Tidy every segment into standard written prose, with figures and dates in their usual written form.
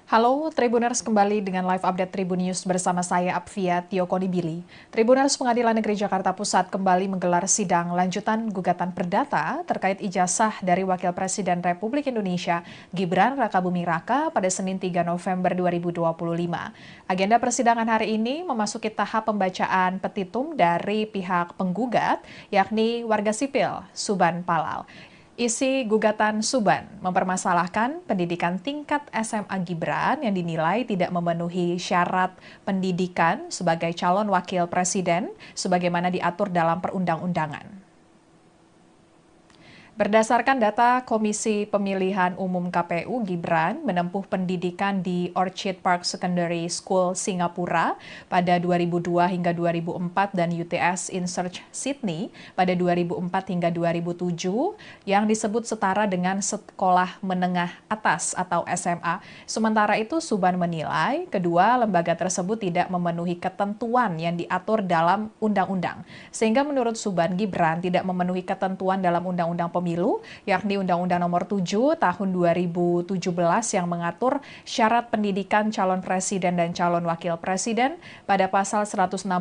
Halo, Tribuners kembali dengan live update Tribun News bersama saya Apvia Tiokonibili. Tribuners Pengadilan Negeri Jakarta Pusat kembali menggelar sidang lanjutan gugatan perdata terkait ijazah dari Wakil Presiden Republik Indonesia Gibran Rakabuming Raka pada Senin 3 November 2025. Agenda persidangan hari ini memasuki tahap pembacaan petitum dari pihak penggugat, yakni warga sipil Suban Palal. Isi gugatan Suban mempermasalahkan pendidikan tingkat SMA Gibran yang dinilai tidak memenuhi syarat pendidikan sebagai calon wakil presiden sebagaimana diatur dalam perundang-undangan. Berdasarkan data Komisi Pemilihan Umum KPU, Gibran menempuh pendidikan di Orchid Park Secondary School Singapura pada 2002 hingga 2004 dan UTS InSearch Sydney pada 2004 hingga 2007 yang disebut setara dengan sekolah menengah atas atau SMA. Sementara itu, Suban menilai kedua lembaga tersebut tidak memenuhi ketentuan yang diatur dalam undang-undang. Sehingga menurut Suban, Gibran tidak memenuhi ketentuan dalam Undang-Undang Pemilu, yakni Undang-Undang Nomor 7 Tahun 2017 yang mengatur syarat pendidikan calon presiden dan calon wakil presiden pada pasal 169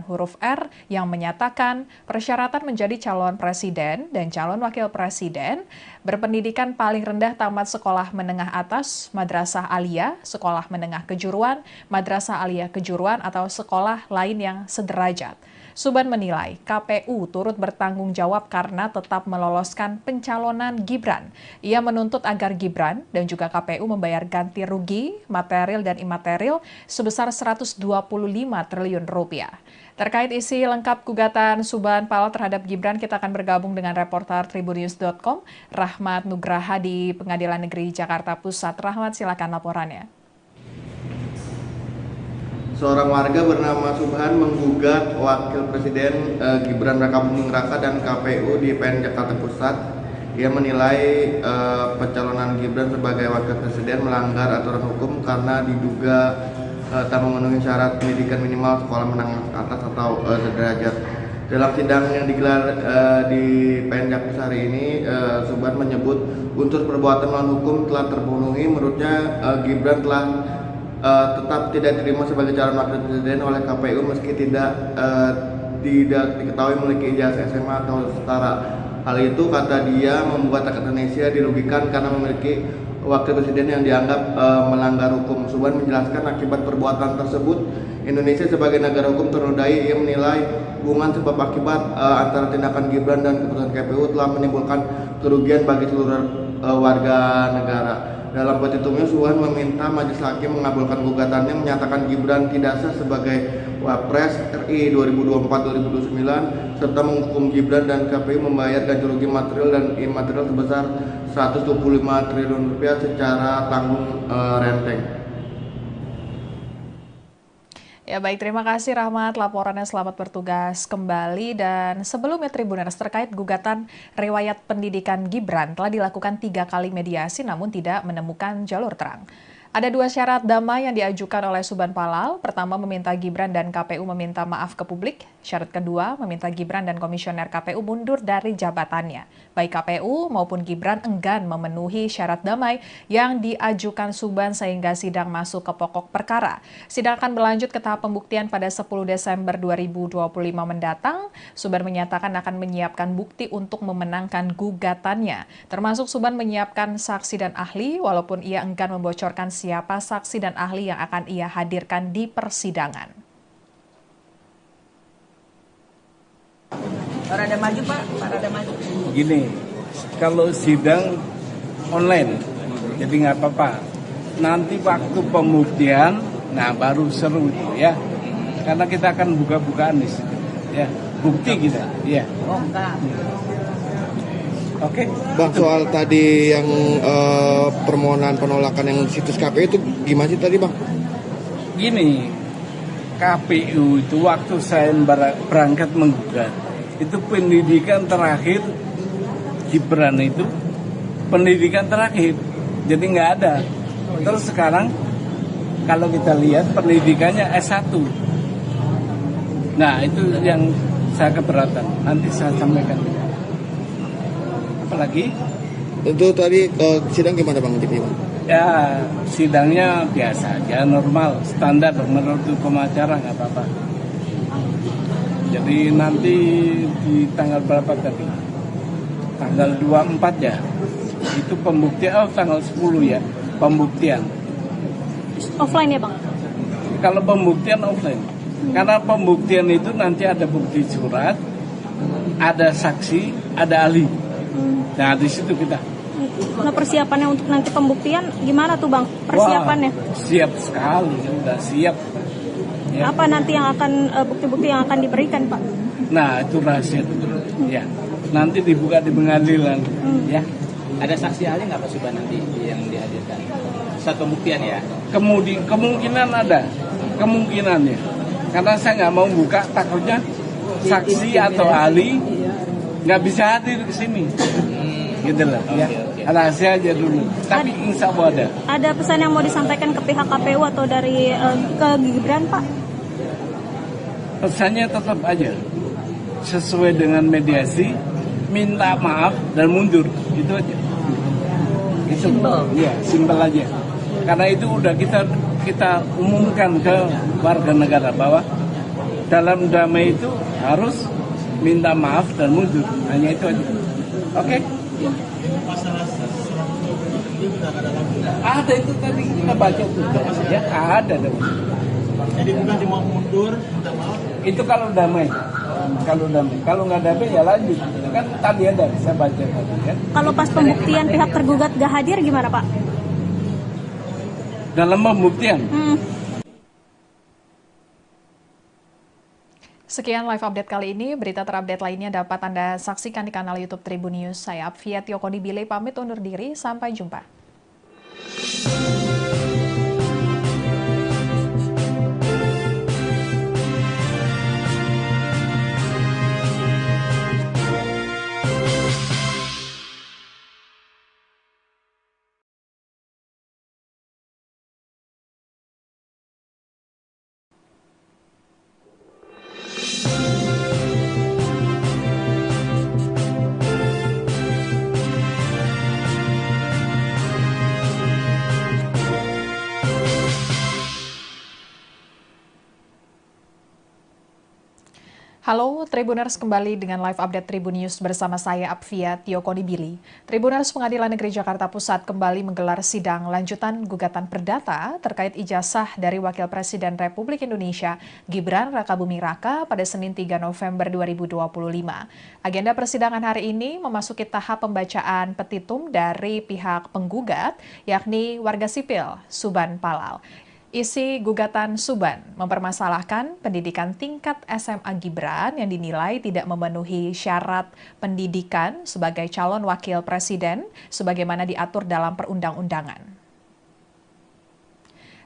huruf R yang menyatakan persyaratan menjadi calon presiden dan calon wakil presiden berpendidikan paling rendah tamat sekolah menengah atas, madrasah aliyah, sekolah menengah kejuruan, madrasah aliyah kejuruan atau sekolah lain yang sederajat. Suban menilai KPU turut bertanggung jawab karena tetap meloloskan pencalonan Gibran. Ia menuntut agar Gibran dan juga KPU membayar ganti rugi material dan imaterial sebesar 125 triliun rupiah. Terkait isi lengkap gugatan Suban Palal terhadap Gibran, kita akan bergabung dengan reporter tribunnews.com, Rahmat Nugraha di Pengadilan Negeri Jakarta Pusat. Rahmat, silakan laporannya. Seorang warga bernama Subhan menggugat Wakil Presiden Gibran Rakabuming Raka dan KPU di PN Jakarta Pusat. Ia menilai pencalonan Gibran sebagai Wakil Presiden melanggar aturan hukum karena diduga tak memenuhi syarat pendidikan minimal sekolah menengah atas atau sederajat. Dalam sidang yang digelar di PN Jakarta hari ini, Subhan menyebut unsur perbuatan melawan hukum telah terpenuhi. Menurutnya Gibran telah tetap tidak diterima sebagai calon wakil presiden oleh KPU meski tidak diketahui memiliki ijazah SMA atau setara. Hal itu, kata dia, membuat rakyat Indonesia dirugikan karena memiliki wakil presiden yang dianggap melanggar hukum. Suban menjelaskan akibat perbuatan tersebut Indonesia sebagai negara hukum ternodai. Ia menilai hubungan sebab akibat antara tindakan Gibran dan keputusan KPU telah menimbulkan kerugian bagi seluruh warga negara. Dalam petitumnya, Suban meminta majelis hakim mengabulkan gugatannya, menyatakan Gibran tidak sah sebagai Wapres RI 2024-2029 serta menghukum Gibran dan KPU membayar ganti rugi material dan imaterial sebesar 125 triliun rupiah secara tanggung renteng. Ya baik, terima kasih Rahmat, laporannya. Selamat bertugas kembali. Dan sebelumnya Tribuners, terkait gugatan riwayat pendidikan Gibran telah dilakukan 3 kali mediasi namun tidak menemukan jalur terang. Ada 2 syarat damai yang diajukan oleh Suban Palal. Pertama, meminta Gibran dan KPU meminta maaf ke publik. Syarat kedua, meminta Gibran dan komisioner KPU mundur dari jabatannya. Baik KPU maupun Gibran enggan memenuhi syarat damai yang diajukan Suban sehingga sidang masuk ke pokok perkara. Sidang akan berlanjut ke tahap pembuktian pada 10 Desember 2025 mendatang. Suban menyatakan akan menyiapkan bukti untuk memenangkan gugatannya. Termasuk Suban menyiapkan saksi dan ahli walaupun ia enggan membocorkan siapa saksi dan ahli yang akan ia hadirkan di persidangan. Rada maju Pak, rada maju. Gini, kalau sidang online, jadi nggak apa-apa. Nanti waktu pembuktian, nah baru seru itu ya. Karena kita akan buka-bukaan di situ, ya. Bukti kita, ya. Oh enggak. Oke. Bang, soal tadi yang permohonan penolakan yang situs KPU itu gimana sih tadi, Bang? Gini, KPU itu waktu saya berangkat menggugat, itu pendidikan terakhir Gibran itu pendidikan terakhir, jadi nggak ada. Terus sekarang kalau kita lihat pendidikannya S1. Nah itu yang saya keberatan, nanti saya sampaikan. Apalagi Itu tadi sidang gimana Bang? Jadi, Bang? Ya, sidangnya biasa aja, normal, standar menurut hukum acara, nggak apa-apa. Jadi nanti di tanggal berapa tadi? Tanggal 24 ya. Itu pembuktian, tanggal 10 ya, pembuktian. Offline ya Bang? Kalau pembuktian offline. Karena pembuktian itu nanti ada bukti surat, ada saksi, ada ahli. Nah, di situ kita. Nah, persiapannya untuk nanti pembuktian gimana tuh Bang? Persiapannya? Wah, siap sekali, udah siap. Ya. Apa nanti yang akan bukti-bukti yang akan diberikan Pak? Nah, itu rahasia dulu. Ya, nanti dibuka di pengadilan. Ya. Ada saksi ahli nggak Pak Subhan nanti yang dihadirkan? Saat pembuktian ya? Kemungkinan ada, kemungkinannya. Karena saya nggak mau buka, takutnya saksi atau ahli nggak bisa hadir ke sini. Gitu lah. Ya. Rahasia aja dulu. Tapi insya Allah ada. Ada pesan yang mau disampaikan ke pihak KPU atau dari ke Gibran Pak? Pesannya tetap aja sesuai dengan mediasi, minta maaf dan mundur, itu aja. Itu ya, simpel aja. Karena itu udah kita umumkan ke warga negara bahwa dalam damai itu harus minta maaf dan mundur, hanya itu aja. Oke? Ada itu tadi kita baca tuh, ya ada dong. Jadi bukan cuma mundur, Itu kalau damai. Kalau nggak damai ya lanjut. Kan tadi ada, saya baca tadi ya. Kalau pas pembuktian pihak tergugat gak hadir gimana Pak? Dalam pembuktian. Sekian live update kali ini. Berita terupdate lainnya dapat Anda saksikan di kanal YouTube Tribun News. Saya Apvia Tiokoni pamit undur diri. Sampai jumpa. Halo Tribuners, kembali dengan live update Tribun News bersama saya Apvia Tiokoni. Tribuners, Pengadilan Negeri Jakarta Pusat kembali menggelar sidang lanjutan gugatan perdata terkait ijazah dari Wakil Presiden Republik Indonesia Gibran Rakabuming Raka pada Senin 3 November 2025. Agenda persidangan hari ini memasuki tahap pembacaan petitum dari pihak penggugat, yakni warga sipil Suban Palal. Isi gugatan Suban mempermasalahkan pendidikan tingkat SMA Gibran yang dinilai tidak memenuhi syarat pendidikan sebagai calon wakil presiden sebagaimana diatur dalam perundang-undangan.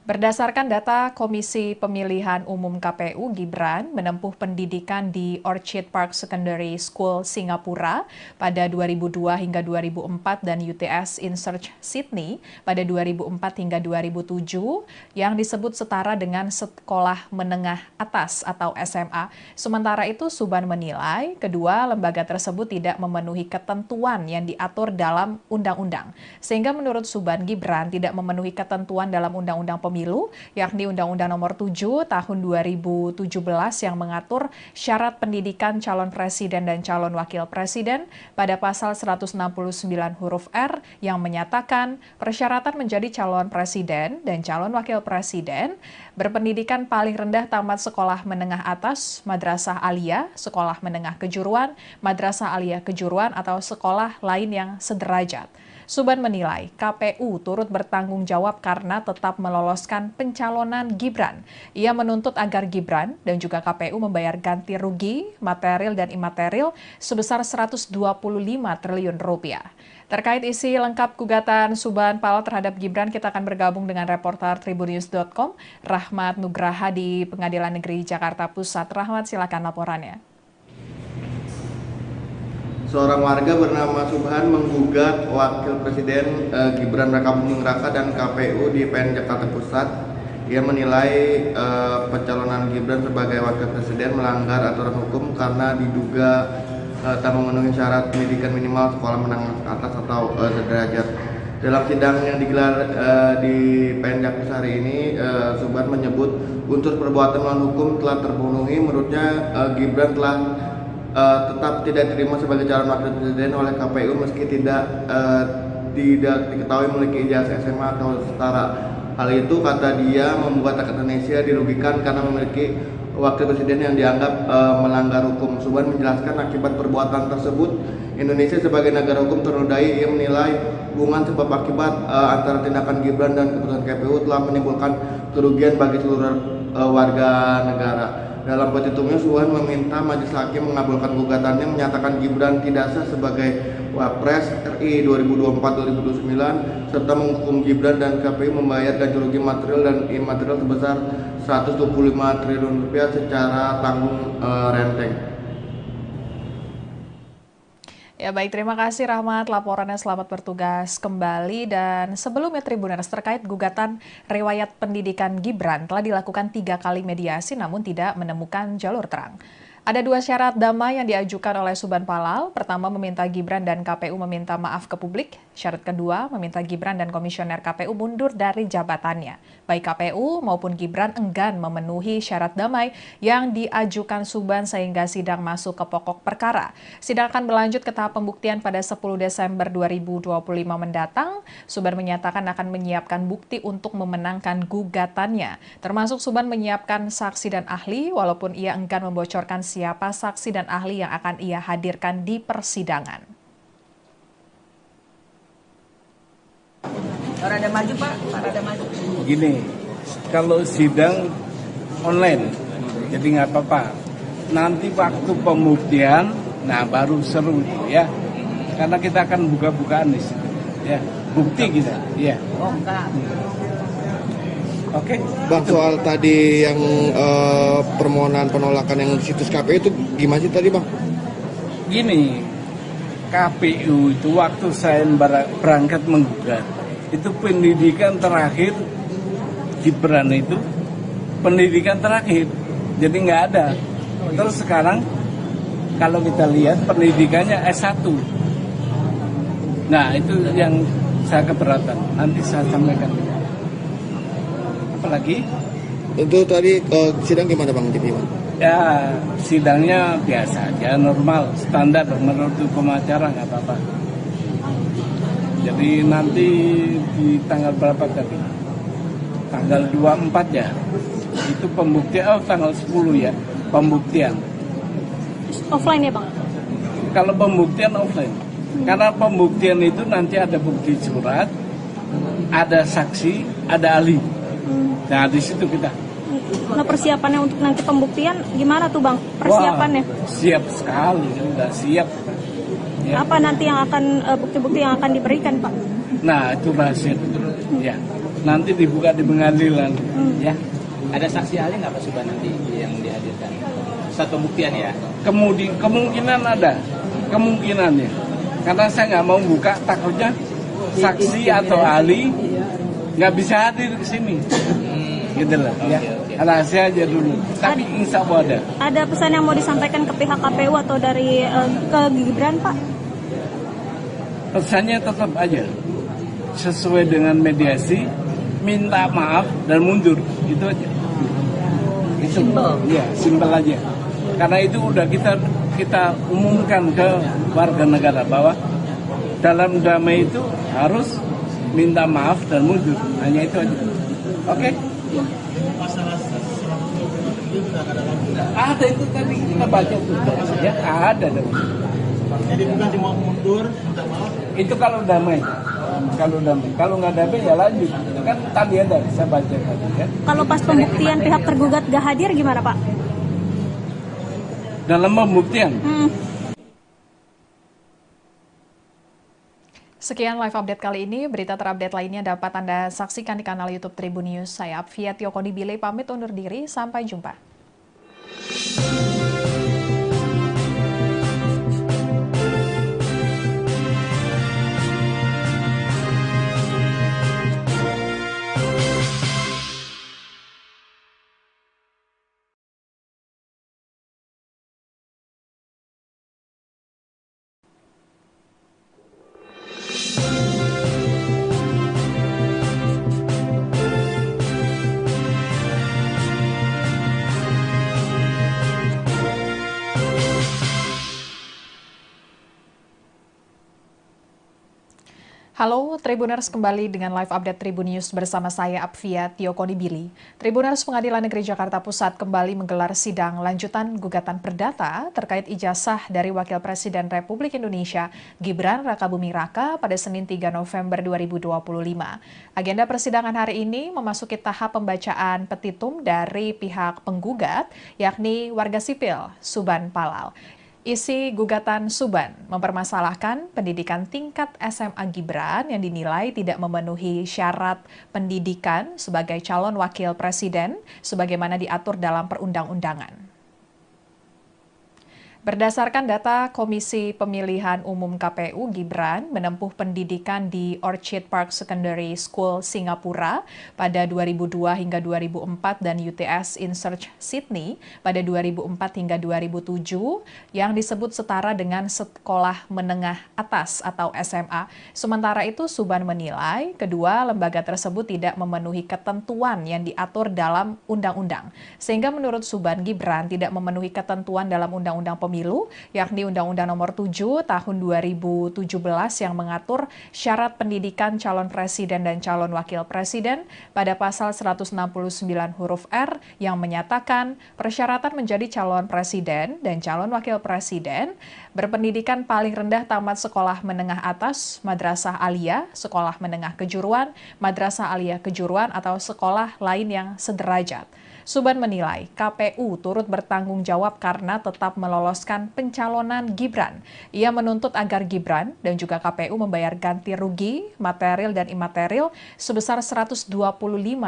Berdasarkan data Komisi Pemilihan Umum KPU, Gibran menempuh pendidikan di Orchid Park Secondary School Singapura pada 2002 hingga 2004 dan UTS InSearch Sydney pada 2004 hingga 2007 yang disebut setara dengan sekolah menengah atas atau SMA. Sementara itu, Suban menilai kedua lembaga tersebut tidak memenuhi ketentuan yang diatur dalam undang-undang. Sehingga menurut Suban, Gibran tidak memenuhi ketentuan dalam Undang-Undang Pemilu, yakni Undang-Undang Nomor 7 Tahun 2017 yang mengatur syarat pendidikan calon presiden dan calon wakil presiden pada pasal 169 huruf R yang menyatakan persyaratan menjadi calon presiden dan calon wakil presiden berpendidikan paling rendah tamat sekolah menengah atas, madrasah aliyah, sekolah menengah kejuruan, madrasah aliyah kejuruan atau sekolah lain yang sederajat. Suban menilai KPU turut bertanggung jawab karena tetap meloloskan pencalonan Gibran. Ia menuntut agar Gibran dan juga KPU membayar ganti rugi material dan imaterial sebesar 125 triliun rupiah. Terkait isi lengkap gugatan Suban Palal terhadap Gibran, kita akan bergabung dengan reporter tribunnews.com, Rahmat Nugraha di Pengadilan Negeri Jakarta Pusat. Rahmat, silakan laporannya. Seorang warga bernama Subhan menggugat Wakil Presiden Gibran Rakabuming Raka dan KPU di PN Jakarta Pusat. Ia menilai pencalonan Gibran sebagai Wakil Presiden melanggar aturan hukum karena diduga tak memenuhi syarat pendidikan minimal sekolah menengah atas atau sederajat. Dalam sidang yang digelar di PN Jakpus hari ini, Subhan menyebut unsur perbuatan melawan hukum telah terpenuhi. Menurutnya Gibran telah tetap tidak diterima sebagai calon wakil presiden oleh KPU meski tidak diketahui memiliki ijazah SMA atau setara. Hal itu, kata dia, membuat rakyat Indonesia dirugikan karena memiliki wakil presiden yang dianggap melanggar hukum. Subhan menjelaskan akibat perbuatan tersebut, Indonesia sebagai negara hukum ternodai. Ia menilai hubungan sebab akibat antara tindakan Gibran dan keputusan KPU telah menimbulkan kerugian bagi seluruh warga negara. Dalam petitumnya, Subhan meminta Majelis Hakim mengabulkan gugatannya, menyatakan Gibran tidak sah sebagai Wapres RI 2024-2029 serta menghukum Gibran dan KPU membayar ganti rugi material dan imaterial sebesar 125 triliun rupiah secara tanggung renteng. Ya baik, terima kasih Rahmat laporannya, selamat bertugas kembali. Dan sebelumnya Tribuners, terkait gugatan riwayat pendidikan Gibran telah dilakukan 3 kali mediasi namun tidak menemukan jalur terang. Ada 2 syarat damai yang diajukan oleh Subhan Palal. Pertama, meminta Gibran dan KPU meminta maaf ke publik. Syarat kedua, meminta Gibran dan Komisioner KPU mundur dari jabatannya. Baik KPU maupun Gibran enggan memenuhi syarat damai yang diajukan Subhan sehingga sidang masuk ke pokok perkara. Sidang akan berlanjut ke tahap pembuktian pada 10 Desember 2025 mendatang. Subhan menyatakan akan menyiapkan bukti untuk memenangkan gugatannya. Termasuk Subhan menyiapkan saksi dan ahli walaupun ia enggan membocorkan siapa saksi dan ahli yang akan ia hadirkan di persidangan. Rada maju Pak, rada maju. Gini, kalau sidang online, jadi nggak apa-apa. Nanti waktu pembuktian, nah baru seru ya. Karena kita akan buka-bukaan di situ, ya. Bukti kita, ya. Oh enggak. Oke. Bang, soal tadi yang permohonan penolakan yang situs KPU itu gimana sih tadi, Bang? Gini, KPU itu waktu saya berangkat menggugat, itu pendidikan terakhir Gibran itu pendidikan terakhir, jadi nggak ada. Terus sekarang kalau kita lihat pendidikannya S1. Nah itu yang saya keberatan, nanti saya sampaikan. Apalagi? Itu tadi sidang gimana, Bang? Ya sidangnya biasa aja, normal, standar menurut hukum acara, nggak apa-apa. Jadi nanti di tanggal berapa tadi? Tanggal 24 ya. Itu pembuktian, tanggal 10 ya, pembuktian. Offline ya Bang? Kalau pembuktian offline. Karena pembuktian itu nanti ada bukti surat, ada saksi, ada ahli. Nah di situ kita. Nah persiapannya untuk nanti pembuktian gimana tuh Bang? Persiapannya? Wah, siap sekali, sudah siap. Ya. Apa nanti yang akan bukti-bukti yang akan diberikan Pak? Nah itu rahasia. Ya, nanti dibuka di pengadilan. Ya. Ada saksi ahli nggak Pak Subhan nanti yang dihadirkan? Saat pembuktian ya? Kemungkinan ada, kemungkinannya. Karena saya nggak mau buka, takutnya saksi atau ahli nggak bisa hadir ke sini. Gitu loh. Ya. Rahasia aja dulu. Tapi insya Allah ada. Ada pesan yang mau disampaikan ke pihak KPU atau dari ke Gibran Pak? Pesannya tetap aja sesuai dengan mediasi, minta maaf dan mundur, itu aja. Itu ya simpel aja. Karena itu udah kita umumkan ke warga negara bahwa dalam damai itu harus minta maaf dan mundur, hanya itu aja. Oke? Ada itu tadi kita baca tuh, ya ada dong. Jadi bukan cuma mundur, minta maaf. Itu kalau damai. Kalau nggak damai ya lanjut. Kan tadi ada, saya baca tadi ya. Kalau pas pembuktian pihak tergugat gak hadir gimana Pak? Dalam pembuktian. Sekian live update kali ini. Berita terupdate lainnya dapat Anda saksikan di kanal YouTube Tribun News. Saya Apvia Tiokondibile pamit undur diri. Sampai jumpa. Halo Tribuners, kembali dengan live update Tribun News bersama saya Apvia Tiokonibili. Tribuners, Pengadilan Negeri Jakarta Pusat kembali menggelar sidang lanjutan gugatan perdata terkait ijazah dari Wakil Presiden Republik Indonesia Gibran Rakabuming Raka pada Senin 3 November 2025. Agenda persidangan hari ini memasuki tahap pembacaan petitum dari pihak penggugat, yakni warga sipil Suban Palal. Isi gugatan Suban mempermasalahkan pendidikan tingkat SMA Gibran yang dinilai tidak memenuhi syarat pendidikan sebagai calon wakil presiden sebagaimana diatur dalam perundang-undangan. Berdasarkan data Komisi Pemilihan Umum KPU, Gibran menempuh pendidikan di Orchid Park Secondary School Singapura pada 2002 hingga 2004 dan UTS InSearch Sydney pada 2004 hingga 2007 yang disebut setara dengan sekolah menengah atas atau SMA. Sementara itu, Suban menilai kedua lembaga tersebut tidak memenuhi ketentuan yang diatur dalam undang-undang. Sehingga menurut Suban, Gibran tidak memenuhi ketentuan dalam Undang-Undang Pemilu, yakni Undang-Undang Nomor 7 Tahun 2017 yang mengatur syarat pendidikan calon presiden dan calon wakil presiden pada pasal 169 huruf R yang menyatakan persyaratan menjadi calon presiden dan calon wakil presiden berpendidikan paling rendah tamat sekolah menengah atas, madrasah aliyah, sekolah menengah kejuruan, madrasah aliyah kejuruan atau sekolah lain yang sederajat. Suban menilai KPU turut bertanggung jawab karena tetap meloloskan pencalonan Gibran. Ia menuntut agar Gibran dan juga KPU membayar ganti rugi material dan imaterial sebesar 125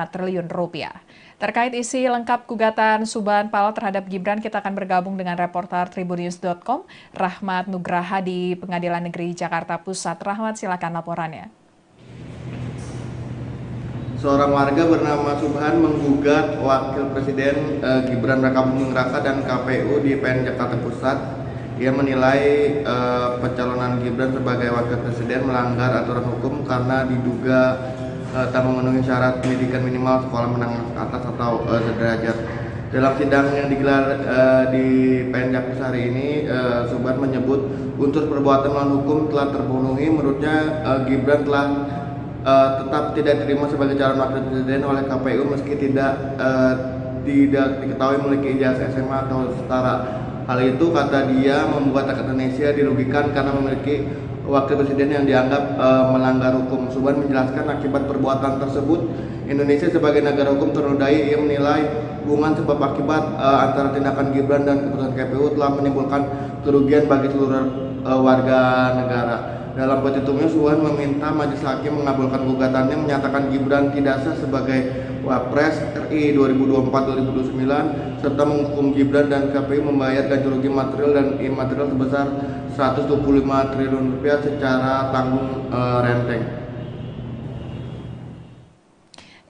triliun rupiah. Terkait isi lengkap gugatan Suban Palal terhadap Gibran, kita akan bergabung dengan reporter tribunnews.com, Rahmat Nugraha di Pengadilan Negeri Jakarta Pusat. Rahmat, silakan laporannya. Seorang warga bernama Subhan menggugat Wakil Presiden Gibran Rakabuming Raka dan KPU di PN Jakarta Pusat. Ia menilai pencalonan Gibran sebagai Wakil Presiden melanggar aturan hukum karena diduga tak memenuhi syarat pendidikan minimal sekolah menengah atas atau sederajat. Dalam sidang yang digelar di PN Jakarta hari ini, Subhan menyebut unsur perbuatan melawan hukum telah terpenuhi. Menurutnya Gibran telah tetap tidak diterima sebagai calon wakil presiden oleh KPU meski tidak diketahui memiliki ijazah SMA atau setara. Hal itu, kata dia, membuat rakyat Indonesia dirugikan karena memiliki wakil presiden yang dianggap melanggar hukum. Suban menjelaskan akibat perbuatan tersebut Indonesia sebagai negara hukum ternodai. Ia menilai hubungan sebab akibat antara tindakan Gibran dan keputusan KPU telah menimbulkan kerugian bagi seluruh warga negara. Dalam petitumnya, Suban meminta Majelis Hakim mengabulkan gugatannya, menyatakan Gibran tidak sah sebagai Wapres RI 2024-2029 serta menghukum Gibran dan KPU membayar ganti rugi material dan imaterial sebesar 125 triliun rupiah secara tanggung renteng.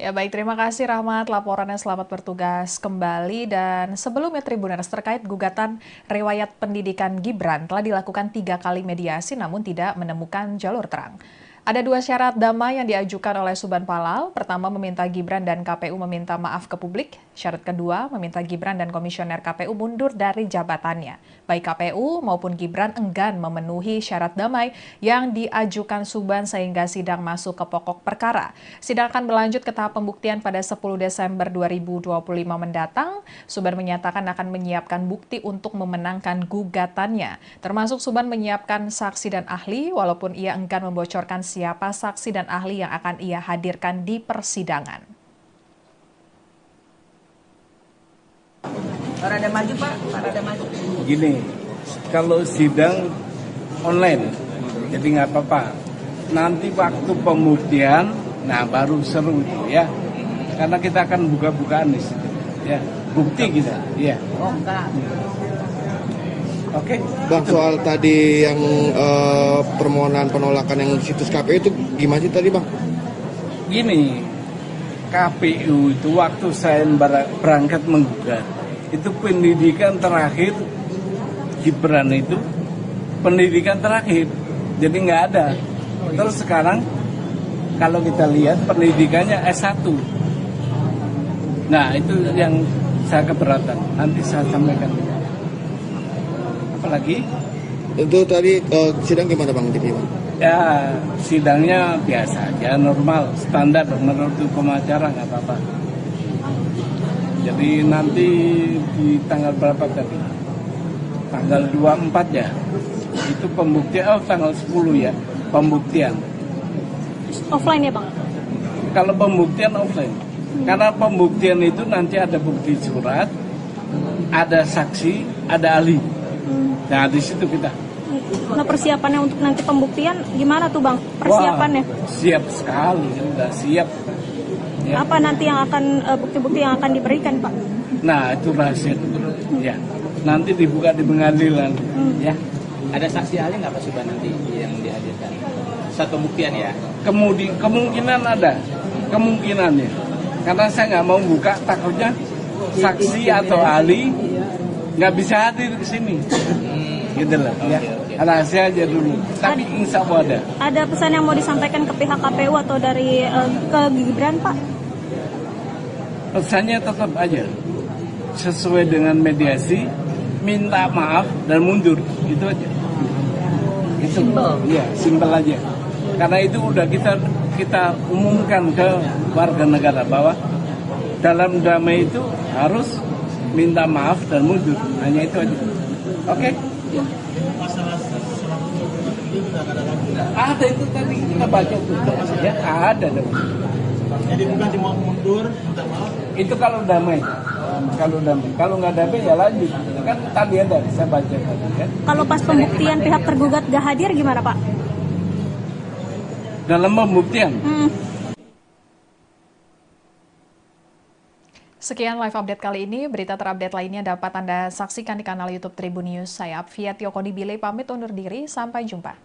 Ya baik, terima kasih Rahmat, laporannya, selamat bertugas kembali. Dan sebelumnya Tribuners, terkait gugatan riwayat pendidikan Gibran telah dilakukan 3 kali mediasi namun tidak menemukan jalur terang. Ada 2 syarat damai yang diajukan oleh Suban Palal. Pertama, meminta Gibran dan KPU meminta maaf ke publik. Syarat kedua, meminta Gibran dan Komisioner KPU mundur dari jabatannya. Baik KPU maupun Gibran enggan memenuhi syarat damai yang diajukan Suban sehingga sidang masuk ke pokok perkara. Sidang akan berlanjut ke tahap pembuktian pada 10 Desember 2025 mendatang. Suban menyatakan akan menyiapkan bukti untuk memenangkan gugatannya. Termasuk Suban menyiapkan saksi dan ahli walaupun ia enggan membocorkan siapa saksi dan ahli yang akan ia hadirkan di persidangan. Rada maju Pak, rada maju. Gini, kalau sidang online, jadi nggak apa-apa. Nanti waktu pembuktian, nah baru seru itu ya. Karena kita akan buka-bukaan di situ, ya. Bukti kita, ya. Oh enggak. Oke. Bang, soal tadi yang permohonan penolakan yang di situs KPU itu gimana sih tadi, Bang? Gini, KPU itu waktu saya berangkat menggugat, itu pendidikan terakhir Gibran itu pendidikan terakhir, jadi nggak ada. Terus sekarang kalau kita lihat pendidikannya S1. Nah itu yang saya keberatan, nanti saya sampaikan. Apalagi? Itu tadi sidang gimana Bang? Jadi, Bang? Ya, sidangnya biasa aja, normal, standar menurut hukum acara nggak apa-apa. Jadi nanti di tanggal berapa tadi? Tanggal 24 ya. Itu pembuktian, tanggal 10 ya, pembuktian. Offline ya Bang? Kalau pembuktian offline. Karena pembuktian itu nanti ada bukti surat, ada saksi, ada ahli. Nah, di situ kita. Nah, persiapannya untuk nanti pembuktian gimana tuh Bang? Persiapannya? Wah, siap sekali, udah siap. Ya. Apa nanti yang akan bukti-bukti yang akan diberikan Pak? Nah, itu rahasia. Ya. Nanti dibuka di pengadilan. Ya. Ada saksi ahli nggak Pak Subhan nanti yang dihadirkan? Satu pembuktian ya? Kemungkinan ada, kemungkinannya. Karena saya nggak mau buka, takutnya saksi atau ahli nggak bisa hadir ke sini. Gitu lah. Ya. Rahasia aja dulu. Tapi insya Allah ada. Ada pesan yang mau disampaikan ke pihak KPU atau dari ke Gibran Pak? Pesannya tetap aja sesuai dengan mediasi, minta maaf dan mundur, itu aja. Itu ya simpel aja. Karena itu udah kita umumkan ke warga negara bahwa dalam damai itu harus minta maaf dan mundur, hanya itu aja. Oke? Ada itu tadi kita baca tuh. Ya ada dong. Jadi bukan cuma mundur, minta maaf. Itu kalau damai. Kalau nggak damai ya lanjut. Kan tadi ada, saya baca tadi kan. Kalau pas pembuktian pihak tergugat gak hadir gimana Pak? Dalam pembuktian. Sekian live update kali ini. Berita terupdate lainnya dapat Anda saksikan di kanal YouTube Tribun News. Saya Apvia Tiokoni pamit undur diri. Sampai jumpa.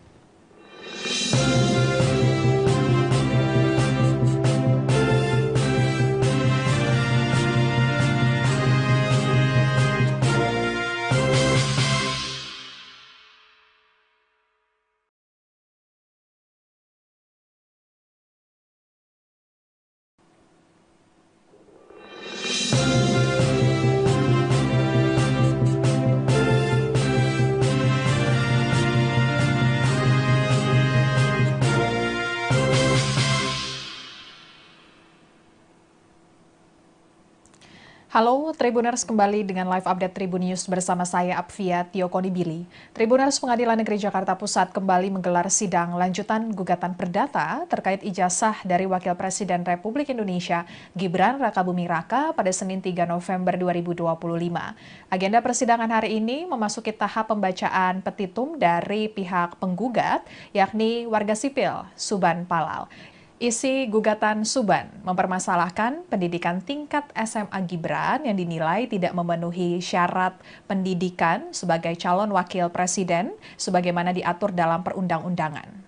Halo Tribuners, kembali dengan live update Tribun News bersama saya Apvia Tiokoni. Tribuners, Pengadilan Negeri Jakarta Pusat kembali menggelar sidang lanjutan gugatan perdata terkait ijazah dari Wakil Presiden Republik Indonesia Gibran Rakabuming Raka pada Senin 3 November 2025. Agenda persidangan hari ini memasuki tahap pembacaan petitum dari pihak penggugat, yakni warga sipil Suban Palal. Isi gugatan Suban mempermasalahkan pendidikan tingkat SMA Gibran yang dinilai tidak memenuhi syarat pendidikan sebagai calon wakil presiden sebagaimana diatur dalam perundang-undangan.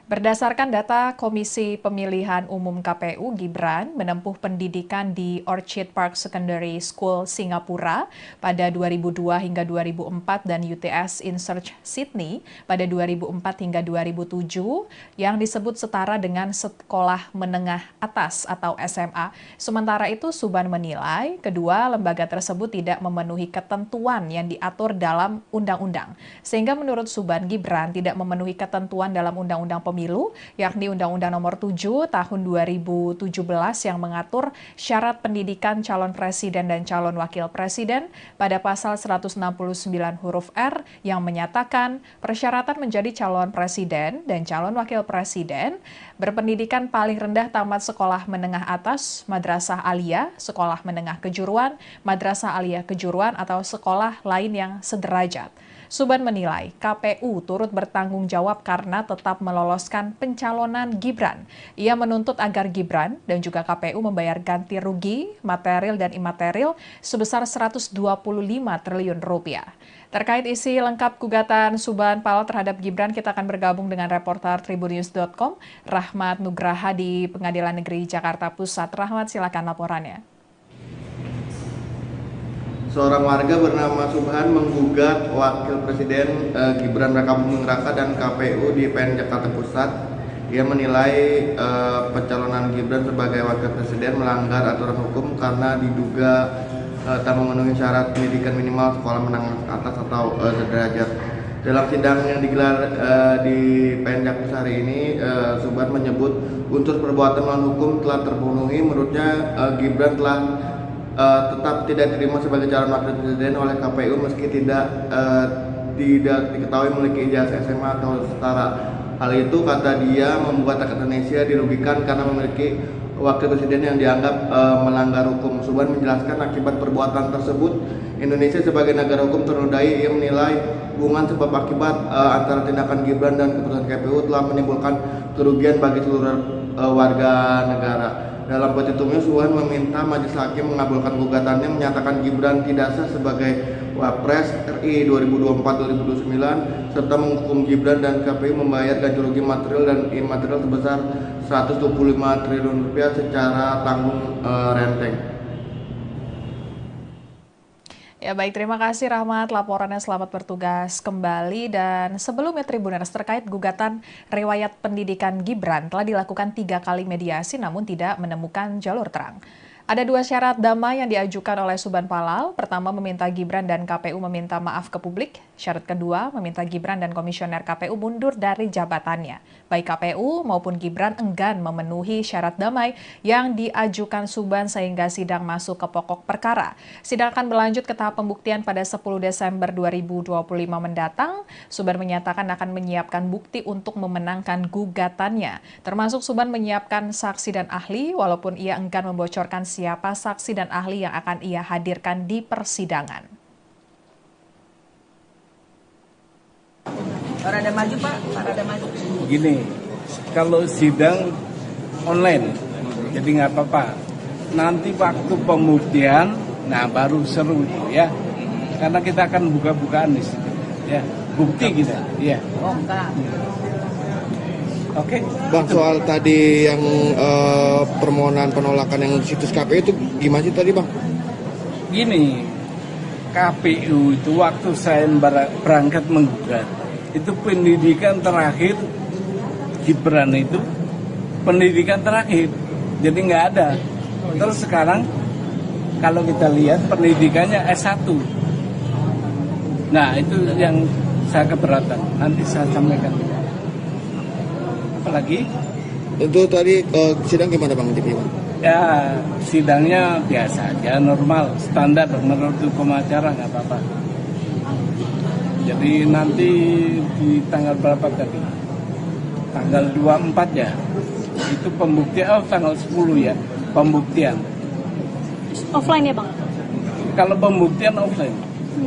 Berdasarkan data Komisi Pemilihan Umum KPU, Gibran menempuh pendidikan di Orchid Park Secondary School Singapura pada 2002 hingga 2004 dan UTS In Search Sydney pada 2004 hingga 2007 yang disebut setara dengan sekolah menengah atas atau SMA. Sementara itu, Suban menilai kedua lembaga tersebut tidak memenuhi ketentuan yang diatur dalam undang-undang. Sehingga menurut Suban, Gibran tidak memenuhi ketentuan dalam Undang-Undang Pemilu, yakni Undang-Undang Nomor 7 Tahun 2017 yang mengatur syarat pendidikan calon presiden dan calon wakil presiden pada pasal 169 huruf R yang menyatakan persyaratan menjadi calon presiden dan calon wakil presiden berpendidikan paling rendah tamat sekolah menengah atas, madrasah aliyah, sekolah menengah kejuruan, madrasah aliyah kejuruan atau sekolah lain yang sederajat. Suban menilai KPU turut bertanggung jawab karena tetap meloloskan pencalonan Gibran. Ia menuntut agar Gibran dan juga KPU membayar ganti rugi material dan imaterial sebesar 125 triliun rupiah. Terkait isi lengkap gugatan Suban Palal terhadap Gibran, kita akan bergabung dengan reporter tribunnews.com, Rahmat Nugraha di Pengadilan Negeri Jakarta Pusat. Rahmat, silakan laporannya. Seorang warga bernama Subhan menggugat Wakil Presiden Gibran Rakabuming Raka dan KPU di PN Jakarta Pusat. Ia menilai pencalonan Gibran sebagai Wakil Presiden melanggar aturan hukum karena diduga tak memenuhi syarat pendidikan minimal sekolah menengah atas atau sederajat. Dalam sidang yang digelar di PN Jakpus hari ini, Subhan menyebut unsur perbuatan melawan hukum telah terpenuhi. Menurutnya Gibran telah tetap tidak diterima sebagai calon wakil presiden oleh KPU meski tidak diketahui memiliki ijazah SMA atau setara. Hal itu, kata dia, membuat rakyat Indonesia dirugikan karena memiliki wakil presiden yang dianggap melanggar hukum. Subhan menjelaskan akibat perbuatan tersebut, Indonesia sebagai negara hukum ternodai. Ia menilai hubungan sebab akibat antara tindakan Gibran dan keputusan KPU telah menimbulkan kerugian bagi seluruh warga negara. Dalam petitumnya, Subhan meminta Majelis Hakim mengabulkan gugatannya, menyatakan Gibran tidak sah sebagai Wapres RI 2024-2029 serta menghukum Gibran dan KPU membayar ganti rugi material dan imaterial sebesar 125 triliun rupiah secara tanggung renteng. Ya baik, terima kasih Rahmat laporannya, selamat bertugas kembali. Dan sebelumnya Tribuners, terkait gugatan riwayat pendidikan Gibran telah dilakukan 3 kali mediasi namun tidak menemukan jalur terang. Ada 2 syarat damai yang diajukan oleh Subhan Palal. Pertama, meminta Gibran dan KPU meminta maaf ke publik. Syarat kedua, meminta Gibran dan komisioner KPU mundur dari jabatannya. Baik KPU maupun Gibran enggan memenuhi syarat damai yang diajukan Subhan sehingga sidang masuk ke pokok perkara. Sidang akan berlanjut ke tahap pembuktian pada 10 Desember 2025 mendatang. Subhan menyatakan akan menyiapkan bukti untuk memenangkan gugatannya. Termasuk Subhan menyiapkan saksi dan ahli walaupun ia enggan membocorkan siapa saksi dan ahli yang akan ia hadirkan di persidangan. Rada maju Pak, rada maju. Gini, kalau sidang online, jadi nggak apa-apa. Nanti waktu pembuktian, nah baru seru itu ya. Karena kita akan buka-bukaan di situ. Ya, bukti kita. Ya. Oh enggak. Oke. Bang, soal tadi yang permohonan penolakan yang di situs KPU itu gimana sih tadi, Bang? Gini, KPU itu waktu saya berangkat menggugat, itu pendidikan terakhir Gibran itu pendidikan terakhir, jadi nggak ada. Terus sekarang kalau kita lihat pendidikannya S1. Nah itu yang saya keberatan, nanti saya sampaikan. Apalagi? Itu tadi sidang gimana, Bang? Ya sidangnya biasa aja, normal, standar menurut hukum acara, nggak apa-apa. Jadi nanti di tanggal berapa tadi? Tanggal 24 ya. Itu pembuktian, tanggal 10 ya, pembuktian. Offline ya Bang? Kalau pembuktian offline.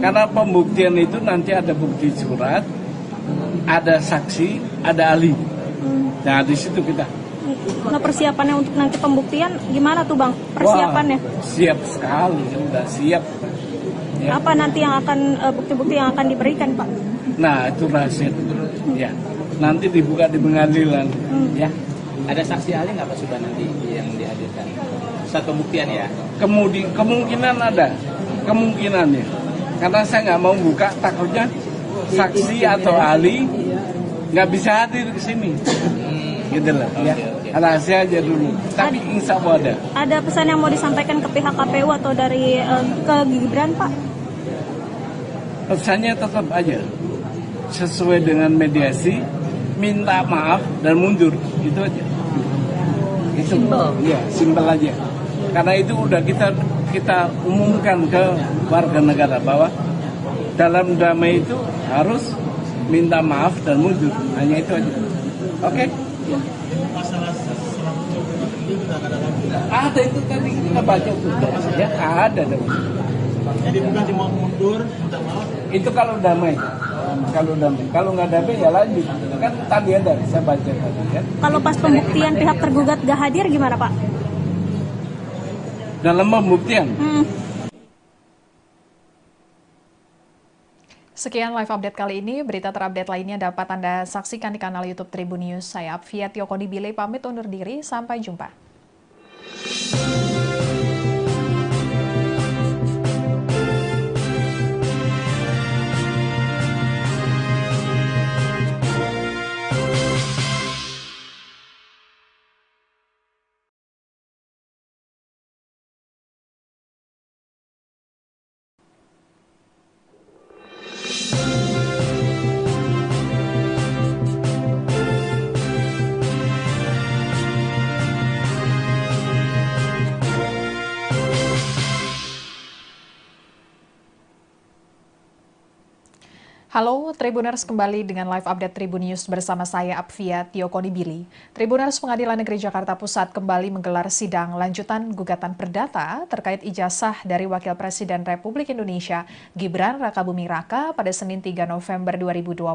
Karena pembuktian itu nanti ada bukti surat, ada saksi, ada ahli. Nah di situ kita. Nah persiapannya untuk nanti pembuktian gimana tuh Bang? Persiapannya? Wah, siap sekali, udah siap. Ya. Apa nanti yang akan bukti-bukti yang akan diberikan Pak? Nah itu rahasia. Ya, nanti dibuka di pengadilan. Ya. Ada saksi ahli nggak Pak Subhan nanti yang dihadirkan? Saat pembuktian ya? Kemungkinan ada, kemungkinannya. Karena saya nggak mau buka, takutnya saksi atau ahli nggak bisa hadir ke sini. Gitu lah. Ya. Rahasia aja dulu. Tapi insya Allah ada. Ada pesan yang mau disampaikan ke pihak KPU atau dari ke Gibran Pak? Pesannya tetap aja sesuai dengan mediasi, minta maaf dan mundur, itu aja. Itu ya simpel aja. Karena itu udah kita umumkan ke warga negara bahwa dalam damai itu harus minta maaf dan mundur, hanya itu aja. Oke? Masalah itu akan ada lagi. Ada itu tadi kita baca tuh, ya ada dong. Jadi bukan cuma mundur, minta maaf. Itu kalau damai. Kalau nggak damai ya lanjut. Kan tadi ada, saya baca tadi ya. Kalau pas pembuktian pihak tergugat gak hadir gimana Pak? Dalam pembuktian. Sekian live update kali ini. Berita terupdate lainnya dapat Anda saksikan di kanal YouTube Tribun News. Saya Apvia Tiokodi Bile pamit undur diri. Sampai jumpa. Halo Tribuners, kembali dengan live update Tribun News bersama saya Apvia Tiokonibili. Tribuners, Pengadilan Negeri Jakarta Pusat kembali menggelar sidang lanjutan gugatan perdata terkait ijazah dari Wakil Presiden Republik Indonesia Gibran Rakabuming Raka pada Senin 3 November 2025.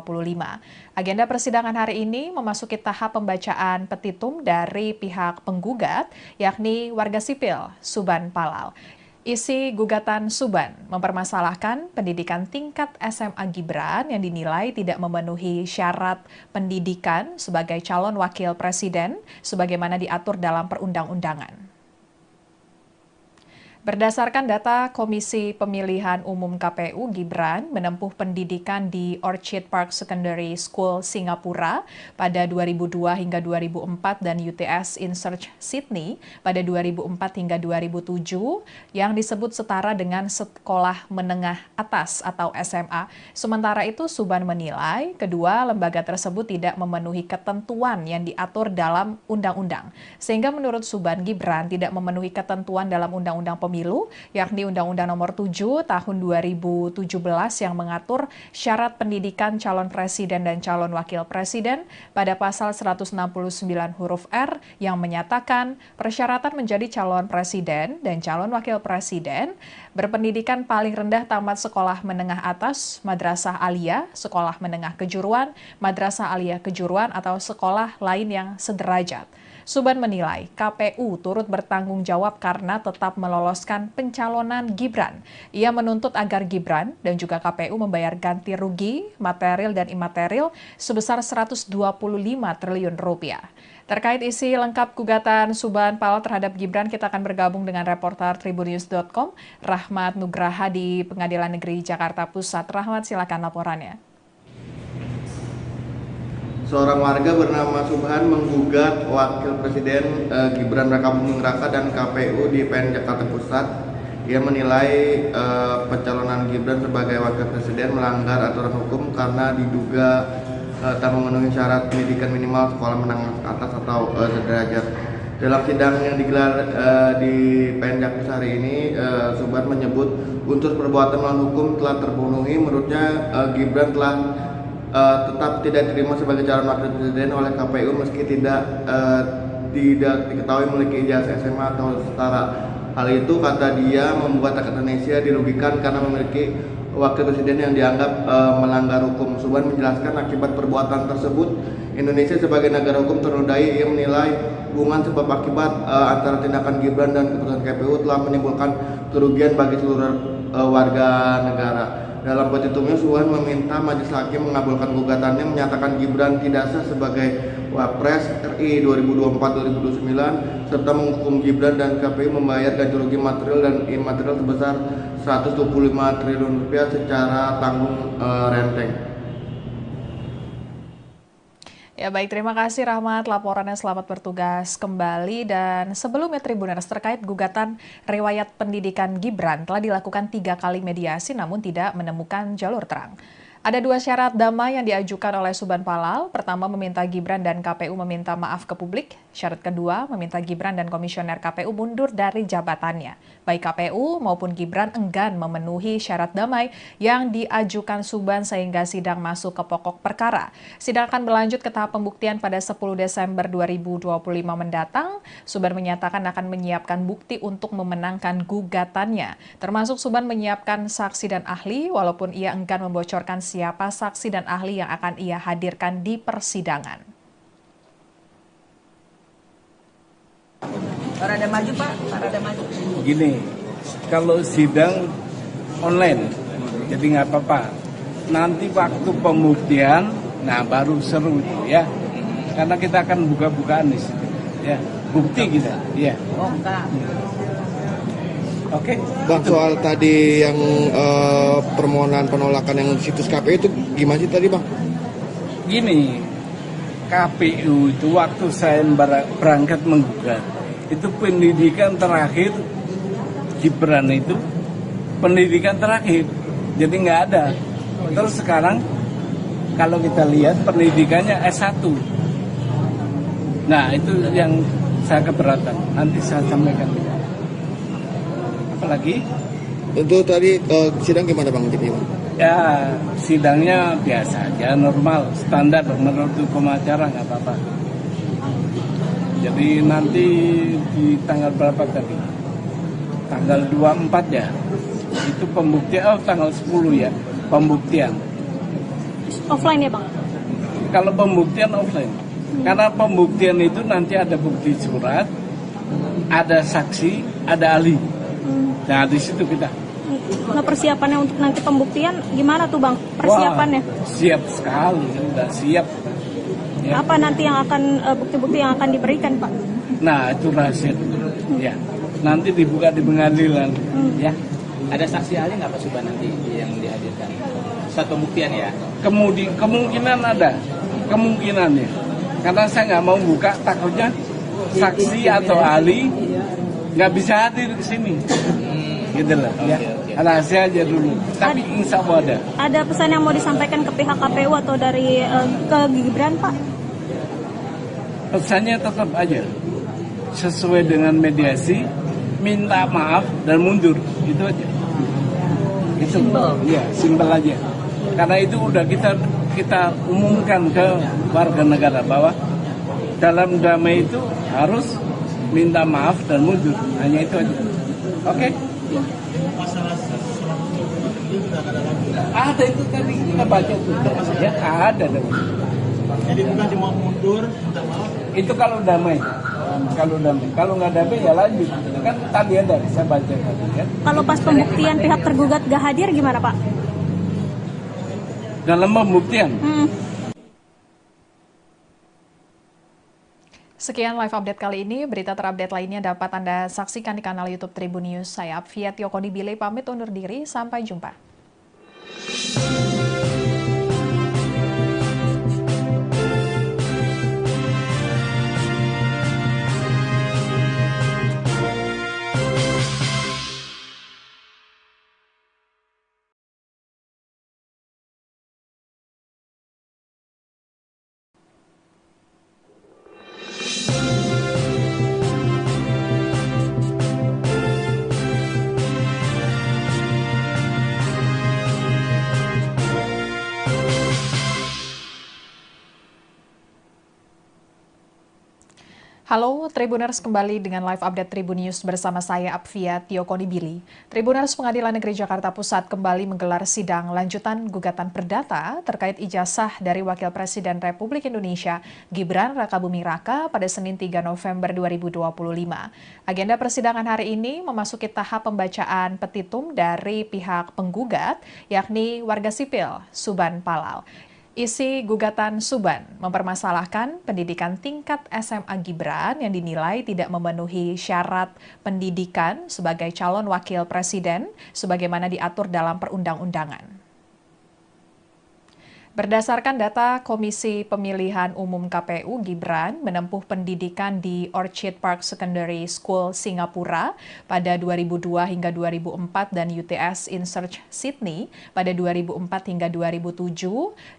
Agenda persidangan hari ini memasuki tahap pembacaan petitum dari pihak penggugat, yakni warga sipil Suban Palal. Isi gugatan Suban mempermasalahkan pendidikan tingkat SMA Gibran yang dinilai tidak memenuhi syarat pendidikan sebagai calon wakil presiden sebagaimana diatur dalam perundang-undangan. Berdasarkan data Komisi Pemilihan Umum KPU, Gibran menempuh pendidikan di Orchid Park Secondary School Singapura pada 2002 hingga 2004 dan UTS in Search Sydney pada 2004 hingga 2007 yang disebut setara dengan sekolah menengah atas atau SMA. Sementara itu, Suban menilai kedua lembaga tersebut tidak memenuhi ketentuan yang diatur dalam undang-undang. Sehingga menurut Suban, Gibran tidak memenuhi ketentuan dalam Undang-Undang Pemilu, yakni Undang-Undang Nomor 7 Tahun 2017 yang mengatur syarat pendidikan calon presiden dan calon wakil presiden pada pasal 169 huruf R yang menyatakan persyaratan menjadi calon presiden dan calon wakil presiden berpendidikan paling rendah tamat sekolah menengah atas, madrasah aliyah, sekolah menengah kejuruan, madrasah aliyah kejuruan atau sekolah lain yang sederajat. Suban menilai KPU turut bertanggung jawab karena tetap meloloskan pencalonan Gibran. Ia menuntut agar Gibran dan juga KPU membayar ganti rugi material dan imaterial sebesar 125 triliun rupiah. Terkait isi lengkap gugatan Suban Palal terhadap Gibran, kita akan bergabung dengan reporter tribunnews.com, Rahmat Nugraha di Pengadilan Negeri Jakarta Pusat. Rahmat, silakan laporannya. Seorang warga bernama Subhan menggugat Wakil Presiden Gibran Rakabuming Raka dan KPU di PN Jakarta Pusat. Ia menilai pencalonan Gibran sebagai Wakil Presiden melanggar aturan hukum karena diduga tak memenuhi syarat pendidikan minimal sekolah menengah atas atau sederajat. Dalam sidang yang digelar di PN Jakarta hari ini, Subhan menyebut unsur perbuatan melawan hukum telah terpenuhi. Menurutnya Gibran telah tetap tidak diterima sebagai calon wakil presiden oleh KPU meski tidak diketahui memiliki ijazah SMA atau setara. Hal itu, kata dia, membuat rakyat Indonesia dirugikan karena memiliki wakil presiden yang dianggap melanggar hukum. Suban menjelaskan akibat perbuatan tersebut Indonesia sebagai negara hukum ternodai. Ia menilai hubungan sebab akibat antara tindakan Gibran dan keputusan KPU telah menimbulkan kerugian bagi seluruh warga negara. Dalam petitumnya, Suban meminta majelis hakim mengabulkan gugatannya, menyatakan Gibran tidak sah sebagai Wapres RI 2024-2029 serta menghukum Gibran dan KPU membayar ganti rugi material dan imaterial sebesar 125 triliun rupiah secara tanggung renteng. Ya baik, terima kasih Rahmat, laporannya, selamat bertugas kembali. Dan sebelumnya Tribuners, terkait gugatan riwayat pendidikan Gibran telah dilakukan 3 kali mediasi namun tidak menemukan jalur terang. Ada 2 syarat damai yang diajukan oleh Suban Palal. Pertama, meminta Gibran dan KPU meminta maaf ke publik. Syarat kedua, meminta Gibran dan komisioner KPU mundur dari jabatannya. Baik KPU maupun Gibran enggan memenuhi syarat damai yang diajukan Suban sehingga sidang masuk ke pokok perkara. Sidang akan berlanjut ke tahap pembuktian pada 10 Desember 2025 mendatang. Suban menyatakan akan menyiapkan bukti untuk memenangkan gugatannya. Termasuk Suban menyiapkan saksi dan ahli walaupun ia enggan membocorkan siapa saksi dan ahli yang akan ia hadirkan di persidangan. Rada maju Pak, rada maju. Gini, kalau sidang online, jadi nggak apa-apa. Nanti waktu pembuktian, nah baru seru itu ya. Karena kita akan buka-bukaan di situ, ya. Bukti kita, ya. Oh enggak. Oke. Bang, soal tadi yang permohonan penolakan yang situs KPU itu gimana sih tadi, Bang? Gini, KPU itu waktu saya berangkat menggugat, itu pendidikan terakhir Gibran itu pendidikan terakhir, jadi nggak ada. Terus sekarang kalau kita lihat pendidikannya S1. Nah itu yang saya keberatan, nanti saya sampaikan. Apalagi? Untuk tadi sidang gimana Bang? Jadi, Bang? Ya, sidangnya biasa aja, normal, standar menurut hukum acara, nggak apa-apa. Jadi nanti di tanggal berapa tadi? Tanggal 24 ya. Itu pembuktian, tanggal 10 ya, pembuktian. Offline ya Bang? Kalau pembuktian offline. Karena pembuktian itu nanti ada bukti surat, ada saksi, ada ahli. Nah, di situ kita. Nah, persiapannya untuk nanti pembuktian gimana tuh Bang? Persiapannya? Wah, siap sekali, udah siap. Ya. Apa nanti yang akan bukti-bukti yang akan diberikan Pak? Nah, itu rahasia dulu. Ya, nanti dibuka di pengadilan. Ya. Ada saksi ahli nggak Pak Subhan nanti yang dihadirkan? Satu pembuktian ya? Kemungkinan ada, kemungkinannya. Karena saya nggak mau buka, takutnya saksi atau ahli nggak bisa hadir ke sini. Gitu loh. Ya. Rahasia aja dulu. Tapi insya Allah ada. Ada pesan yang mau disampaikan ke pihak KPU atau dari ke Gibran Pak? Pesannya tetap aja sesuai dengan mediasi, minta maaf dan mundur, itu aja. Itu ya, simpel aja. Karena itu udah kita umumkan ke warga negara bahwa dalam damai itu harus minta maaf dan mundur, hanya itu aja. Oke? Masalah salah satu ini kita ada lagi. Ada itu tadi kita baca tuh, ya ada. Jadi bukan cuma mundur, minta maaf. Itu kalau damai. Kalau nggak damai ya lanjut. Kan tadi ada saya baca tadi kan. Kalau pas pembuktian pihak tergugat gak hadir gimana Pak? Dalam pembuktian. Sekian live update kali ini. Berita terupdate lainnya dapat Anda saksikan di kanal YouTube Tribun News. Saya Apvia Tiokoni Bile pamit undur diri. Sampai jumpa. Halo Tribuners, kembali dengan live update Tribun News bersama saya Apvia Tiokoni Bili. Tribuners, Pengadilan Negeri Jakarta Pusat kembali menggelar sidang lanjutan gugatan perdata terkait ijazah dari Wakil Presiden Republik Indonesia Gibran Rakabuming Raka pada Senin 3 November 2025. Agenda persidangan hari ini memasuki tahap pembacaan petitum dari pihak penggugat, yakni warga sipil Suban Palal. Isi gugatan Suban mempermasalahkan pendidikan tingkat SMA Gibran yang dinilai tidak memenuhi syarat pendidikan sebagai calon wakil presiden sebagaimana diatur dalam perundang-undangan. Berdasarkan data Komisi Pemilihan Umum KPU, Gibran menempuh pendidikan di Orchid Park Secondary School Singapura pada 2002 hingga 2004 dan UTS in Search Sydney pada 2004 hingga 2007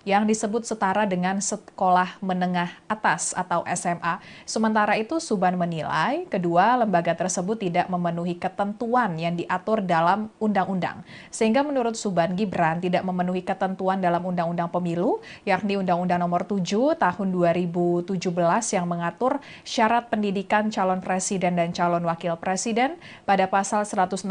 yang disebut setara dengan sekolah menengah atas atau SMA. Sementara itu, Suban menilai kedua lembaga tersebut tidak memenuhi ketentuan yang diatur dalam undang-undang. Sehingga menurut Suban, Gibran tidak memenuhi ketentuan dalam Undang-Undang Pemilu, yakni Undang-Undang Nomor 7 Tahun 2017 yang mengatur syarat pendidikan calon presiden dan calon wakil presiden pada pasal 169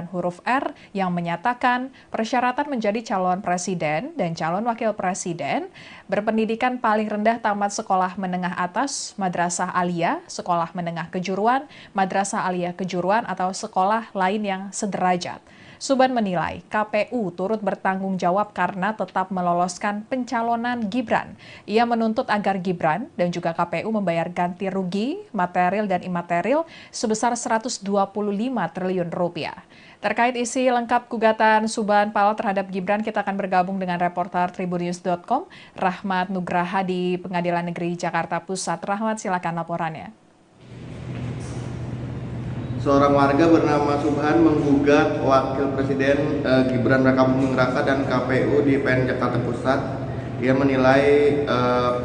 huruf R yang menyatakan persyaratan menjadi calon presiden dan calon wakil presiden berpendidikan paling rendah tamat sekolah menengah atas, madrasah aliyah, sekolah menengah kejuruan, madrasah aliyah kejuruan atau sekolah lain yang sederajat. Suban menilai KPU turut bertanggung jawab karena tetap meloloskan pencalonan Gibran. Ia menuntut agar Gibran dan juga KPU membayar ganti rugi material dan imaterial sebesar 125 triliun rupiah. Terkait isi lengkap gugatan Suban Palal terhadap Gibran, kita akan bergabung dengan reporter tribunnews.com, Rahmat Nugraha di Pengadilan Negeri Jakarta Pusat. Rahmat, silakan laporannya. Seorang warga bernama Subhan menggugat Wakil Presiden Gibran Rakabuming Raka dan KPU di PN Jakarta Pusat. Ia menilai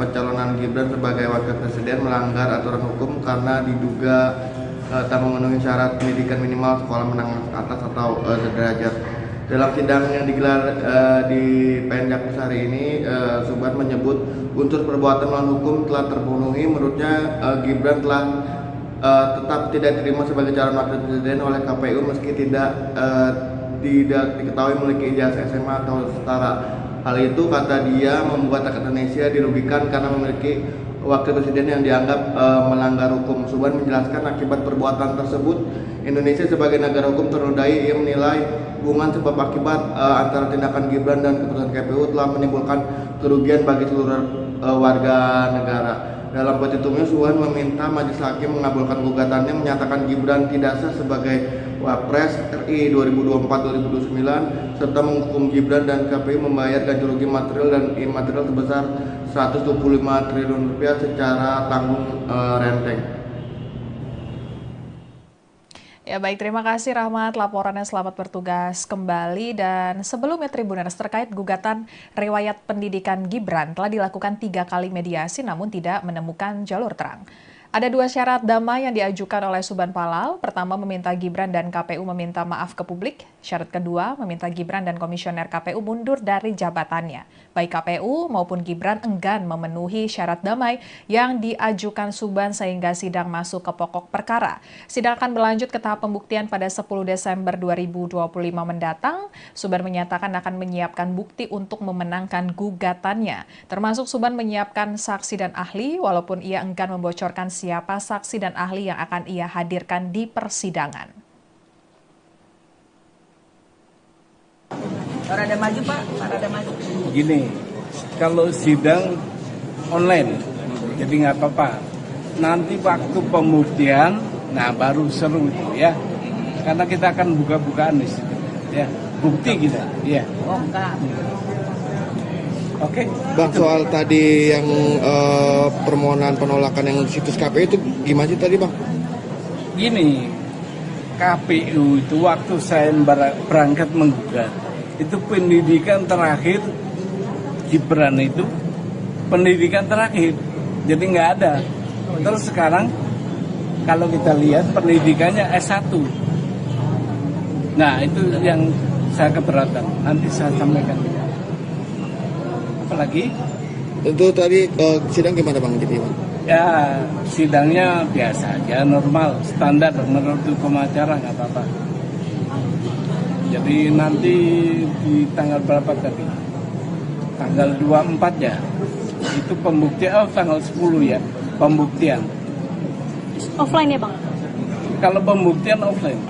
pencalonan Gibran sebagai Wakil Presiden melanggar aturan hukum karena diduga tak memenuhi syarat pendidikan minimal sekolah menengah atas atau sederajat. Dalam sidang yang digelar di PN Jakarta hari ini, Subhan menyebut unsur perbuatan melawan hukum telah terpenuhi. Menurutnya Gibran telah tetap tidak diterima sebagai calon wakil presiden oleh KPU meski tidak diketahui memiliki ijazah SMA atau setara. Hal itu, kata dia, membuat rakyat Indonesia dirugikan karena memiliki wakil presiden yang dianggap melanggar hukum. Subhan menjelaskan akibat perbuatan tersebut, Indonesia sebagai negara hukum ternodai. Ia menilai hubungan sebab akibat antara tindakan Gibran dan keputusan KPU telah menimbulkan kerugian bagi seluruh warga negara. Dalam petitumnya, Subhan meminta majelis hakim mengabulkan gugatannya, menyatakan Gibran tidak sah sebagai Wapres RI 2024-2029 serta menghukum Gibran dan KPU membayar ganti rugi material dan imaterial sebesar 125 triliun rupiah secara tanggung renteng. Ya baik, terima kasih Rahmat laporannya, selamat bertugas kembali. Dan sebelumnya Tribuners, terkait gugatan riwayat pendidikan Gibran telah dilakukan 3 kali mediasi namun tidak menemukan jalur terang. Ada 2 syarat damai yang diajukan oleh Subhan Palal. Pertama, meminta Gibran dan KPU meminta maaf ke publik. Syarat kedua, meminta Gibran dan komisioner KPU mundur dari jabatannya. Baik KPU maupun Gibran enggan memenuhi syarat damai yang diajukan Subhan sehingga sidang masuk ke pokok perkara. Sidang akan berlanjut ke tahap pembuktian pada 10 Desember 2025 mendatang. Subhan menyatakan akan menyiapkan bukti untuk memenangkan gugatannya. Termasuk Subhan menyiapkan saksi dan ahli walaupun ia enggan membocorkan siapa saksi dan ahli yang akan ia hadirkan di persidangan. Rada maju Pak, rada maju. Gini, kalau sidang online, jadi nggak apa-apa. Nanti waktu pembuktian, nah baru seru itu ya. Karena kita akan buka-bukaan di situ, ya. Bukti kita, ya. Oh enggak. Oke. Bang, soal tadi yang permohonan penolakan yang situs KPU itu gimana sih tadi, Bang? Gini, KPU itu waktu saya berangkat menggugat, itu pendidikan terakhir Gibran itu pendidikan terakhir, jadi nggak ada. Terus sekarang kalau kita lihat pendidikannya S1. Nah itu yang saya keberatan, nanti saya sampaikan. Apalagi? Itu tadi sidang gimana, Bang? Jadi, Bang? Ya sidangnya biasa aja, normal, standar menurut hukum acara, nggak apa-apa. Jadi nanti di tanggal berapa tadi? Tanggal 24 ya. Itu pembuktian, tanggal 10 ya, pembuktian. Offline ya Bang? Kalau pembuktian offline.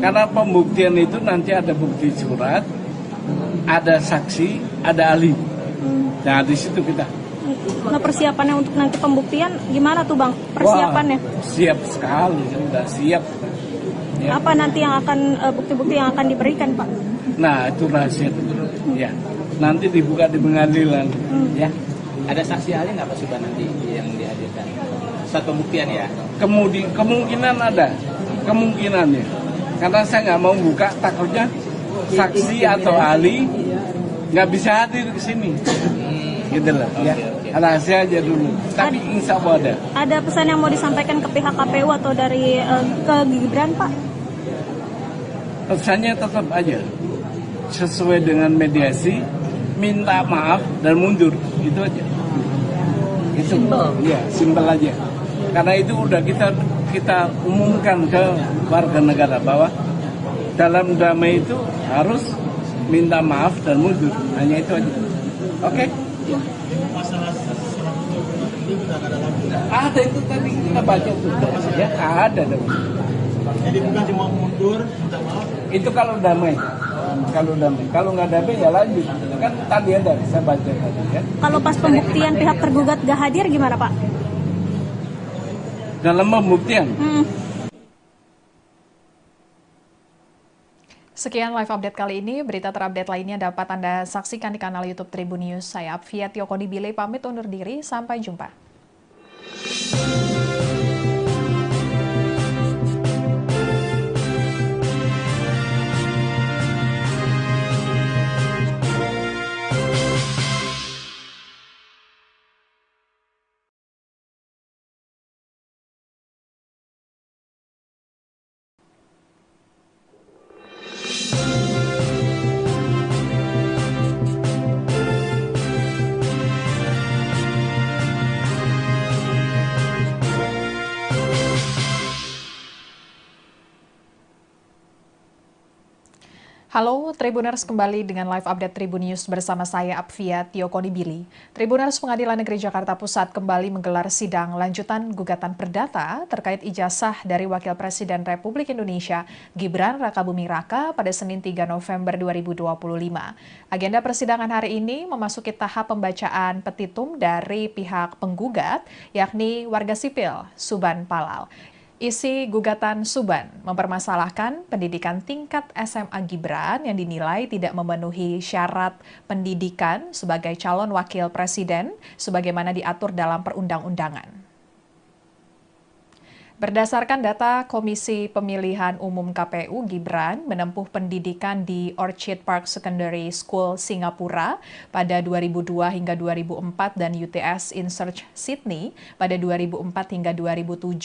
Karena pembuktian itu nanti ada bukti surat, ada saksi, ada ahli. Nah di situ kita. Nah persiapannya untuk nanti pembuktian gimana tuh Bang? Persiapannya? Wah, siap sekali, sudah siap. Ya. Apa nanti yang akan bukti-bukti yang akan diberikan Pak? Nah itu rahasia dulu. Ya, nanti dibuka di pengadilan. Ya. Ada saksi ahli nggak Pak Subhan nanti yang dihadirkan? Saat pembuktian ya? Kemungkinan ada, kemungkinannya. Karena saya nggak mau buka, takutnya saksi atau ahli nggak bisa hadir ke sini. Gitu loh. Ya. Rahasia aja dulu. Tapi insya Allah ada. Ada pesan yang mau disampaikan ke pihak KPU atau dari ke Gibran Pak? Pesannya tetap aja sesuai dengan mediasi, minta maaf dan mundur, itu aja. Itu ya simpel aja. Karena itu udah kita umumkan ke warga negara bahwa dalam damai itu harus minta maaf dan mundur, hanya itu aja. Oke? Masalah ini udah ada lagi. Ada itu tadi kita baca tuh, ya ada dong. Jadi bukan cuma mundur, minta maaf. Itu kalau damai. Kalau nggak damai ya lanjut. Kan tadi ada saya baca tadi ya. Kalau pas pembuktian pihak tergugat gak hadir gimana Pak? Dalam pembuktian. Sekian live update kali ini. Berita terupdate lainnya dapat Anda saksikan di kanal YouTube Tribun News. Saya Apvia Tiokodi Bile pamit undur diri. Sampai jumpa. Halo Tribuners, kembali dengan live update Tribun News bersama saya Apvia Tiokonibili. Tribuners, Pengadilan Negeri Jakarta Pusat kembali menggelar sidang lanjutan gugatan perdata terkait ijazah dari Wakil Presiden Republik Indonesia Gibran Rakabuming Raka pada Senin 3 November 2025. Agenda persidangan hari ini memasuki tahap pembacaan petitum dari pihak penggugat, yakni warga sipil Suban Palal. Isi gugatan Suban mempermasalahkan pendidikan tingkat SMA Gibran yang dinilai tidak memenuhi syarat pendidikan sebagai calon wakil presiden sebagaimana diatur dalam perundang-undangan. Berdasarkan data Komisi Pemilihan Umum KPU, Gibran menempuh pendidikan di Orchid Park Secondary School Singapura pada 2002 hingga 2004 dan UTS in Search Sydney pada 2004 hingga 2007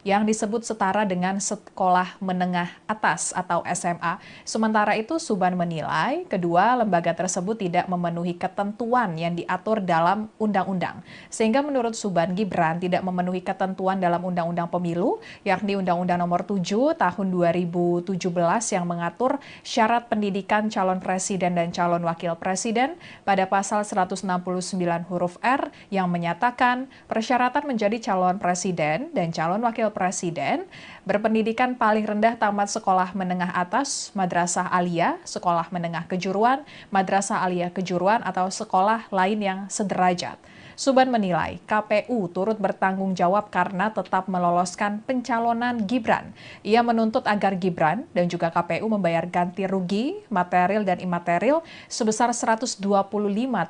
yang disebut setara dengan sekolah menengah atas atau SMA. Sementara itu, Suban menilai kedua lembaga tersebut tidak memenuhi ketentuan yang diatur dalam undang-undang. Sehingga menurut Suban, Gibran tidak memenuhi ketentuan dalam Undang-Undang Pemilu, yakni Undang-Undang Nomor 7 Tahun 2017 yang mengatur syarat pendidikan calon presiden dan calon wakil presiden pada pasal 169 huruf R yang menyatakan persyaratan menjadi calon presiden dan calon wakil presiden berpendidikan paling rendah tamat sekolah menengah atas, madrasah aliyah, sekolah menengah kejuruan, madrasah aliyah kejuruan atau sekolah lain yang sederajat. Suban menilai KPU turut bertanggung jawab karena tetap meloloskan pencalonan Gibran. Ia menuntut agar Gibran dan juga KPU membayar ganti rugi material dan imaterial sebesar 125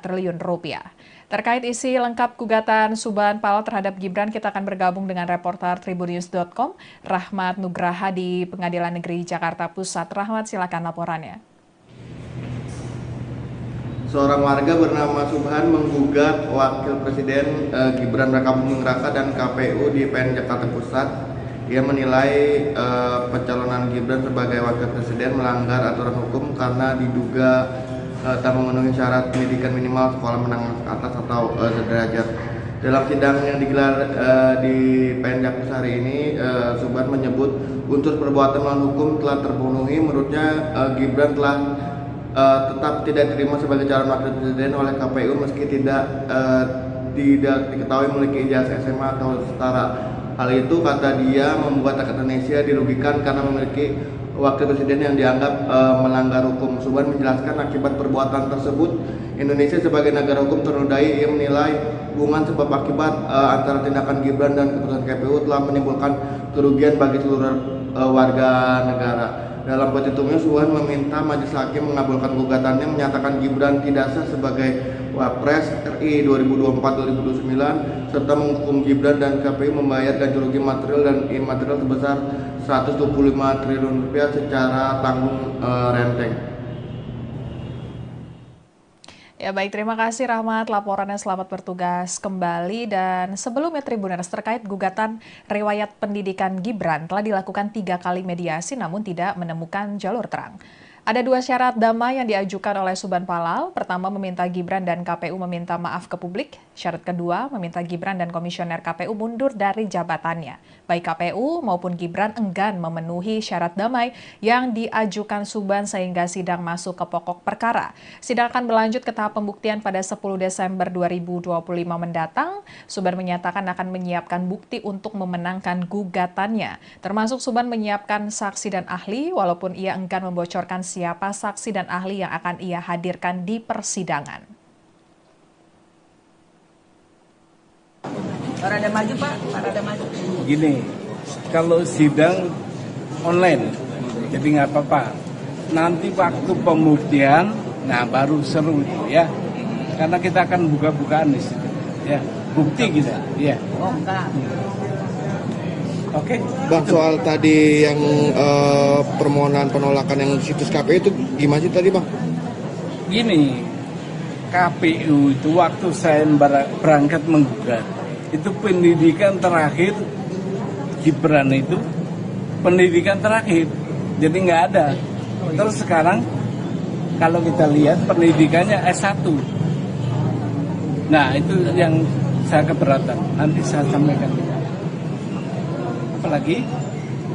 triliun rupiah. Terkait isi lengkap gugatan Suban Palal terhadap Gibran, kita akan bergabung dengan reporter tribunnews.com, Rahmat Nugraha di Pengadilan Negeri Jakarta Pusat. Rahmat, silakan laporannya. Seorang warga bernama Subhan menggugat Wakil Presiden Gibran Rakabuming Raka dan KPU di PN Jakarta Pusat. Ia menilai pencalonan Gibran sebagai Wakil Presiden melanggar aturan hukum karena diduga tak memenuhi syarat pendidikan minimal sekolah menengah atas atau sederajat. Dalam sidang yang digelar di PN Jakarta hari ini, Subhan menyebut unsur perbuatan melawan hukum telah terpenuhi. Menurutnya Gibran telah tetap tidak diterima sebagai calon wakil presiden oleh KPU meski tidak diketahui memiliki ijazah SMA atau setara. Hal itu, kata dia, membuat rakyat Indonesia dirugikan karena memiliki wakil presiden yang dianggap melanggar hukum. Suban menjelaskan akibat perbuatan tersebut Indonesia sebagai negara hukum ternodai. Ia menilai hubungan sebab akibat antara tindakan Gibran dan keputusan KPU telah menimbulkan kerugian bagi seluruh warga negara. Dalam petitumnya, Suban meminta majelis hakim mengabulkan gugatannya, menyatakan Gibran tidak sah sebagai Wapres RI 2024-2029 serta menghukum Gibran dan KPU membayar ganti rugi material dan imaterial sebesar 125 triliun rupiah secara tanggung renteng. Ya baik, terima kasih Rahmat, laporannya, selamat bertugas kembali. Dan sebelumnya Tribuners, terkait gugatan riwayat pendidikan Gibran telah dilakukan 3 kali mediasi namun tidak menemukan jalur terang. Ada 2 syarat damai yang diajukan oleh Suban Palal. Pertama, meminta Gibran dan KPU meminta maaf ke publik. Syarat kedua, meminta Gibran dan komisioner KPU mundur dari jabatannya. Baik KPU maupun Gibran enggan memenuhi syarat damai yang diajukan Suban sehingga sidang masuk ke pokok perkara. Sidang akan berlanjut ke tahap pembuktian pada 10 Desember 2025 mendatang. Suban menyatakan akan menyiapkan bukti untuk memenangkan gugatannya. Termasuk Suban menyiapkan saksi dan ahli walaupun ia enggan membocorkan siapa saksi dan ahli yang akan ia hadirkan di persidangan. Parada maju Pak, parada maju. Gini, kalau sidang online, jadi nggak apa-apa. Nanti waktu pembuktian, nah baru seru itu ya. Karena kita akan buka-bukaan di situ, ya. Bukti kita, ya. Oh enggak. Oke. Bang, soal tadi yang permohonan penolakan yang situs KPU itu gimana sih tadi, Bang? Gini, KPU itu waktu saya berangkat menggugat, itu pendidikan terakhir Gibran itu pendidikan terakhir, jadi nggak ada. Terus sekarang kalau kita lihat pendidikannya S1. Nah itu yang saya keberatan, nanti saya sampaikan. Apalagi?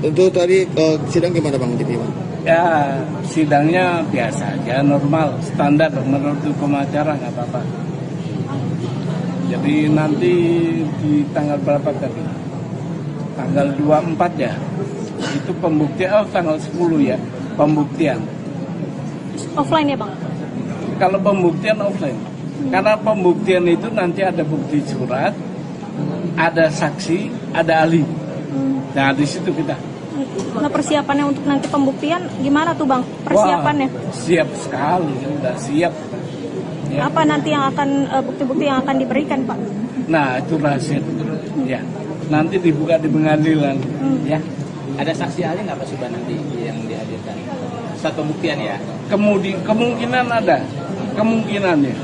Untuk tadi sidang gimana Bang? Jadi Bang? Ya, sidangnya biasa aja, normal, standar menurut hukum acara, nggak apa-apa. Jadi nanti di tanggal berapa tadi? Tanggal 24 ya. Itu pembuktian, tanggal 10 ya, pembuktian. Offline ya Bang? Kalau pembuktian offline. Karena pembuktian itu nanti ada bukti surat, ada saksi, ada ahli. Nah, di situ kita. Nah, persiapannya untuk nanti pembuktian gimana tuh Bang? Persiapannya? Wah, siap sekali, udah siap. Ya. Apa nanti yang akan bukti-bukti yang akan diberikan Pak? Nah, itu rahasia. Ya, nanti dibuka di pengadilan. Ya. Ada saksi ahli nggak Pak Subhan nanti yang dihadirkan? Saat pembuktian ya? Kemungkinan ada, kemungkinannya.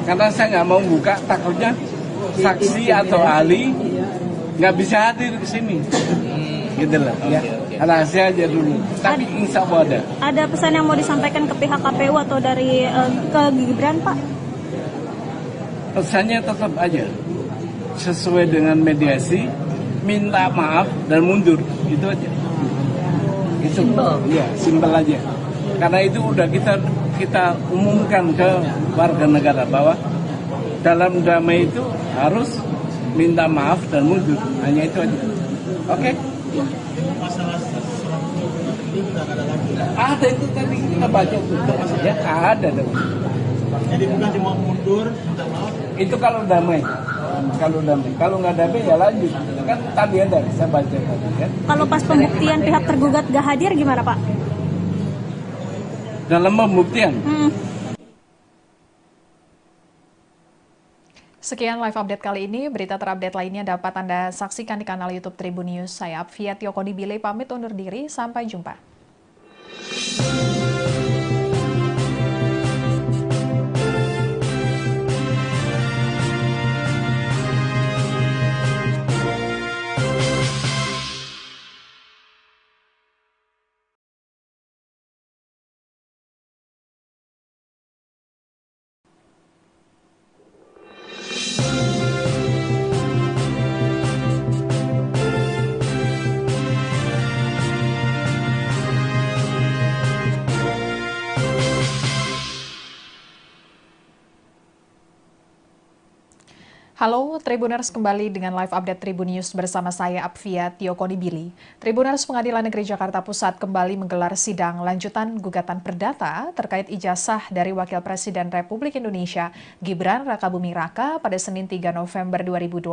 Karena saya nggak mau buka, takutnya saksi atau ahli nggak bisa hadir ke sini. Gitu loh, ya. Rahasia aja dulu. Tapi insya Allah ada. Ada pesan yang mau disampaikan ke pihak KPU atau dari ke Gibran Pak? Pesannya tetap aja sesuai dengan mediasi, minta maaf dan mundur, itu aja. Itu ya, simpel aja. Karena itu udah kita umumkan ke warga negara bahwa dalam damai itu harus minta maaf dan mundur, hanya itu aja. Oke? Masalah ini udah ada lagi. Ada itu tadi kita baca tuh, ya ada dong. Jadi bukan cuma mundur, minta maaf. Itu kalau damai. Kalau nggak damai ya lanjut. Kan tadi ada saya baca tadi ya. Kalau pas pembuktian pihak tergugat gak hadir gimana Pak? Dalam pembuktian. Sekian live update kali ini. Berita terupdate lainnya dapat Anda saksikan di kanal YouTube Tribun News. Saya Apvia Tiokoni pamit undur diri. Sampai jumpa. Halo Tribuners, kembali dengan live update Tribun News bersama saya Apvia Tiokoni. Tribuners, Pengadilan Negeri Jakarta Pusat kembali menggelar sidang lanjutan gugatan perdata terkait ijazah dari Wakil Presiden Republik Indonesia Gibran Rakabuming Raka pada Senin 3 November 2025.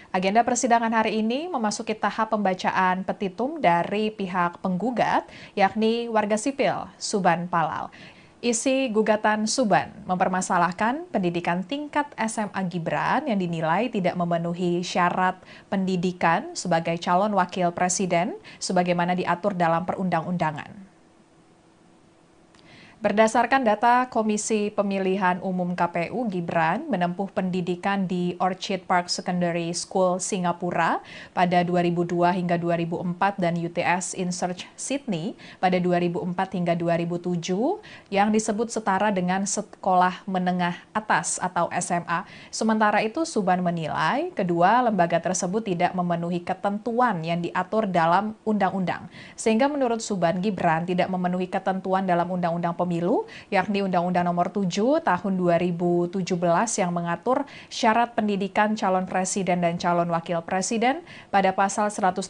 Agenda persidangan hari ini memasuki tahap pembacaan petitum dari pihak penggugat, yakni warga sipil Suban Palal. Isi gugatan Suban mempermasalahkan pendidikan tingkat SMA Gibran yang dinilai tidak memenuhi syarat pendidikan sebagai calon wakil presiden sebagaimana diatur dalam perundang-undangan. Berdasarkan data Komisi Pemilihan Umum KPU, Gibran menempuh pendidikan di Orchid Park Secondary School Singapura pada 2002 hingga 2004 dan UTS InSearch Sydney pada 2004 hingga 2007 yang disebut setara dengan sekolah menengah atas atau SMA. Sementara itu, Suban menilai kedua lembaga tersebut tidak memenuhi ketentuan yang diatur dalam undang-undang. Sehingga menurut Suban, Gibran tidak memenuhi ketentuan dalam Undang-Undang Pemilu, yakni Undang-Undang Nomor 7 Tahun 2017 yang mengatur syarat pendidikan calon presiden dan calon wakil presiden pada pasal 169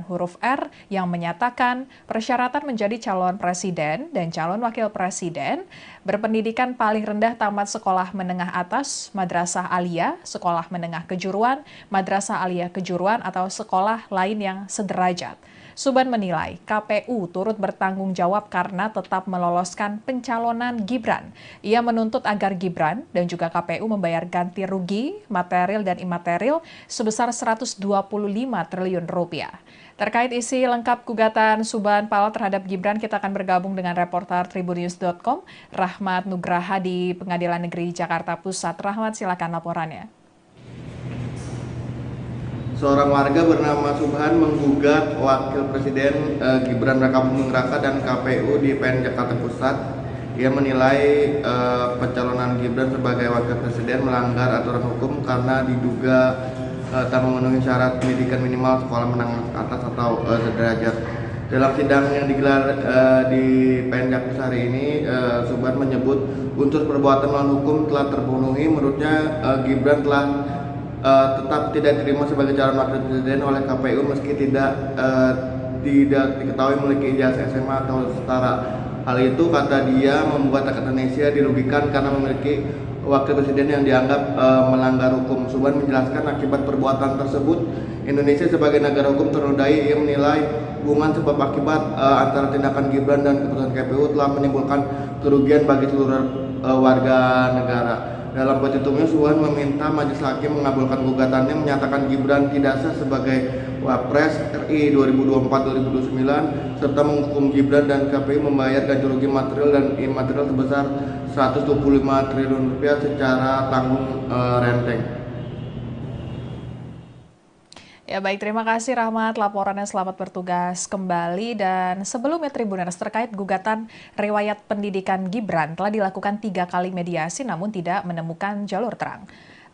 huruf R yang menyatakan persyaratan menjadi calon presiden dan calon wakil presiden berpendidikan paling rendah tamat sekolah menengah atas, madrasah aliyah, sekolah menengah kejuruan, madrasah aliyah kejuruan atau sekolah lain yang sederajat. Suban menilai KPU turut bertanggung jawab karena tetap meloloskan pencalonan Gibran. Ia menuntut agar Gibran dan juga KPU membayar ganti rugi material dan imaterial sebesar 125 triliun rupiah. Terkait isi lengkap gugatan Suban Palal terhadap Gibran, kita akan bergabung dengan reporter tribunnews.com, Rahmat Nugraha di Pengadilan Negeri Jakarta Pusat. Rahmat, silakan laporannya. Seorang warga bernama Subhan menggugat Wakil Presiden Gibran Rakabuming Raka dan KPU di PN Jakarta Pusat. Ia menilai pencalonan Gibran sebagai Wakil Presiden melanggar aturan hukum karena diduga tak memenuhi syarat pendidikan minimal sekolah menengah atas atau sederajat. Dalam sidang yang digelar di PN Jakpus hari ini, Subhan menyebut unsur perbuatan melawan hukum telah terpenuhi. Menurutnya Gibran telah tetap tidak diterima sebagai calon wakil presiden oleh KPU meski tidak diketahui memiliki ijazah SMA atau setara. Hal itu, kata dia, membuat rakyat Indonesia dirugikan karena memiliki wakil presiden yang dianggap melanggar hukum. Subhan menjelaskan akibat perbuatan tersebut, Indonesia sebagai negara hukum ternodai. Ia menilai hubungan sebab akibat antara tindakan Gibran dan keputusan KPU telah menimbulkan kerugian bagi seluruh warga negara. Dalam petitumnya, Subhan meminta Majelis Hakim mengabulkan gugatannya, menyatakan Gibran tidak sah sebagai Wapres RI 2024-2029 serta menghukum Gibran dan KPU membayar ganti rugi material dan imaterial sebesar 125 triliun rupiah secara tanggung renteng. Ya baik, terima kasih Rahmat laporannya, selamat bertugas kembali. Dan sebelumnya Tribuners, terkait gugatan riwayat pendidikan Gibran telah dilakukan 3 kali mediasi namun tidak menemukan jalur terang.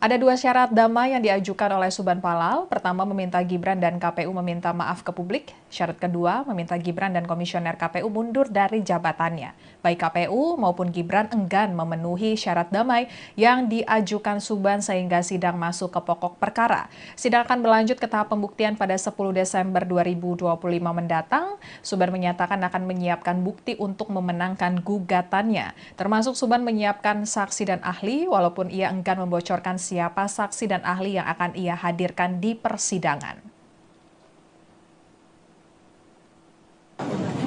Ada 2 syarat damai yang diajukan oleh Subhan Palal. Pertama, meminta Gibran dan KPU meminta maaf ke publik. Syarat kedua, meminta Gibran dan komisioner KPU mundur dari jabatannya. Baik KPU maupun Gibran enggan memenuhi syarat damai yang diajukan Subhan sehingga sidang masuk ke pokok perkara. Sidang akan berlanjut ke tahap pembuktian pada 10 Desember 2025 mendatang. Subhan menyatakan akan menyiapkan bukti untuk memenangkan gugatannya. Termasuk Subhan menyiapkan saksi dan ahli walaupun ia enggan membocorkan siapa saksi dan ahli yang akan ia hadirkan di persidangan.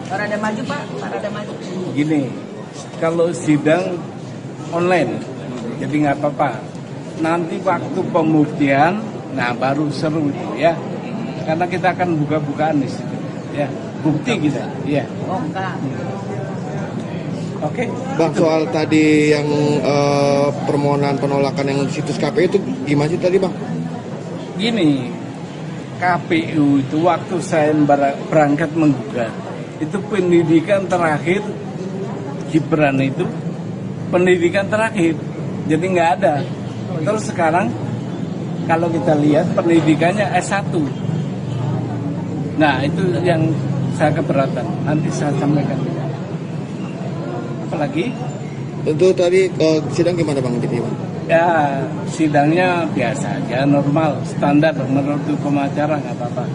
Parada maju Pak, parada maju. Gini, kalau sidang online, jadi nggak apa-apa. Nanti waktu pembuktian, nah baru seru itu ya. Karena kita akan buka-bukaan di situ, ya. Bukti kita, ya. Oh enggak. Oke. Bang, soal tadi yang permohonan penolakan yang di situs KPU itu gimana sih tadi, Bang? Gini, KPU itu waktu saya berangkat menggugat, itu pendidikan terakhir Gibran itu pendidikan terakhir, jadi nggak ada. Terus sekarang kalau kita lihat pendidikannya S1. Nah itu yang saya keberatan, nanti saya sampaikan. Apalagi? Itu tadi sidang gimana, Bang? Jadi, Bang? Ya sidangnya biasa aja, normal, standar menurut hukum acara, nggak apa-apa.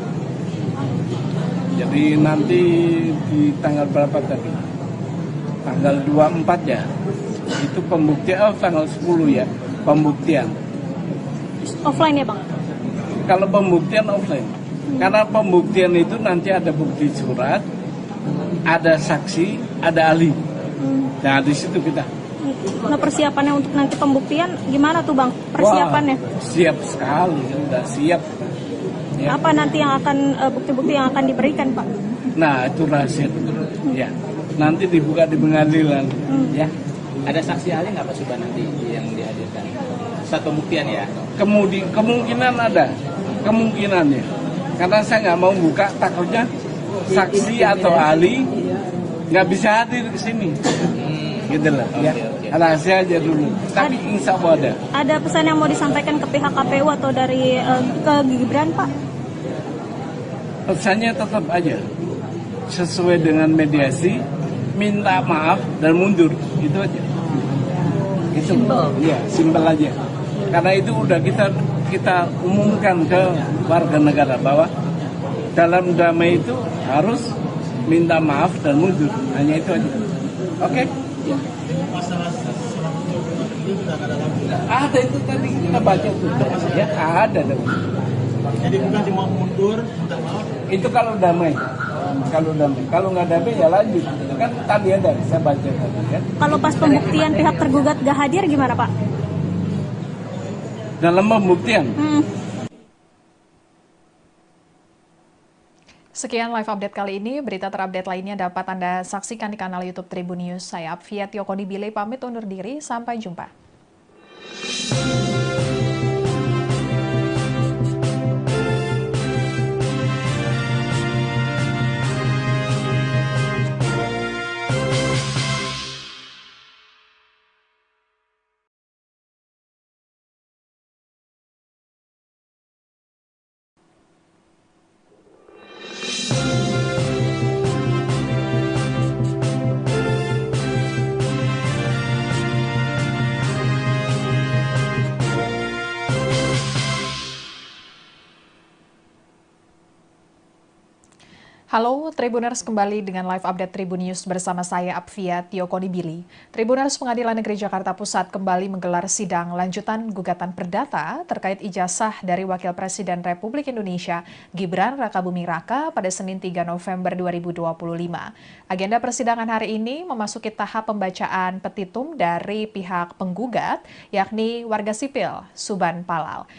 Jadi nanti di tanggal berapa tadi? Tanggal 24 ya. Itu pembuktian, tanggal 10 ya, pembuktian. Offline ya Bang? Kalau pembuktian offline. Karena pembuktian itu nanti ada bukti surat, ada saksi, ada ahli. Nah di situ kita. Nah persiapannya untuk nanti pembuktian gimana tuh Bang? Persiapannya? Wah, siap sekali, udah siap. Ya. Apa nanti yang akan bukti-bukti yang akan diberikan Pak? Nah itu rahasia dulu. Ya, nanti dibuka di pengadilan. Ya. Ada saksi ahli nggak Pak Subhan nanti yang dihadirkan? Saat pembuktian ya? Kemungkinan ada, kemungkinannya. Karena saya nggak mau buka, takutnya saksi atau ahli nggak bisa hadir ke sini. Gitu lah. Ya. Rahasia aja dulu. Tapi insya Allah ada. Ada pesan yang mau disampaikan ke pihak KPU atau dari ke Gibran Pak? Pesannya tetap aja sesuai dengan mediasi, minta maaf dan mundur, itu aja. Itu ya simpel aja. Karena itu udah kita umumkan ke warga negara bahwa dalam damai itu harus minta maaf dan mundur, hanya itu aja. Oke? Masalah salah itu sudah ada lagi. Ada itu tadi kita baca tuh, ya ada dong. Jadi bukan cuma mundur, minta maaf. Itu kalau damai. Kalau nggak damai ya lanjut. Kan tadi ada, saya baca tadi ya. Kalau pas pembuktian pihak tergugat gak hadir gimana Pak? Dalam pembuktian. Sekian live update kali ini. Berita terupdate lainnya dapat Anda saksikan di kanal YouTube Tribun News. Saya Apvia Tiokoni Bile pamit undur diri. Sampai jumpa. Halo Tribuners, kembali dengan live update Tribun News bersama saya Apvia Tiokonibili. Tribuners, Pengadilan Negeri Jakarta Pusat kembali menggelar sidang lanjutan gugatan perdata terkait ijazah dari Wakil Presiden Republik Indonesia Gibran Rakabuming Raka pada Senin 3 November 2025. Agenda persidangan hari ini memasuki tahap pembacaan petitum dari pihak penggugat, yakni warga sipil Suban Palal.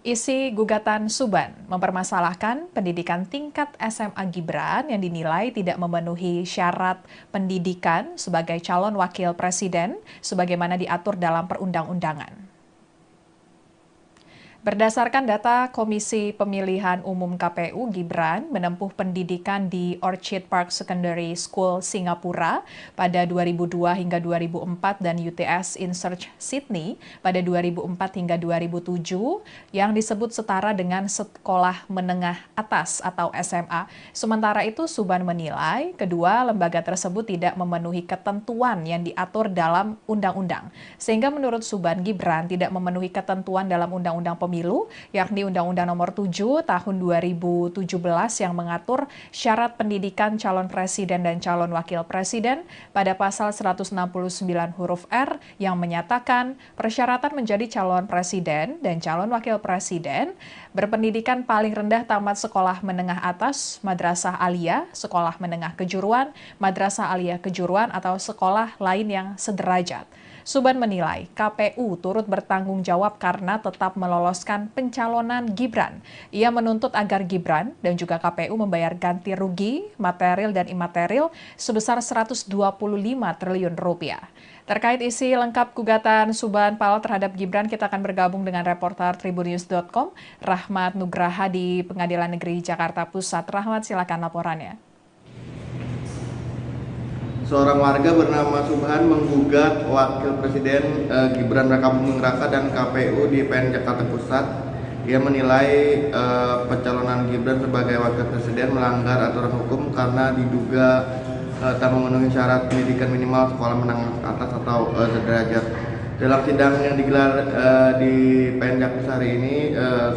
Isi gugatan Suban mempermasalahkan pendidikan tingkat SMA Gibran yang dinilai tidak memenuhi syarat pendidikan sebagai calon wakil presiden sebagaimana diatur dalam perundang-undangan. Berdasarkan data Komisi Pemilihan Umum KPU, Gibran menempuh pendidikan di Orchid Park Secondary School Singapura pada 2002 hingga 2004 dan UTS InSearch Sydney pada 2004 hingga 2007 yang disebut setara dengan sekolah menengah atas atau SMA. Sementara itu, Suban menilai kedua lembaga tersebut tidak memenuhi ketentuan yang diatur dalam undang-undang. Sehingga menurut Suban, Gibran tidak memenuhi ketentuan dalam Undang-Undang Pemilu, yakni Undang-Undang Nomor 7 Tahun 2017 yang mengatur syarat pendidikan calon presiden dan calon wakil presiden pada pasal 169 huruf R yang menyatakan persyaratan menjadi calon presiden dan calon wakil presiden berpendidikan paling rendah tamat sekolah menengah atas, madrasah aliyah, sekolah menengah kejuruan, madrasah aliyah kejuruan atau sekolah lain yang sederajat. Suban menilai KPU turut bertanggung jawab karena tetap meloloskan pencalonan Gibran. Ia menuntut agar Gibran dan juga KPU membayar ganti rugi material dan imaterial sebesar 125 triliun rupiah. Terkait isi lengkap gugatan Suban Palal terhadap Gibran, kita akan bergabung dengan reporter tribunnews.com, Rahmat Nugraha di Pengadilan Negeri Jakarta Pusat. Rahmat, silakan laporannya. Seorang warga bernama Subhan menggugat Wakil Presiden Gibran Rakabuming Raka dan KPU di PN Jakarta Pusat. Ia menilai pencalonan Gibran sebagai Wakil Presiden melanggar aturan hukum karena diduga tak memenuhi syarat pendidikan minimal sekolah menengah atas atau sederajat. Dalam sidang yang digelar di PN Jakarta hari ini,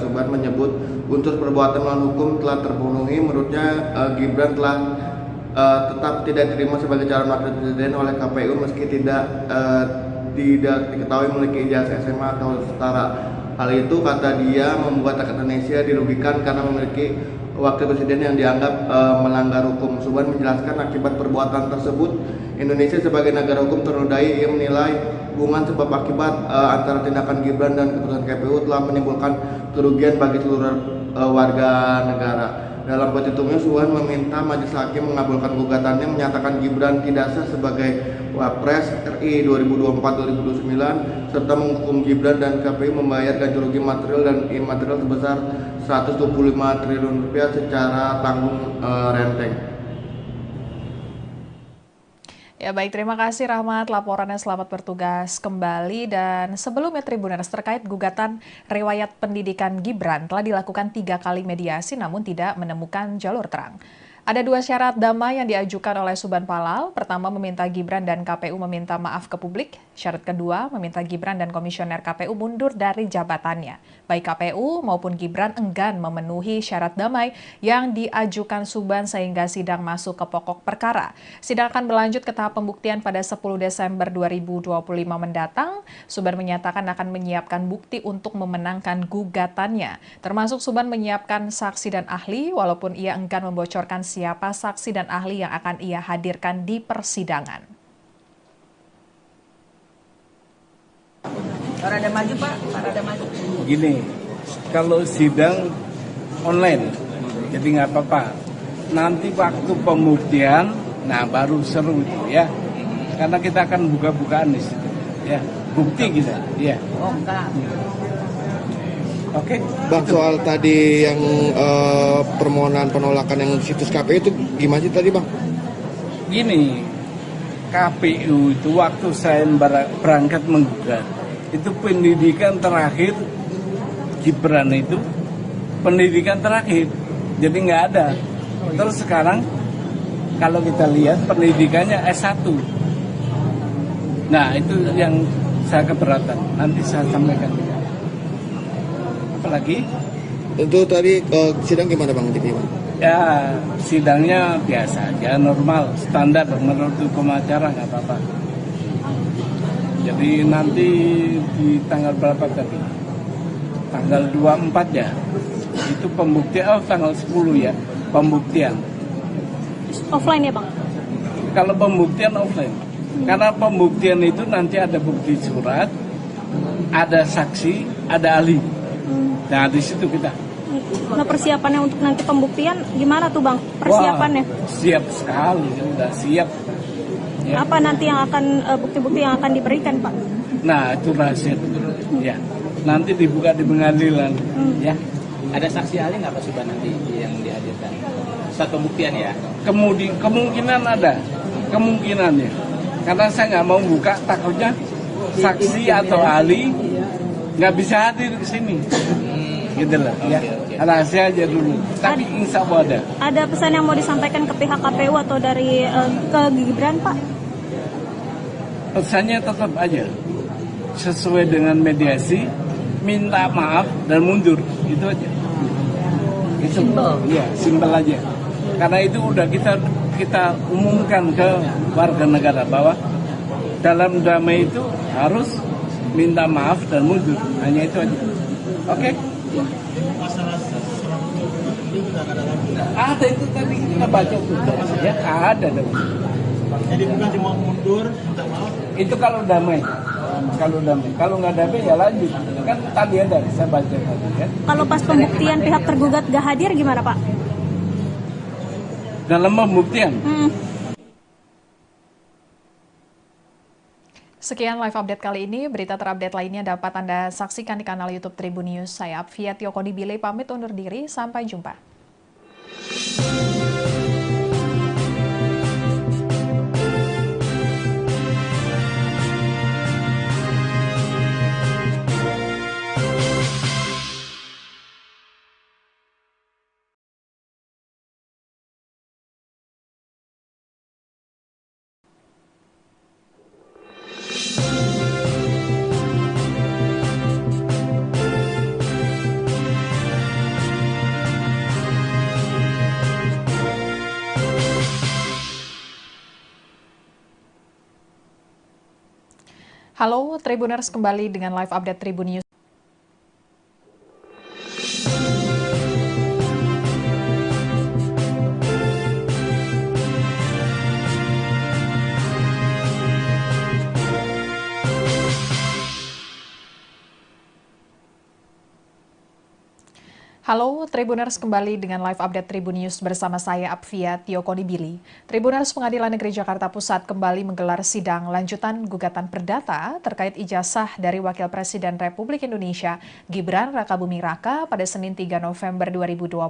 Subhan menyebut unsur perbuatan melawan hukum telah terpenuhi. Menurutnya Gibran telah tetap tidak diterima sebagai calon wakil presiden oleh KPU meski tidak diketahui memiliki ijazah SMA atau setara. Hal itu, kata dia, membuat rakyat Indonesia dirugikan karena memiliki wakil presiden yang dianggap melanggar hukum. Suban menjelaskan akibat perbuatan tersebut, Indonesia sebagai negara hukum ternodai. Ia menilai hubungan sebab akibat antara tindakan Gibran dan keputusan KPU telah menimbulkan kerugian bagi seluruh warga negara. Dalam petitumnya, Suban meminta Majelis Hakim mengabulkan gugatannya, menyatakan Gibran tidak sah sebagai Wapres RI 2024-2029 serta menghukum Gibran dan KPU membayar ganti rugi material dan imaterial sebesar 125 triliun rupiah secara tanggung renteng. Ya baik, terima kasih Rahmat, laporannya, selamat bertugas kembali. Dan sebelumnya Tribuners, terkait gugatan riwayat pendidikan Gibran telah dilakukan 3 kali mediasi namun tidak menemukan jalur terang. Ada 2 syarat damai yang diajukan oleh Suban Palal. Pertama, meminta Gibran dan KPU meminta maaf ke publik. Syarat kedua, meminta Gibran dan komisioner KPU mundur dari jabatannya. Baik KPU maupun Gibran enggan memenuhi syarat damai yang diajukan Suban sehingga sidang masuk ke pokok perkara. Sidang akan berlanjut ke tahap pembuktian pada 10 Desember 2025 mendatang. Suban menyatakan akan menyiapkan bukti untuk memenangkan gugatannya. Termasuk Suban menyiapkan saksi dan ahli walaupun ia enggan membocorkan siapa saksi dan ahli yang akan ia hadirkan di persidangan. Parada maju Pak, parada maju. Gini, kalau sidang online, jadi nggak apa-apa. Nanti waktu pembuktian, nah baru seru itu ya. Karena kita akan buka-bukaan di situ, ya. Bukti kita, ya. Oh enggak. Oke. Bang, soal tadi yang permohonan penolakan yang situs KPU itu gimana sih tadi, Bang? Gini, KPU itu waktu saya berangkat menggugat, itu pendidikan terakhir Gibran itu pendidikan terakhir, jadi nggak ada. Terus sekarang kalau kita lihat pendidikannya S1. Nah itu yang saya keberatan, nanti saya sampaikan. Apalagi? Itu tadi sidang gimana Bang? Ya, sidangnya biasa aja, normal, standar menurut hukum acara nggak apa-apa. Jadi nanti di tanggal berapa tadi? Tanggal 24 ya. Itu pembuktian, tanggal 10 ya, pembuktian. Offline ya Bang? Kalau pembuktian offline. Karena pembuktian itu nanti ada bukti surat, ada saksi, ada ahli. Nah, di situ kita. Nah, persiapannya untuk nanti pembuktian gimana tuh Bang? Persiapannya? Wah, siap sekali, sudah siap. Ya. Apa nanti yang akan bukti-bukti yang akan diberikan Pak? Nah, itu rahasia. Ya, nanti dibuka di pengadilan. Ya. Ada saksi ahli nggak Pak Subhan nanti yang dihadirkan? Saat pembuktian ya? Kemungkinan ada, kemungkinannya. Karena saya nggak mau buka, takutnya saksi atau ahli nggak bisa hadir ke sini. Gitu lah. Ya. Rahasia aja dulu. Tapi insya Allah ada. Ada pesan yang mau disampaikan ke pihak KPU atau dari ke Gibran Pak? Pesannya tetap aja sesuai dengan mediasi, minta maaf dan mundur, itu aja. Itu ya simpel aja. Karena itu udah kita umumkan ke warga negara bahwa dalam damai itu harus minta maaf dan mundur, hanya itu aja. Oke? Masalah salah satu pemilu juga ada lagi. Ada itu tadi kita baca tuh, ya ada dong. Jadi bukan cuma mundur, minta maaf. Itu kalau damai. Kalau nggak damai ya lanjut. Kan tadi ada, saya baca tadi ya. Kalau pas pembuktian pihak tergugat gak hadir gimana Pak? Dalam pembuktian. Sekian live update kali ini. Berita terupdate lainnya dapat Anda saksikan di kanal YouTube Tribun News. Saya Apvia Tiokondibile pamit undur diri. Sampai jumpa. Halo Tribuners, kembali dengan live update Tribun News. Halo Tribuners, kembali dengan live update Tribun News bersama saya Apvia Tiokondibili. Tribuners, Pengadilan Negeri Jakarta Pusat kembali menggelar sidang lanjutan gugatan perdata terkait ijazah dari Wakil Presiden Republik Indonesia Gibran Rakabuming Raka pada Senin 3 November 2025.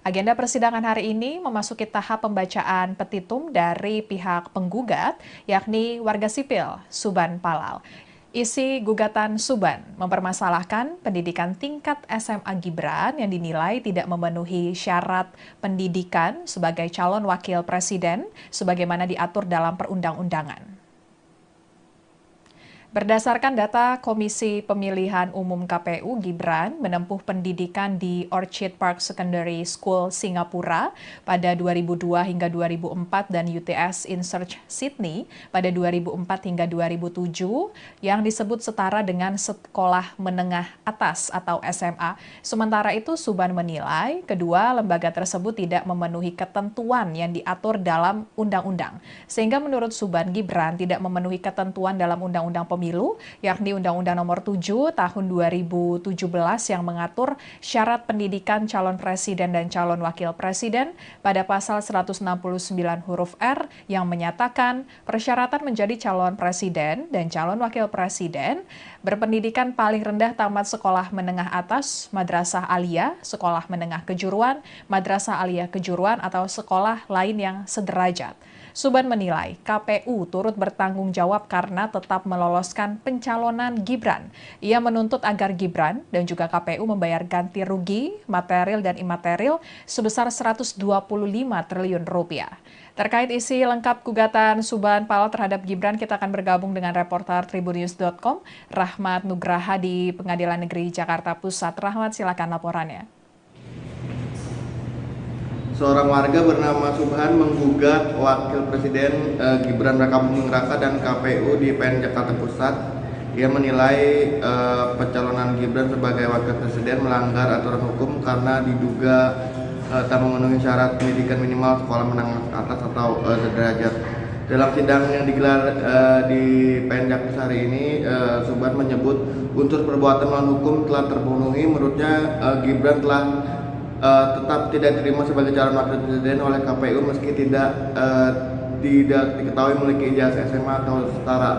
Agenda persidangan hari ini memasuki tahap pembacaan petitum dari pihak penggugat, yakni warga sipil Suban Palal. Isi gugatan Suban mempermasalahkan pendidikan tingkat SMA Gibran yang dinilai tidak memenuhi syarat pendidikan sebagai calon wakil presiden sebagaimana diatur dalam perundang-undangan. Berdasarkan data Komisi Pemilihan Umum KPU, Gibran menempuh pendidikan di Orchid Park Secondary School Singapura pada 2002 hingga 2004 dan UTS In Search Sydney pada 2004 hingga 2007 yang disebut setara dengan sekolah menengah atas atau SMA. Sementara itu, Suban menilai kedua lembaga tersebut tidak memenuhi ketentuan yang diatur dalam undang-undang. Sehingga menurut Suban, Gibran tidak memenuhi ketentuan dalam Undang-Undang Pemilu, yakni Undang-Undang Nomor 7 Tahun 2017 yang mengatur syarat pendidikan calon presiden dan calon wakil presiden pada pasal 169 huruf R yang menyatakan persyaratan menjadi calon presiden dan calon wakil presiden berpendidikan paling rendah tamat sekolah menengah atas, madrasah aliyah, sekolah menengah kejuruan, madrasah aliyah kejuruan atau sekolah lain yang sederajat. Suban menilai KPU turut bertanggung jawab karena tetap meloloskan pencalonan Gibran. Ia menuntut agar Gibran dan juga KPU membayar ganti rugi material dan imaterial sebesar 125 triliun rupiah. Terkait isi lengkap gugatan Suban Palal terhadap Gibran, kita akan bergabung dengan reporter tribunnews.com, Rahmat Nugraha di Pengadilan Negeri Jakarta Pusat. Rahmat, silakan laporannya. seorang warga bernama Subhan menggugat Wakil Presiden Gibran Rakabuming Raka dan KPU di PN Jakarta Pusat. Ia menilai pencalonan Gibran sebagai Wakil Presiden melanggar aturan hukum karena diduga tak memenuhi syarat pendidikan minimal sekolah menengah atas atau sederajat. Dalam sidang yang digelar di PN Jakarta hari ini, Subhan menyebut unsur perbuatan melawan hukum telah terpenuhi. Menurutnya Gibran telah tetap tidak diterima sebagai calon wakil presiden oleh KPU meski tidak diketahui memiliki ijazah SMA atau setara.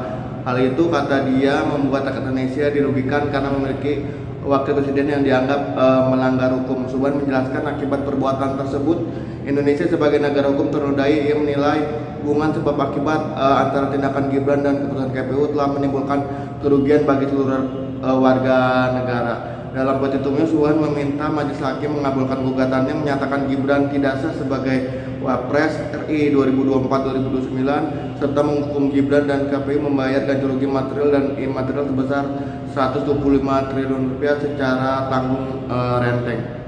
Hal itu, kata dia, membuat rakyat Indonesia dirugikan karena memiliki wakil presiden yang dianggap melanggar hukum. Subhan menjelaskan akibat perbuatan tersebut Indonesia sebagai negara hukum ternodai. Ia menilai hubungan sebab akibat antara tindakan Gibran dan keputusan KPU telah menimbulkan kerugian bagi seluruh warga negara. Dalam petitumnya, Subhan meminta Majelis Hakim mengabulkan gugatannya, menyatakan Gibran tidak sah sebagai Wapres RI 2024-2029 serta menghukum Gibran dan KPU membayar ganti rugi material dan imaterial sebesar 125 triliun rupiah secara tanggung renteng.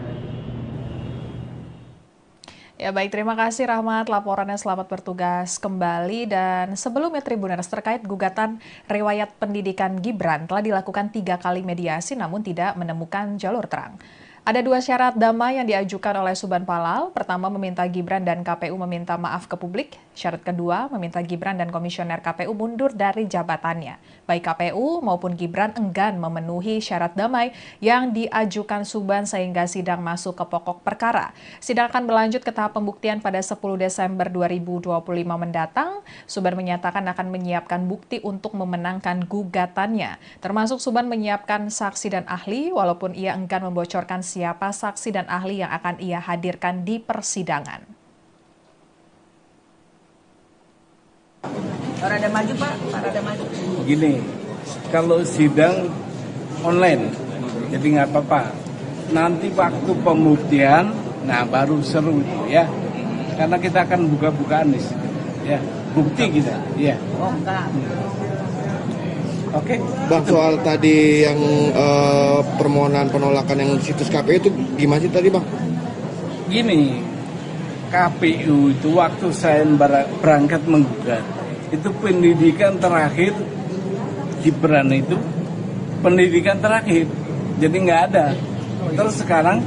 Ya baik, terima kasih Rahmat laporannya, selamat bertugas kembali. Dan sebelumnya Tribuners, terkait gugatan riwayat pendidikan Gibran telah dilakukan 3 kali mediasi namun tidak menemukan jalur terang. Ada 2 syarat damai yang diajukan oleh Subhan Palal. Pertama, meminta Gibran dan KPU meminta maaf ke publik. Syarat kedua, meminta Gibran dan komisioner KPU mundur dari jabatannya. Baik KPU maupun Gibran enggan memenuhi syarat damai yang diajukan Subhan sehingga sidang masuk ke pokok perkara. Sidang akan berlanjut ke tahap pembuktian pada 10 Desember 2025 mendatang. Subhan menyatakan akan menyiapkan bukti untuk memenangkan gugatannya. Termasuk Subhan menyiapkan saksi dan ahli walaupun ia enggan membocorkan siapa saksi dan ahli yang akan ia hadirkan di persidangan. Rada maju Pak, rada maju. Gini, kalau sidang online, jadi nggak apa-apa. Nanti waktu pembuktian, nah baru seru itu ya. Karena kita akan buka-bukaan di situ, ya. Bukti kita, ya. Oh enggak. Oke. Bang, soal tadi yang permohonan penolakan yang situs KPU itu gimana sih tadi, Bang? Gini, KPU itu waktu saya berangkat menggugat, itu pendidikan terakhir Gibran itu pendidikan terakhir, jadi nggak ada. Terus sekarang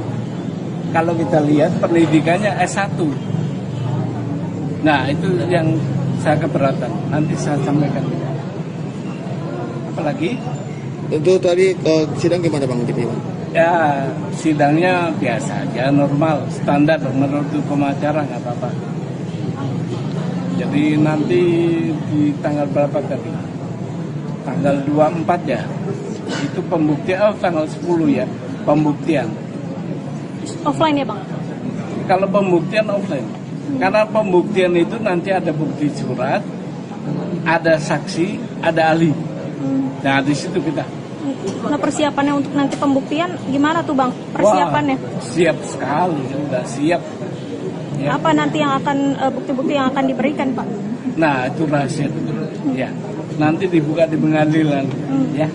kalau kita lihat pendidikannya S1. Nah itu yang saya keberatan, nanti saya sampaikan. Apalagi? Itu tadi sidang gimana, Bang? Ya sidangnya biasa aja, normal, standar menurut hukum acara, nggak apa-apa. Jadi nanti di tanggal berapa tadi? Tanggal 24 ya. Itu pembuktian, tanggal 10 ya, pembuktian. Offline ya Bang? Kalau pembuktian offline. Karena pembuktian itu nanti ada bukti surat, ada saksi, ada ahli. Nah di situ kita. Nah persiapannya untuk nanti pembuktian gimana tuh Bang? Persiapannya? Wah, siap sekali, sudah siap. Ya. Apa nanti yang akan bukti-bukti yang akan diberikan Pak? Nah itu rahasia. Ya, nanti dibuka di pengadilan. Ya.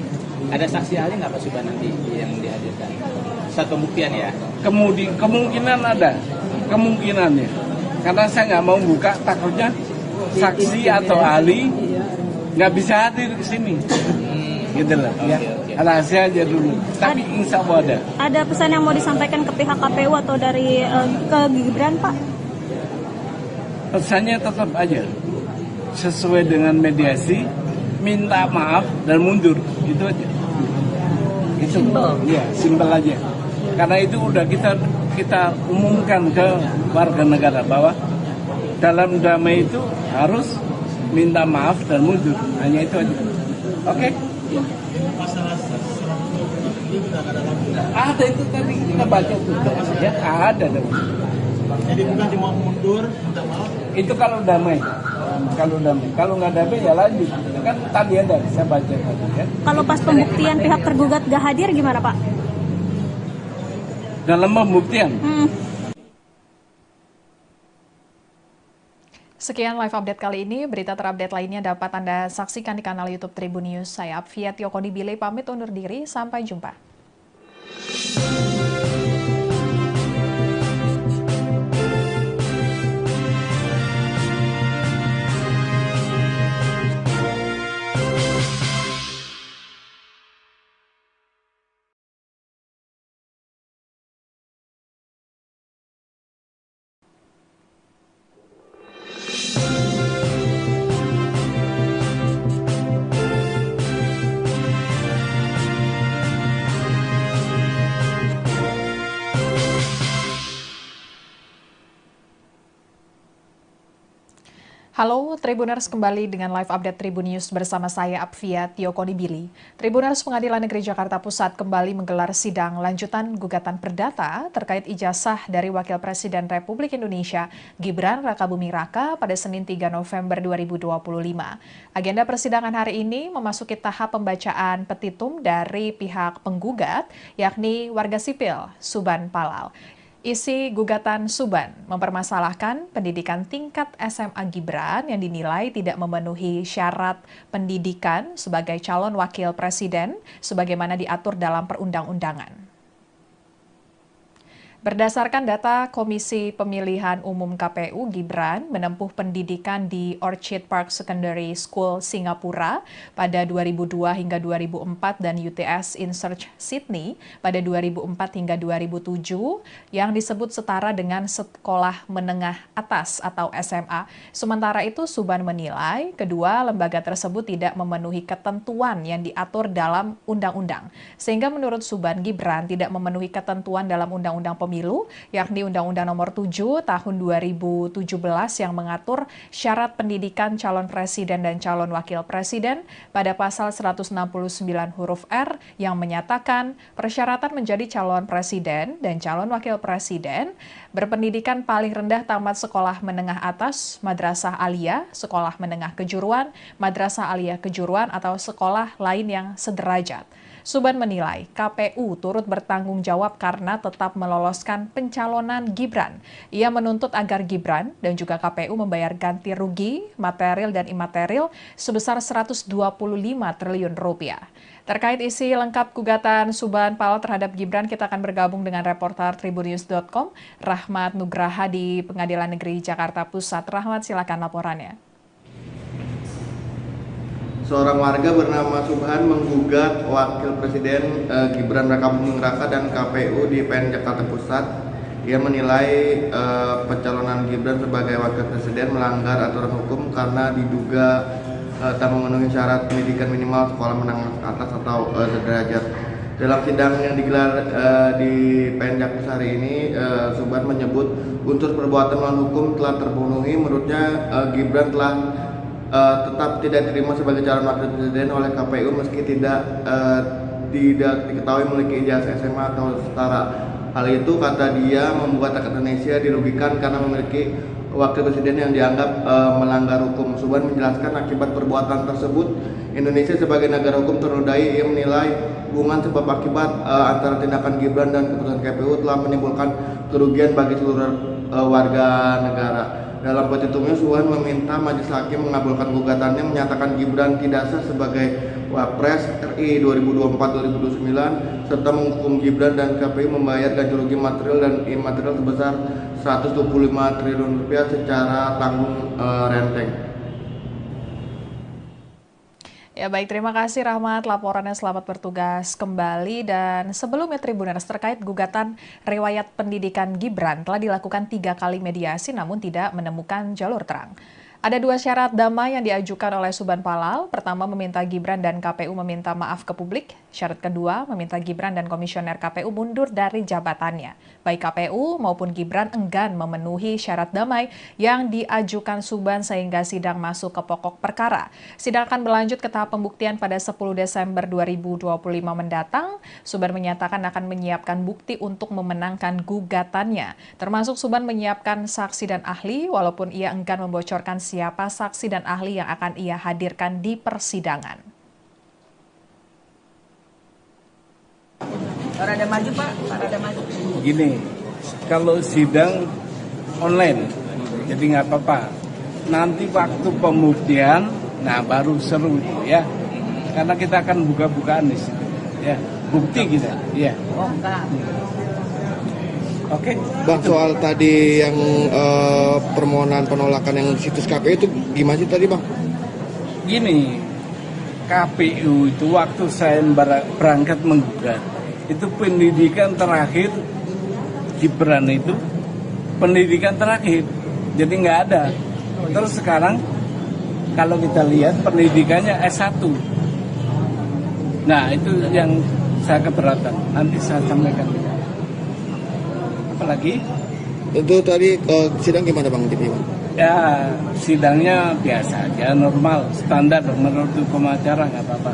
Ada saksi ahli nggak Pak Subhan nanti yang dihadirkan? Saat pembuktian ya? Kemungkinan ada, kemungkinannya. Karena saya nggak mau buka, takutnya saksi atau ahli nggak bisa hadir ke sini. Gitu lah. Ya. Rahasia aja dulu. Tapi insya Allah ada. Ada pesan yang mau disampaikan ke pihak KPU atau dari ke Gibran Pak? Pesannya tetap aja sesuai dengan mediasi, minta maaf dan mundur, itu aja. Itu ya simpel aja. Karena itu udah kita umumkan ke warga negara bahwa dalam damai itu harus minta maaf dan mundur, hanya itu aja. Oke? Masalah ini kita ada lagi. Ada itu tadi kita baca tuh, ya ada. Jadi bukan cuma mundur, minta maaf. Itu kalau damai. Kalau nggak damai ya lanjut. Kan tadi ada, saya baca tadi ya. Kalau pas pembuktian pihak tergugat gak hadir gimana Pak? Dalam pembuktian. Sekian live update kali ini. Berita terupdate lainnya dapat Anda saksikan di kanal YouTube Tribun News. Saya Apvia Tiokoni Bile pamit undur diri. Sampai jumpa. Halo Tribuners, kembali dengan live update Tribun News bersama saya Apvia Tiokonibili. Tribuners, Pengadilan Negeri Jakarta Pusat kembali menggelar sidang lanjutan gugatan perdata terkait ijazah dari Wakil Presiden Republik Indonesia Gibran Rakabuming Raka pada Senin 3 November 2025. Agenda persidangan hari ini memasuki tahap pembacaan petitum dari pihak penggugat, yakni warga sipil Suban Palal. Isi gugatan Suban mempermasalahkan pendidikan tingkat SMA Gibran yang dinilai tidak memenuhi syarat pendidikan sebagai calon wakil presiden sebagaimana diatur dalam perundang-undangan. Berdasarkan data Komisi Pemilihan Umum KPU, Gibran menempuh pendidikan di Orchid Park Secondary School Singapura pada 2002 hingga 2004 dan UTS in Search Sydney pada 2004 hingga 2007 yang disebut setara dengan sekolah menengah atas atau SMA. Sementara itu, Suban menilai kedua lembaga tersebut tidak memenuhi ketentuan yang diatur dalam undang-undang. Sehingga menurut Suban, Gibran tidak memenuhi ketentuan dalam Undang-Undang Pemilu, yakni Undang-Undang Nomor 7 Tahun 2017 yang mengatur syarat pendidikan calon presiden dan calon wakil presiden pada pasal 169 huruf R yang menyatakan persyaratan menjadi calon presiden dan calon wakil presiden berpendidikan paling rendah tamat sekolah menengah atas, madrasah aliyah, sekolah menengah kejuruan, madrasah aliyah kejuruan atau sekolah lain yang sederajat. Suban menilai KPU turut bertanggung jawab karena tetap meloloskan pencalonan Gibran. Ia menuntut agar Gibran dan juga KPU membayar ganti rugi material dan imaterial sebesar 125 triliun rupiah. Terkait isi lengkap gugatan Suban Palal terhadap Gibran, kita akan bergabung dengan reporter tribunnews.com, Rahmat Nugraha di Pengadilan Negeri Jakarta Pusat. Rahmat, silakan laporannya. Seorang warga bernama Subhan menggugat Wakil Presiden Gibran Rakabuming Raka dan KPU di PN Jakarta Pusat. Ia menilai pencalonan Gibran sebagai Wakil Presiden melanggar aturan hukum karena diduga tak memenuhi syarat pendidikan minimal sekolah menengah atas atau sederajat. Dalam sidang yang digelar di PN Jakarta hari ini, Subhan menyebut unsur perbuatan melawan hukum telah terpenuhi. Menurutnya Gibran telah tetap tidak diterima sebagai calon wakil presiden oleh KPU meski tidak diketahui memiliki ijazah SMA atau setara. Hal itu, kata dia, membuat rakyat Indonesia dirugikan karena memiliki wakil presiden yang dianggap melanggar hukum. Suban menjelaskan akibat perbuatan tersebut Indonesia sebagai negara hukum ternodai. Ia menilai hubungan sebab akibat antara tindakan Gibran dan keputusan KPU telah menimbulkan kerugian bagi seluruh warga negara. Dalam petitumnya, Suban meminta Majelis Hakim mengabulkan gugatannya, menyatakan Gibran tidak sah sebagai Wapres RI 2024-2029 serta menghukum Gibran dan KPU membayar ganti rugi material dan imaterial sebesar 125 triliun rupiah secara tanggung renteng. Ya baik, terima kasih Rahmat, laporannya. Selamat bertugas kembali. Dan sebelumnya Tribuners, terkait gugatan riwayat pendidikan Gibran telah dilakukan 3 kali mediasi namun tidak menemukan jalur terang. Ada 2 syarat damai yang diajukan oleh Suban Palal. Pertama, meminta Gibran dan KPU meminta maaf ke publik. Syarat kedua, meminta Gibran dan komisioner KPU mundur dari jabatannya. Baik KPU maupun Gibran enggan memenuhi syarat damai yang diajukan Suban sehingga sidang masuk ke pokok perkara. Sidang akan berlanjut ke tahap pembuktian pada 10 Desember 2025 mendatang. Suban menyatakan akan menyiapkan bukti untuk memenangkan gugatannya. Termasuk Suban menyiapkan saksi dan ahli walaupun ia enggan membocorkan siapa saksi dan ahli yang akan ia hadirkan di persidangan. Rada maju Pak, rada maju. Gini, kalau sidang online, jadi nggak apa-apa. Nanti waktu pembuktian, nah baru seru itu ya. Karena kita akan buka-bukaan di situ, ya. Bukti kita, ya. Oh enggak. Oke, Bang, soal tadi yang permohonan penolakan yang situs KPU itu gimana sih tadi, Bang? Gini, KPU itu waktu saya berangkat menggugat, itu pendidikan terakhir Gibran itu pendidikan terakhir, jadi nggak ada. Terus sekarang kalau kita lihat pendidikannya S1. Nah itu yang saya keberatan, nanti saya sampaikan. Apalagi? Itu tadi sidang gimana Bang? Ya, sidangnya biasa aja, normal, standar menurut hukum acara, nggak apa-apa.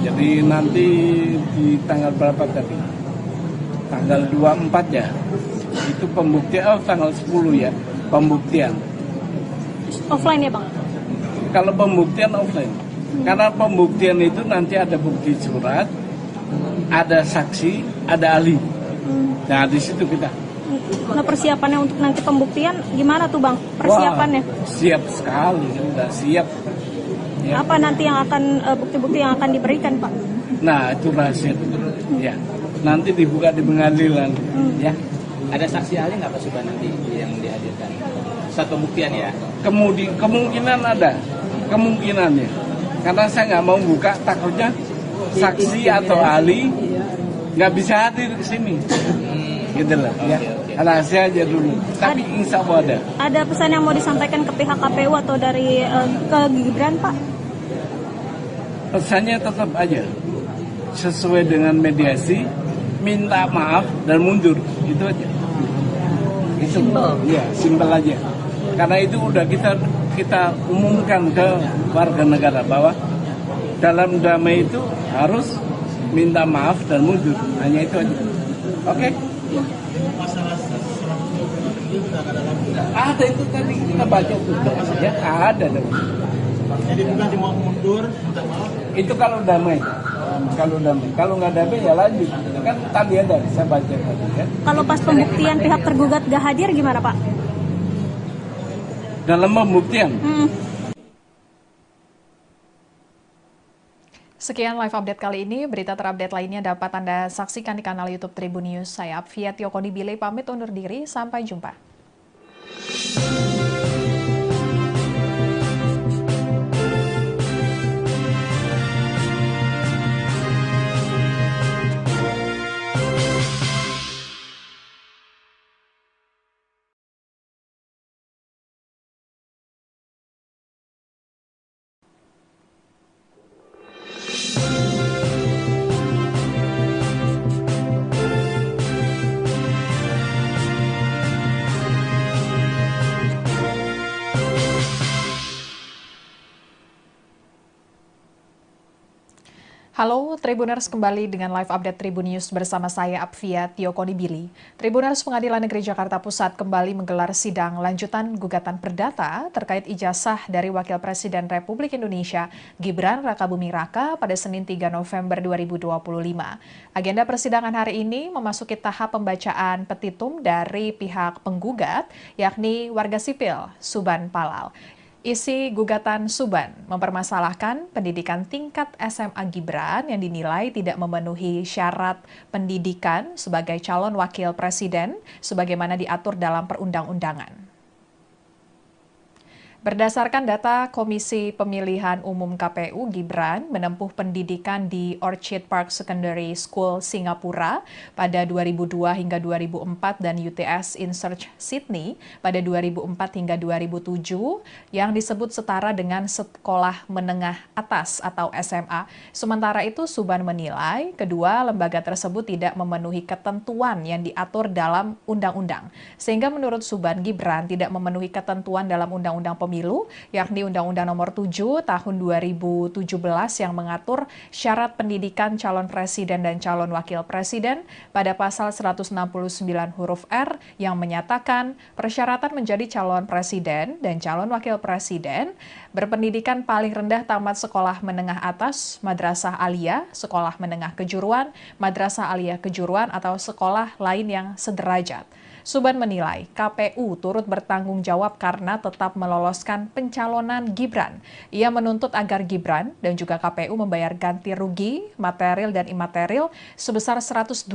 Jadi nanti di tanggal berapa tadi? Tanggal 24 ya. Itu pembuktian, tanggal 10 ya, pembuktian. Offline ya Bang? Kalau pembuktian offline. Karena pembuktian itu nanti ada bukti surat, ada saksi, ada ahli. Nah, di situ kita. Nah, persiapannya untuk nanti pembuktian gimana tuh Bang? Persiapannya? Wah, siap sekali, udah siap. Ya. Apa nanti yang akan bukti-bukti yang akan diberikan Pak? Nah, itu rahasia. Ya, nanti dibuka di pengadilan. Ya. Ada saksi ahli nggak Pak Subhan nanti yang dihadirkan? Saat pembuktian ya? Kemungkinan ada, kemungkinannya. Karena saya nggak mau buka, takutnya saksi atau ahli nggak bisa hadir ke sini. Gitu lah. Ya. Rahasia aja dulu. Tapi insya Allah ada. Ada pesan yang mau disampaikan ke pihak KPU atau dari ke Gibran Pak? Pesannya tetap aja sesuai dengan mediasi, minta maaf dan mundur, itu aja. Itu ya, simpel aja. Karena itu udah kita umumkan ke warga negara bahwa dalam damai itu harus minta maaf dan mundur, hanya itu aja. Oke? Masalah 100 triliun sudah ada lagi. Ada itu tadi kita baca tuh, ya ada. Jadi bukan cuma mundur, minta maaf. Itu kalau damai. Kalau nggak damai ya lanjut. Kan tadi ada, saya baca tadi ya. Kalau pas pembuktian pihak tergugat gak hadir gimana Pak? Dalam pembuktian. Sekian live update kali ini. Berita terupdate lainnya dapat Anda saksikan di kanal YouTube Tribun News. Saya Apvia Tiokoni pamit undur diri. Sampai jumpa. Halo Tribuners, kembali dengan live update Tribun News bersama saya Apvia Tiokoni. Tribuners, Pengadilan Negeri Jakarta Pusat kembali menggelar sidang lanjutan gugatan perdata terkait ijazah dari Wakil Presiden Republik Indonesia Gibran Rakabuming Raka pada Senin 3 November 2025. Agenda persidangan hari ini memasuki tahap pembacaan petitum dari pihak penggugat, yakni warga sipil Suban Palal. Isi gugatan Suban mempermasalahkan pendidikan tingkat SMA Gibran yang dinilai tidak memenuhi syarat pendidikan sebagai calon wakil presiden sebagaimana diatur dalam perundang-undangan. Berdasarkan data Komisi Pemilihan Umum KPU, Gibran menempuh pendidikan di Orchid Park Secondary School Singapura pada 2002 hingga 2004 dan UTS InSearch Sydney pada 2004 hingga 2007 yang disebut setara dengan sekolah menengah atas atau SMA. Sementara itu, Suban menilai kedua lembaga tersebut tidak memenuhi ketentuan yang diatur dalam undang-undang. Sehingga menurut Suban, Gibran tidak memenuhi ketentuan dalam Undang-Undang Pemilu, yakni Undang-Undang Nomor 7 Tahun 2017 yang mengatur syarat pendidikan calon presiden dan calon wakil presiden pada pasal 169 huruf R yang menyatakan persyaratan menjadi calon presiden dan calon wakil presiden berpendidikan paling rendah tamat sekolah menengah atas, madrasah aliyah, sekolah menengah kejuruan, madrasah aliyah kejuruan atau sekolah lain yang sederajat. Suban menilai KPU turut bertanggung jawab karena tetap meloloskan pencalonan Gibran. Ia menuntut agar Gibran dan juga KPU membayar ganti rugi material dan imaterial sebesar 125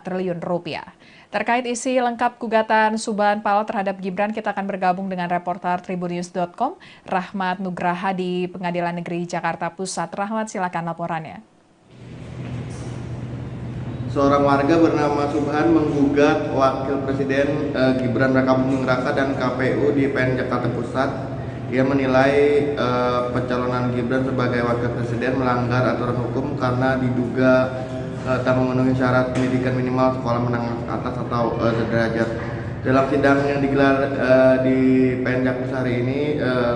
triliun rupiah. Terkait isi lengkap gugatan Suban Palal terhadap Gibran, kita akan bergabung dengan reporter tribunnews.com, Rahmat Nugraha di Pengadilan Negeri Jakarta Pusat. Rahmat, silakan laporannya. Seorang warga bernama Subhan menggugat Wakil Presiden Gibran Rakabuming Raka dan KPU di PN Jakarta Pusat. Ia menilai pencalonan Gibran sebagai Wakil Presiden melanggar aturan hukum karena diduga tak memenuhi syarat pendidikan minimal sekolah menengah atas atau sederajat. Dalam sidang yang digelar di PN Jakpus hari ini,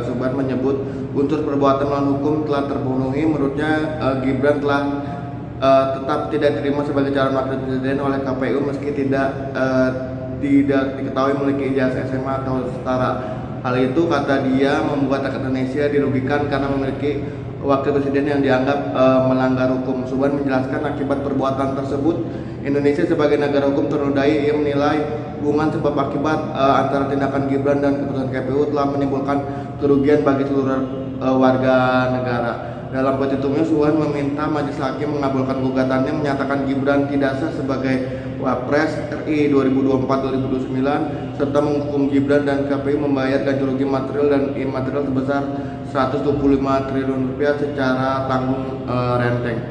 Subhan menyebut unsur perbuatan melawan hukum telah terpenuhi. Menurutnya Gibran telah tetap tidak diterima sebagai calon wakil presiden oleh KPU meski tidak diketahui memiliki ijazah SMA atau setara. Hal itu, kata dia, membuat rakyat Indonesia dirugikan karena memiliki wakil presiden yang dianggap melanggar hukum. Subhan menjelaskan akibat perbuatan tersebut, Indonesia sebagai negara hukum ternodai. Ia menilai hubungan sebab akibat antara tindakan Gibran dan keputusan KPU telah menimbulkan kerugian bagi seluruh warga negara. Dalam petitumnya, Subhan meminta majelis hakim mengabulkan gugatannya, menyatakan Gibran tidak sah sebagai Wapres RI 2024-2029 serta menghukum Gibran dan KPU membayar ganti rugi material dan imaterial sebesar 125 triliun rupiah secara tanggung renteng.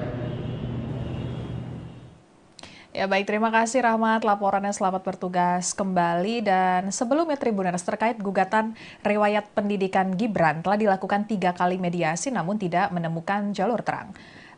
Ya baik, terima kasih Rahmat laporannya, selamat bertugas kembali. Dan sebelumnya Tribuners, terkait gugatan riwayat pendidikan Gibran telah dilakukan 3 kali mediasi namun tidak menemukan jalur terang.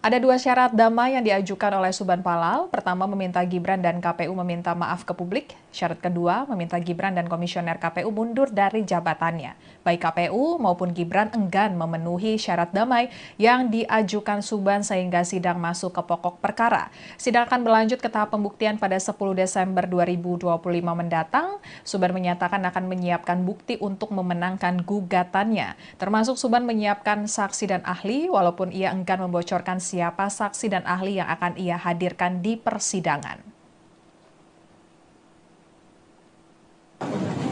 Ada 2 syarat damai yang diajukan oleh Subhan Palal. Pertama, meminta Gibran dan KPU meminta maaf ke publik. Syarat kedua, meminta Gibran dan komisioner KPU mundur dari jabatannya. Baik KPU maupun Gibran enggan memenuhi syarat damai yang diajukan Subhan sehingga sidang masuk ke pokok perkara. Sidang akan berlanjut ke tahap pembuktian pada 10 Desember 2025 mendatang. Subhan menyatakan akan menyiapkan bukti untuk memenangkan gugatannya. Termasuk Subhan menyiapkan saksi dan ahli, walaupun ia enggan membocorkan siapa saksi dan ahli yang akan ia hadirkan di persidangan.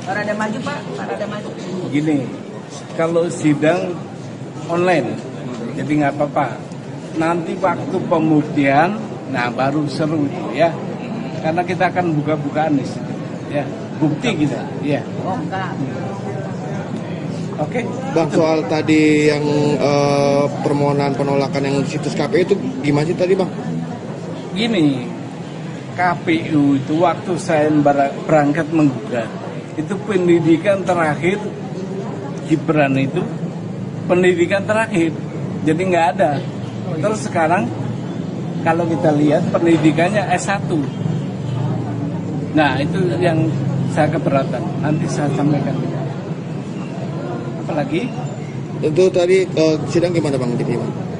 Rada maju Pak, rada maju. Gini, kalau sidang online, jadi nggak apa-apa. Nanti waktu pembuktian, nah baru seru itu ya. Karena kita akan buka-bukaan di situ, ya. Bukti kita, ya. Oh enggak. Oke. Bang, soal tadi yang permohonan penolakan yang situs KPU itu gimana sih tadi, Bang? Gini, KPU itu waktu saya berangkat menggugat, itu pendidikan terakhir Gibran itu pendidikan terakhir, jadi nggak ada. Terus sekarang kalau kita lihat pendidikannya S1. Nah itu yang saya keberatan, nanti saya sampaikan. Apalagi? Itu tadi sidang gimana, Bang?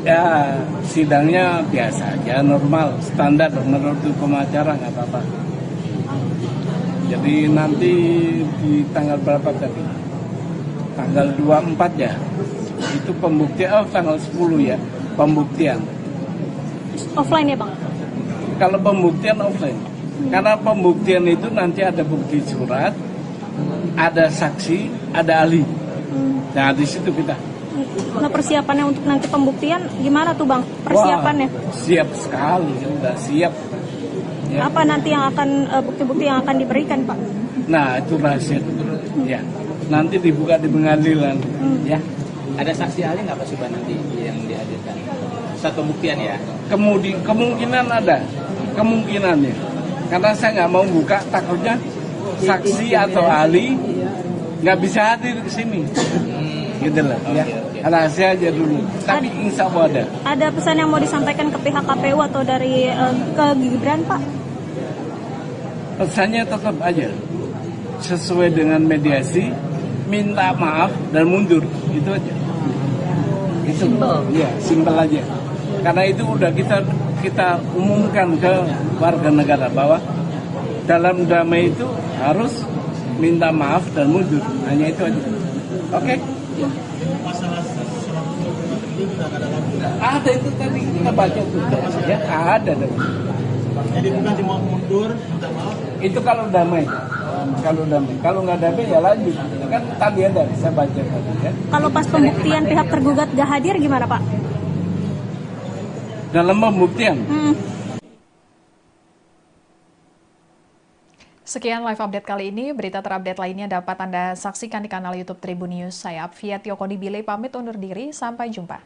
Ya sidangnya biasa aja, normal, standar menurut hukum acara, nggak apa-apa. Jadi nanti di tanggal berapa tadi? Tanggal 24 ya. Itu pembuktian, tanggal 10 ya, pembuktian. Offline ya Bang? Kalau pembuktian offline. Karena pembuktian itu nanti ada bukti surat, ada saksi, ada ahli. Nah di situ kita. Nah persiapannya untuk nanti pembuktian gimana tuh Bang? Persiapannya? Wah, siap sekali, sudah siap. Ya. Apa nanti yang akan bukti-bukti yang akan diberikan Pak? Nah itu rahasia dulu. Ya, nanti dibuka di pengadilan. Ya. Ada saksi ahli nggak Pak Subhan nanti yang dihadirkan? Saat pembuktian ya? Kemungkinan ada, kemungkinannya. Karena saya nggak mau buka, takutnya saksi atau ahli nggak bisa hadir ke sini. Gitu lah. Ya. Rahasia aja dulu. Tapi insya Allah ada. Ada pesan yang mau disampaikan ke pihak KPU atau dari ke Gibran Pak? Pesannya tetap aja sesuai dengan mediasi, minta maaf dan mundur, itu aja. Itu ya simpel aja. Karena itu udah kita umumkan ke warga negara bahwa dalam damai itu harus minta maaf dan mundur, hanya itu aja. Oke? Masalah 100 triliun sudah ada lagi. Ada itu tadi kita baca tuh, ya ada. Jadi bukan cuma mundur, minta maaf. Itu kalau damai. Kalau nggak damai ya lanjut. Kan tadi ada, saya baca tadi ya. Kalau pas pembuktian pihak tergugat gak hadir gimana Pak? Dalam pembuktian. Sekian live update kali ini. Berita terupdate lainnya dapat Anda saksikan di kanal YouTube Tribun News. Saya Apvia Tiokodi Bile pamit undur diri. Sampai jumpa.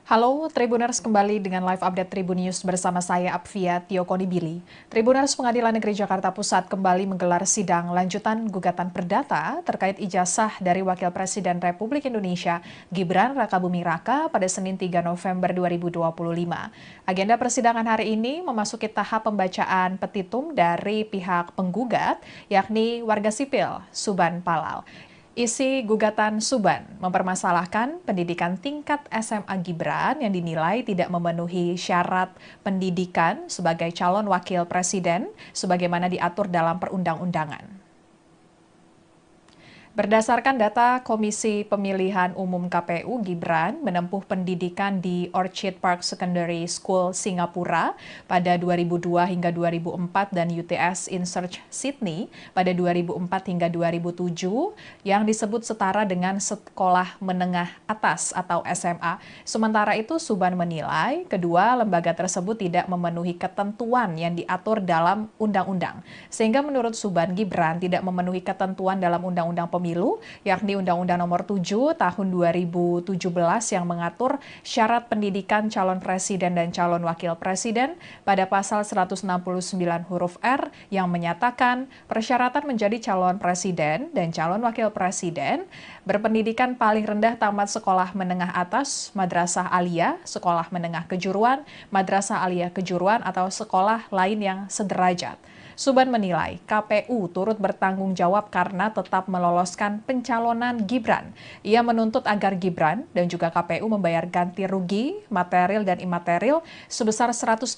Halo Tribuners, kembali dengan live update Tribun News bersama saya Apvia Tiokonibili. Tribuners, Pengadilan Negeri Jakarta Pusat kembali menggelar sidang lanjutan gugatan perdata terkait ijazah dari Wakil Presiden Republik Indonesia Gibran Rakabuming Raka pada Senin 3 November 2025. Agenda persidangan hari ini memasuki tahap pembacaan petitum dari pihak penggugat, yakni warga sipil Suban Palal. Isi gugatan Suban mempermasalahkan pendidikan tingkat SMA Gibran yang dinilai tidak memenuhi syarat pendidikan sebagai calon wakil presiden sebagaimana diatur dalam perundang-undangan. Berdasarkan data Komisi Pemilihan Umum KPU, Gibran menempuh pendidikan di Orchid Park Secondary School Singapura pada 2002 hingga 2004 dan UTS InSearch Sydney pada 2004 hingga 2007 yang disebut setara dengan sekolah menengah atas atau SMA. Sementara itu, Suban menilai kedua lembaga tersebut tidak memenuhi ketentuan yang diatur dalam undang-undang. Sehingga menurut Suban, Gibran tidak memenuhi ketentuan dalam Undang-Undang Pemilu, yakni Undang-Undang Nomor 7 Tahun 2017 yang mengatur syarat pendidikan calon presiden dan calon wakil presiden pada pasal 169 huruf R yang menyatakan persyaratan menjadi calon presiden dan calon wakil presiden berpendidikan paling rendah tamat sekolah menengah atas, madrasah aliyah, sekolah menengah kejuruan, madrasah aliyah kejuruan atau sekolah lain yang sederajat. Suban menilai KPU turut bertanggung jawab karena tetap meloloskan pencalonan Gibran. Ia menuntut agar Gibran dan juga KPU membayar ganti rugi material dan imaterial sebesar 125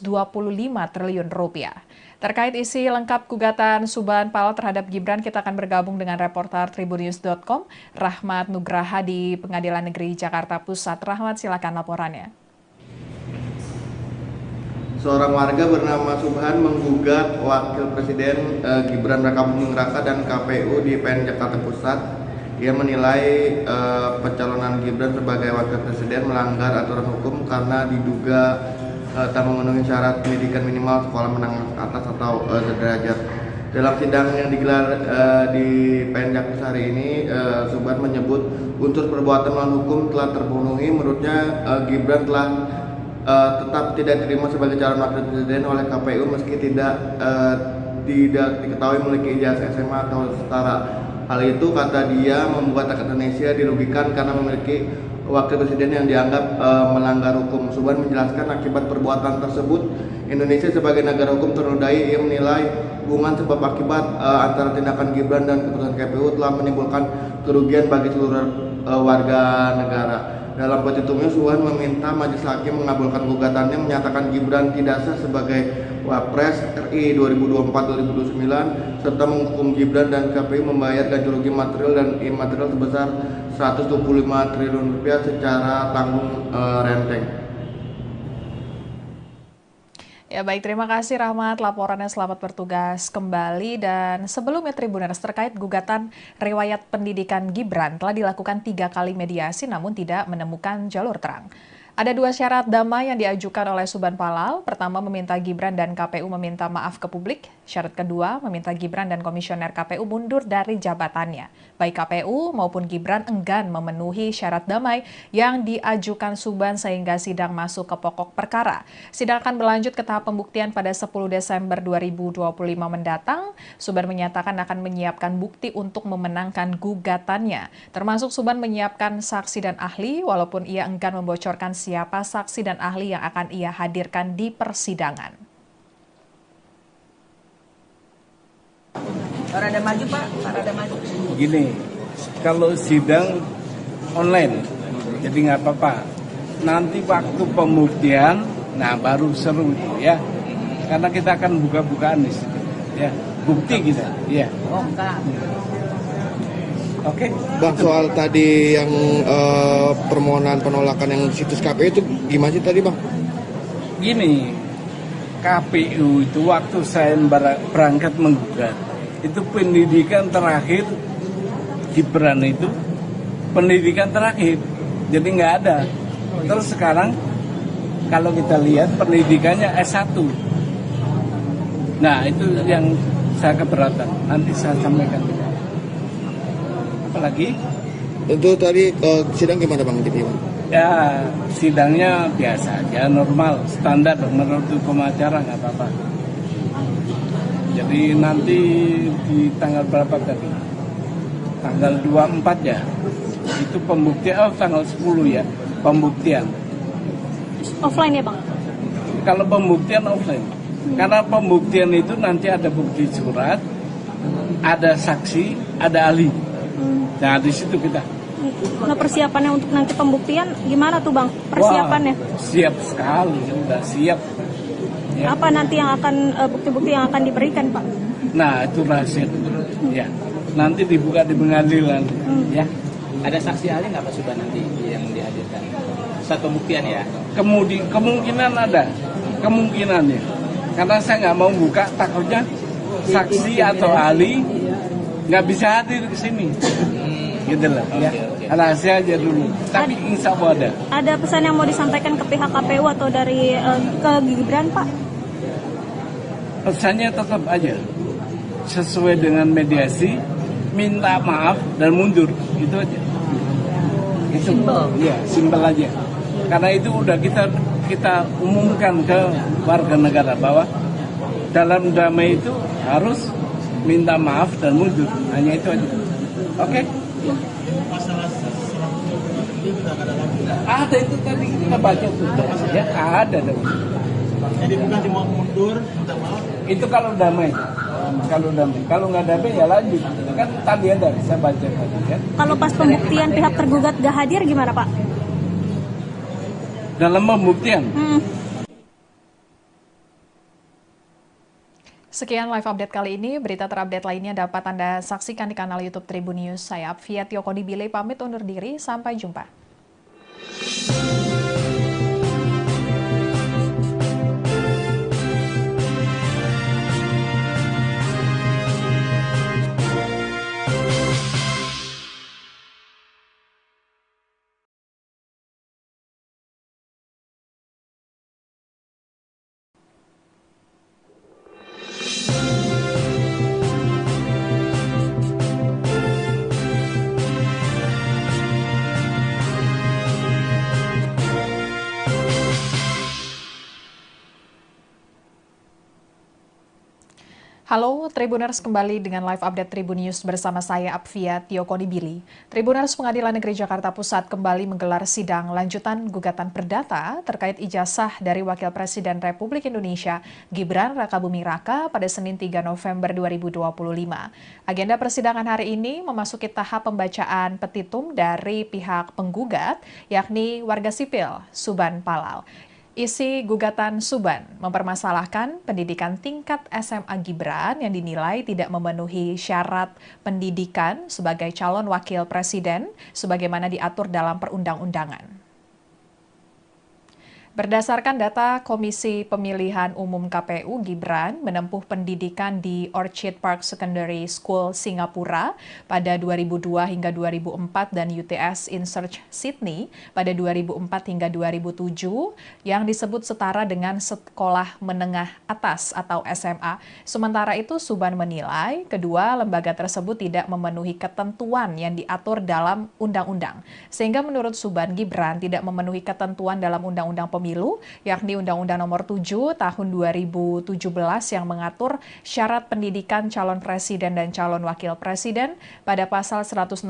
triliun rupiah. Terkait isi lengkap gugatan Suban Palal terhadap Gibran, kita akan bergabung dengan reporter tribunnews.com, Rahmat Nugraha di Pengadilan Negeri Jakarta Pusat. Rahmat, silakan laporannya. Seorang warga bernama Subhan menggugat Wakil Presiden Gibran Rakabuming Raka dan KPU di PN Jakarta Pusat. Ia menilai pencalonan Gibran sebagai Wakil Presiden melanggar aturan hukum karena diduga tak memenuhi syarat pendidikan minimal sekolah menengah atas atau sederajat. Dalam sidang yang digelar di PN Jakarta hari ini, Subhan menyebut unsur perbuatan melawan hukum telah terpenuhi. Menurutnya Gibran telah tetap tidak diterima sebagai calon wakil presiden oleh KPU meski tidak diketahui memiliki ijazah SMA atau setara. Hal itu, kata dia, membuat rakyat Indonesia dirugikan karena memiliki wakil presiden yang dianggap melanggar hukum. Suban menjelaskan akibat perbuatan tersebut Indonesia sebagai negara hukum ternodai. Ia menilai hubungan sebab akibat antara tindakan Gibran dan keputusan KPU telah menimbulkan kerugian bagi seluruh warga negara. Dalam petitumnya, Suban meminta majelis hakim mengabulkan gugatannya, menyatakan Gibran tidak sah sebagai Wapres RI 2024-2029 serta menghukum Gibran dan KPU membayar ganti rugi material dan imaterial sebesar 125 triliun rupiah secara tanggung renteng. Ya baik, terima kasih Rahmat, laporannya. Selamat bertugas kembali. Dan sebelumnya Tribuners, terkait gugatan riwayat pendidikan Gibran telah dilakukan 3 kali mediasi namun tidak menemukan jalur terang. Ada 2 syarat damai yang diajukan oleh Suban Palal. Pertama, meminta Gibran dan KPU meminta maaf ke publik. Syarat kedua, meminta Gibran dan Komisioner KPU mundur dari jabatannya. Baik KPU maupun Gibran enggan memenuhi syarat damai yang diajukan Suban sehingga sidang masuk ke pokok perkara. Sidang akan berlanjut ke tahap pembuktian pada 10 Desember 2025 mendatang. Suban menyatakan akan menyiapkan bukti untuk memenangkan gugatannya. Termasuk Suban menyiapkan saksi dan ahli walaupun ia enggan membocorkan siapa saksi dan ahli yang akan ia hadirkan di persidangan. Rada maju Pak, rada maju. Gini, kalau sidang online, jadi nggak apa-apa. Nanti waktu pembuktian, nah baru seru itu ya. Karena kita akan buka-bukaan di situ, ya. Bukti kita, ya. Oh enggak. Oke. Bang, soal tadi yang permohonan penolakan yang situs KPU itu gimana sih tadi, Bang? Gini, KPU itu waktu saya berangkat menggugat, itu pendidikan terakhir Gibran itu pendidikan terakhir, jadi nggak ada. Terus sekarang kalau kita lihat pendidikannya S1. Nah itu yang saya keberatan, nanti saya sampaikan. Apalagi? Itu tadi sidang gimana Bang? Ya, sidangnya biasa aja, normal, standar menurut hukum acara nggak apa-apa. Jadi nanti di tanggal berapa tadi? Tanggal 24 ya. Itu pembuktian, tanggal 10 ya, pembuktian. Offline ya Bang? Kalau pembuktian offline. Karena pembuktian itu nanti ada bukti surat, ada saksi, ada ahli. Nah di situ kita. Nah persiapannya untuk nanti pembuktian gimana tuh Bang? Persiapannya? Wah, siap sekali, sudah siap. Ya. Apa nanti yang akan bukti-bukti yang akan diberikan Pak? Nah itu rahasia. Ya, nanti dibuka di pengadilan. Ya. Ada saksi ahli nggak Pak Subhan nanti yang dihadirkan? Saat pembuktian ya? Kemungkinan ada, kemungkinannya. Karena saya nggak mau buka, takutnya saksi atau ahli nggak bisa hadir ke sini. Gitu loh. Ya. Rahasia aja dulu. Tapi insya Allah ada. Ada pesan yang mau disampaikan ke pihak KPU atau dari ke Gibran Pak? Pesannya tetap aja sesuai dengan mediasi, minta maaf dan mundur, itu aja. Itu ya simpel aja. Karena itu udah kita umumkan ke warga negara bahwa dalam damai itu harus minta maaf dan mundur, hanya itu aja. Oke? Masalah selang dia tidak ada lagi. Ada itu tadi kita baca tuh, ya ada dong. Jadi bukan cuma mundur, minta maaf. Itu kalau damai. Kalau nggak damai ya lanjut. Kan tadi ada saya baca tadi ya. Kalau pas pembuktian pihak tergugat gak hadir gimana Pak? Dalam pembuktian. Sekian live update kali ini. Berita terupdate lainnya dapat Anda saksikan di kanal YouTube Tribun News. Saya Apvia Tiokondibile pamit undur diri. Sampai jumpa. Halo Tribuners, kembali dengan live update Tribun News bersama saya Apvia Tiokondibili. Tribuners, Pengadilan Negeri Jakarta Pusat kembali menggelar sidang lanjutan gugatan perdata terkait ijazah dari Wakil Presiden Republik Indonesia Gibran Rakabuming Raka pada Senin 3 November 2025. Agenda persidangan hari ini memasuki tahap pembacaan petitum dari pihak penggugat, yakni warga sipil Suban Palal. Isi gugatan Suban mempermasalahkan pendidikan tingkat SMA Gibran yang dinilai tidak memenuhi syarat pendidikan sebagai calon wakil presiden sebagaimana diatur dalam perundang-undangan. Berdasarkan data Komisi Pemilihan Umum KPU, Gibran menempuh pendidikan di Orchid Park Secondary School Singapura pada 2002 hingga 2004 dan UTS InSearch Sydney pada 2004 hingga 2007 yang disebut setara dengan sekolah menengah atas atau SMA. Sementara itu, Suban menilai kedua lembaga tersebut tidak memenuhi ketentuan yang diatur dalam undang-undang. Sehingga menurut Suban, Gibran tidak memenuhi ketentuan dalam Undang-Undang Pemilu, yakni Undang-Undang Nomor 7 Tahun 2017 yang mengatur syarat pendidikan calon presiden dan calon wakil presiden pada pasal 169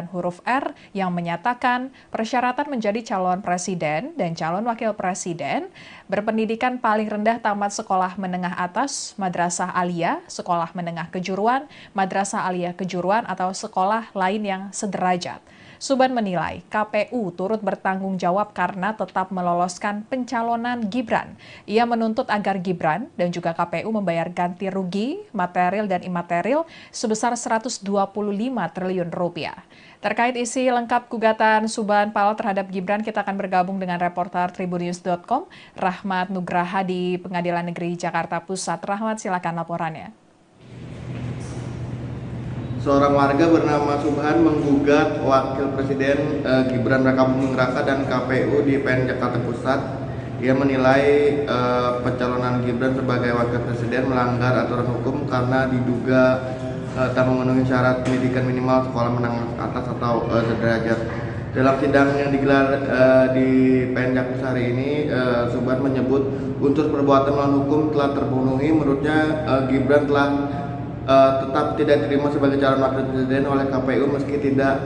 huruf R yang menyatakan persyaratan menjadi calon presiden dan calon wakil presiden berpendidikan paling rendah tamat sekolah menengah atas, madrasah aliyah, sekolah menengah kejuruan, madrasah aliyah kejuruan atau sekolah lain yang sederajat. Suban menilai KPU turut bertanggung jawab karena tetap meloloskan pencalonan Gibran. Ia menuntut agar Gibran dan juga KPU membayar ganti rugi material dan imaterial sebesar 125 triliun rupiah. Terkait isi lengkap gugatan Suban Palal terhadap Gibran, kita akan bergabung dengan reporter tribunnews.com, Rahmat Nugraha di Pengadilan Negeri Jakarta Pusat. Rahmat, silakan laporannya. Seorang warga bernama Subhan menggugat Wakil Presiden Gibran Rakabuming Raka dan KPU di PN Jakarta Pusat. Ia menilai pencalonan Gibran sebagai Wakil Presiden melanggar aturan hukum karena diduga tak memenuhi syarat pendidikan minimal sekolah menengah atas atau sederajat. Dalam sidang yang digelar di PN Jakpus hari ini, Subhan menyebut unsur perbuatan melawan hukum telah terpenuhi. Menurutnya Gibran telah tetap tidak diterima sebagai calon wakil presiden oleh KPU meski tidak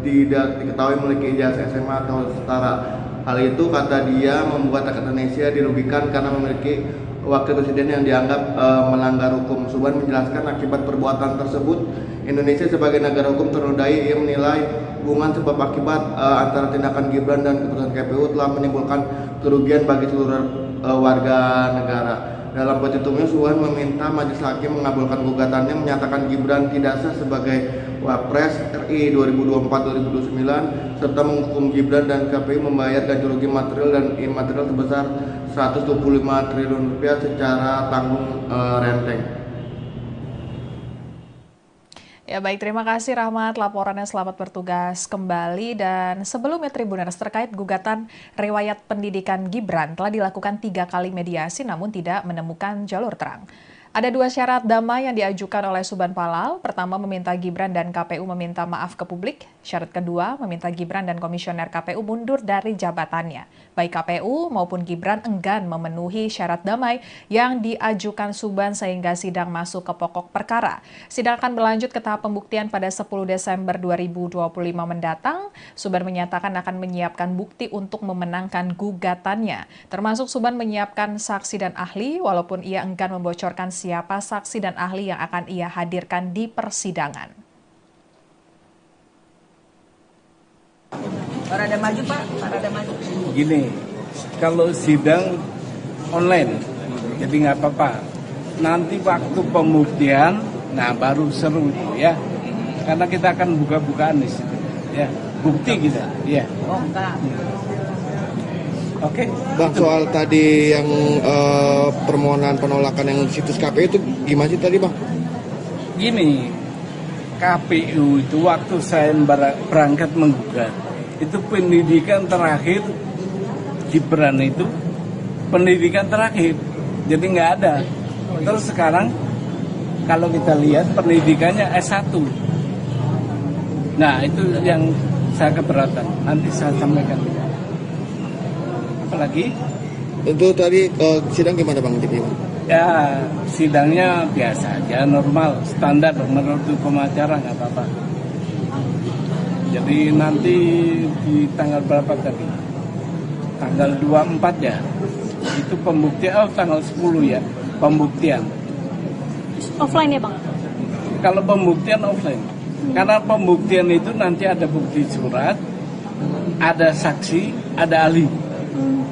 diketahui memiliki ijazah SMA atau setara. Hal itu, kata dia, membuat rakyat Indonesia dirugikan karena memiliki wakil presiden yang dianggap melanggar hukum. Subhan menjelaskan akibat perbuatan tersebut, Indonesia sebagai negara hukum ternodai. Ia menilai hubungan sebab akibat antara tindakan Gibran dan keputusan KPU telah menimbulkan kerugian bagi seluruh warga negara. Dalam petitumnya, Subhan meminta Majelis Hakim mengabulkan gugatannya, menyatakan Gibran tidak sah sebagai Wapres RI 2024-2029 serta menghukum Gibran dan KPU membayar ganti rugi material dan imaterial sebesar 125 triliun rupiah secara tanggung renteng. Ya baik, terima kasih Rahmat laporannya, selamat bertugas kembali. Dan sebelumnya Tribuners, terkait gugatan riwayat pendidikan Gibran telah dilakukan 3 kali mediasi namun tidak menemukan jalur terang. Ada 2 syarat damai yang diajukan oleh Subhan Palal. Pertama, meminta Gibran dan KPU meminta maaf ke publik. Syarat kedua, meminta Gibran dan Komisioner KPU mundur dari jabatannya. Baik KPU maupun Gibran enggan memenuhi syarat damai yang diajukan Subhan sehingga sidang masuk ke pokok perkara. Sidang akan berlanjut ke tahap pembuktian pada 10 Desember 2025 mendatang. Subhan menyatakan akan menyiapkan bukti untuk memenangkan gugatannya. Termasuk Subhan menyiapkan saksi dan ahli walaupun ia enggan membocorkan siapa saksi dan ahli yang akan ia hadirkan di persidangan. Parada maju Pak, parada maju. Gini, kalau sidang online, jadi nggak apa-apa. Nanti waktu pembuktian, nah baru seru itu ya. Karena kita akan buka-bukaan di situ, ya. Bukti kita, ya. Oh enggak. Oke. Bang, soal tadi yang permohonan penolakan yang situs KPU itu gimana sih tadi, Bang? Gini, KPU itu waktu saya berangkat menggugat, itu pendidikan terakhir Gibran itu pendidikan terakhir, jadi nggak ada. Terus sekarang kalau kita lihat pendidikannya S1. Nah itu yang saya keberatan, nanti saya sampaikan. Apalagi? Itu tadi sidang gimana, Bang? Ya sidangnya biasa aja, normal, standar menurut hukum acara, nggak apa-apa. Jadi nanti di tanggal berapa tadi? Tanggal 24 ya. Itu pembuktian, tanggal 10 ya, pembuktian. Offline ya Bang? Kalau pembuktian offline. Karena pembuktian itu nanti ada bukti surat, ada saksi, ada ahli.